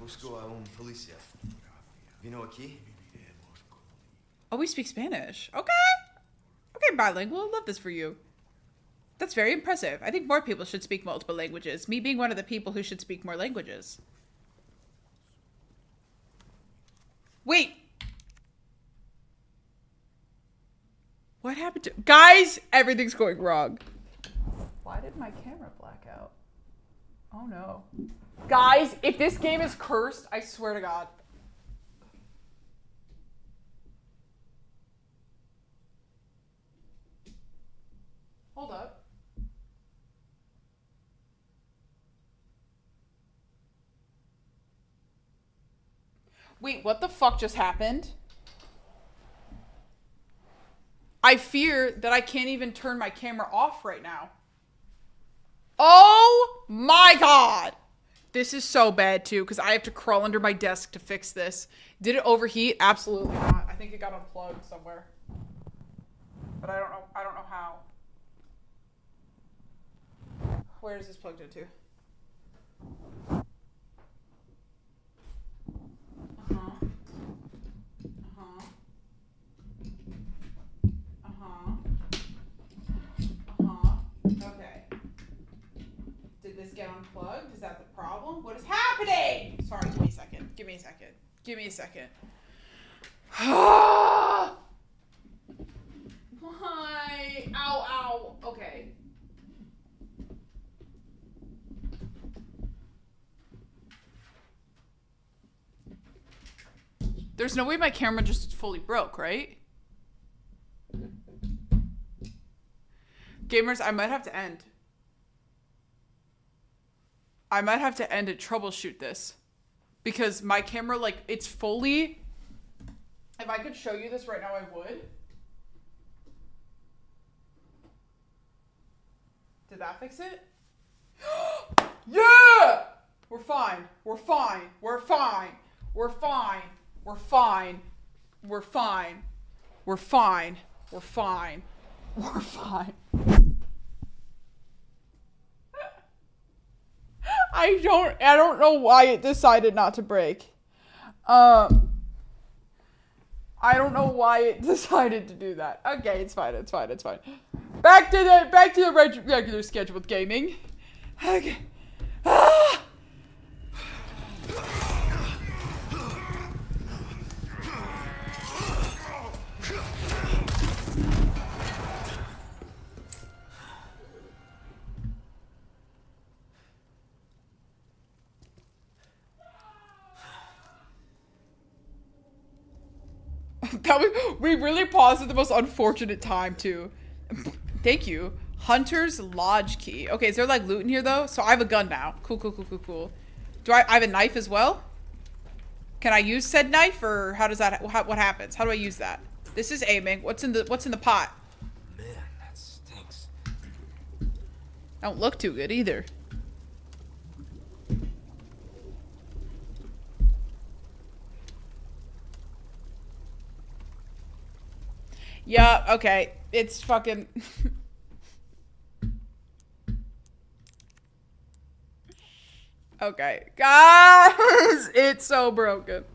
Busco a un policía. Vino aquí? Oh, we speak Spanish. Okay. Okay, bilingual. Love this for you. That's very impressive. I think more people should speak multiple languages. Me being one of the people who should speak more languages. Wait. What happened to... Guys, everything's going wrong. Why did my camera black out? Oh, no. Guys, if this game is cursed, I swear to God. Hold up. Wait, what the fuck just happened? I fear that I can't even turn my camera off right now. Oh my God. This is so bad too, because I have to crawl under my desk to fix this. Did it overheat? Absolutely not. I think it got unplugged somewhere. But I don't know how. Where is this plugged into? Okay. Did this get unplugged? Is that the problem? What is happening? Sorry, give me a second. Give me a second. Give me a second. Why? Ow, ow. Okay. There's no way my camera just fully broke, right? Gamers, I might have to end. I might have to end and troubleshoot this. Because my camera, like, it's fully... If I could show you this right now, I would. Did that fix it? Yeah! We're fine. We're fine. We're fine. We're fine. We're fine. We're fine. We're fine. We're fine. We're fine. I don't know why it decided not to break. I don't know why it decided to do that. Okay, it's fine. It's fine. It's fine. Back to the regular scheduled gaming. Okay. Ah! We really paused at the most unfortunate time too. Thank you. Hunter's Lodge key. Okay, is there like loot in here though? So I have a gun now. Cool. Do I have a knife as well? Can I use said knife, or how does that, what happens? How do I use that? This is aiming. What's in the pot? Man, that stinks. Don't look too good either. Yeah, okay. It's fucking... Okay. Guys! It's so broken.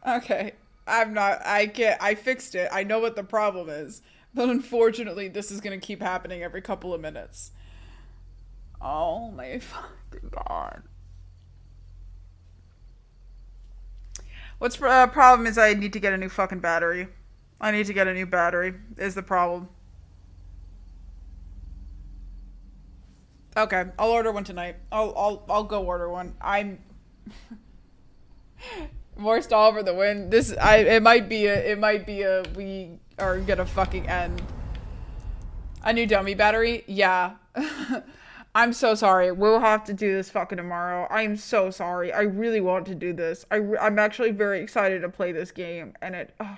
Okay. I fixed it. I know what the problem is. But unfortunately, this is going to keep happening every couple of minutes. Oh my fucking god. What's problem is I need to get a new fucking battery. I need to get a new battery is the problem. Okay, I'll order one tonight. I'll go order one. I'm more stall for the win. It might be a we are gonna fucking end. A new dummy battery? Yeah. I'm so sorry. We'll have to do this fucking tomorrow. I'm so sorry. I really want to do this. I'm actually very excited to play this game. And it... Oh.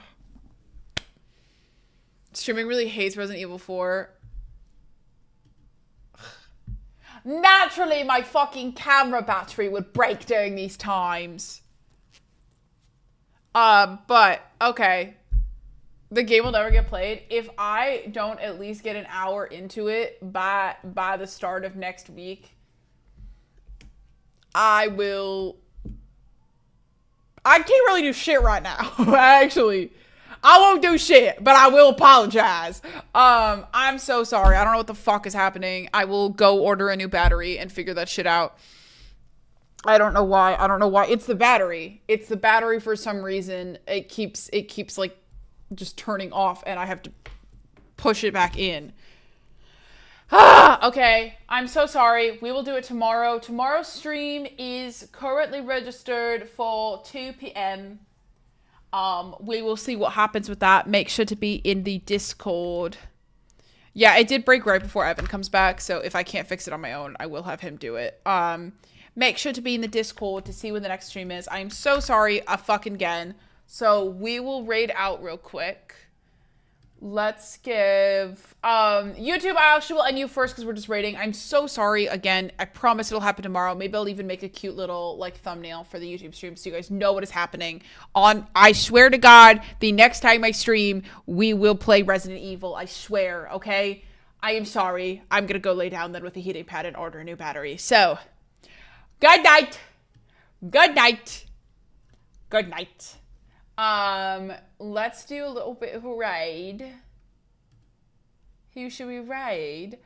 Streaming really hates Resident Evil 4. Naturally, my fucking camera battery would break during these times. But, okay. The game will never get played. If I don't at least get an hour into it by the start of next week, I can't really do shit right now, actually. I won't do shit, but I will apologize. I'm so sorry. I don't know what the fuck is happening. I will go order a new battery and figure that shit out. I don't know why. It's the battery. It's the battery for some reason. It keeps like just turning off and I have to push it back in. Okay, I'm so sorry. We will do it tomorrow. Tomorrow's stream is currently registered for 2 p.m. We will see what happens with that. Make sure to be in the Discord. Yeah, it did break right before Evan comes back, so if I can't fix it on my own, I will have him do it. Make sure to be in the Discord to see when the next stream is. I'm so sorry fucking again. So we will raid out real quick. Let's give YouTube. I actually will end you first because we're just raiding. I'm so sorry again. I promise it'll happen tomorrow. Maybe I'll even make a cute little like thumbnail for the YouTube stream so you guys know what is happening. I swear to God, the next time I stream, we will play Resident Evil. I swear. Okay. I am sorry. I'm gonna go lay down then with the heating pad and order a new battery. So, good night. Good night. Good night. Let's do a little bit of a raid. Who should we raid?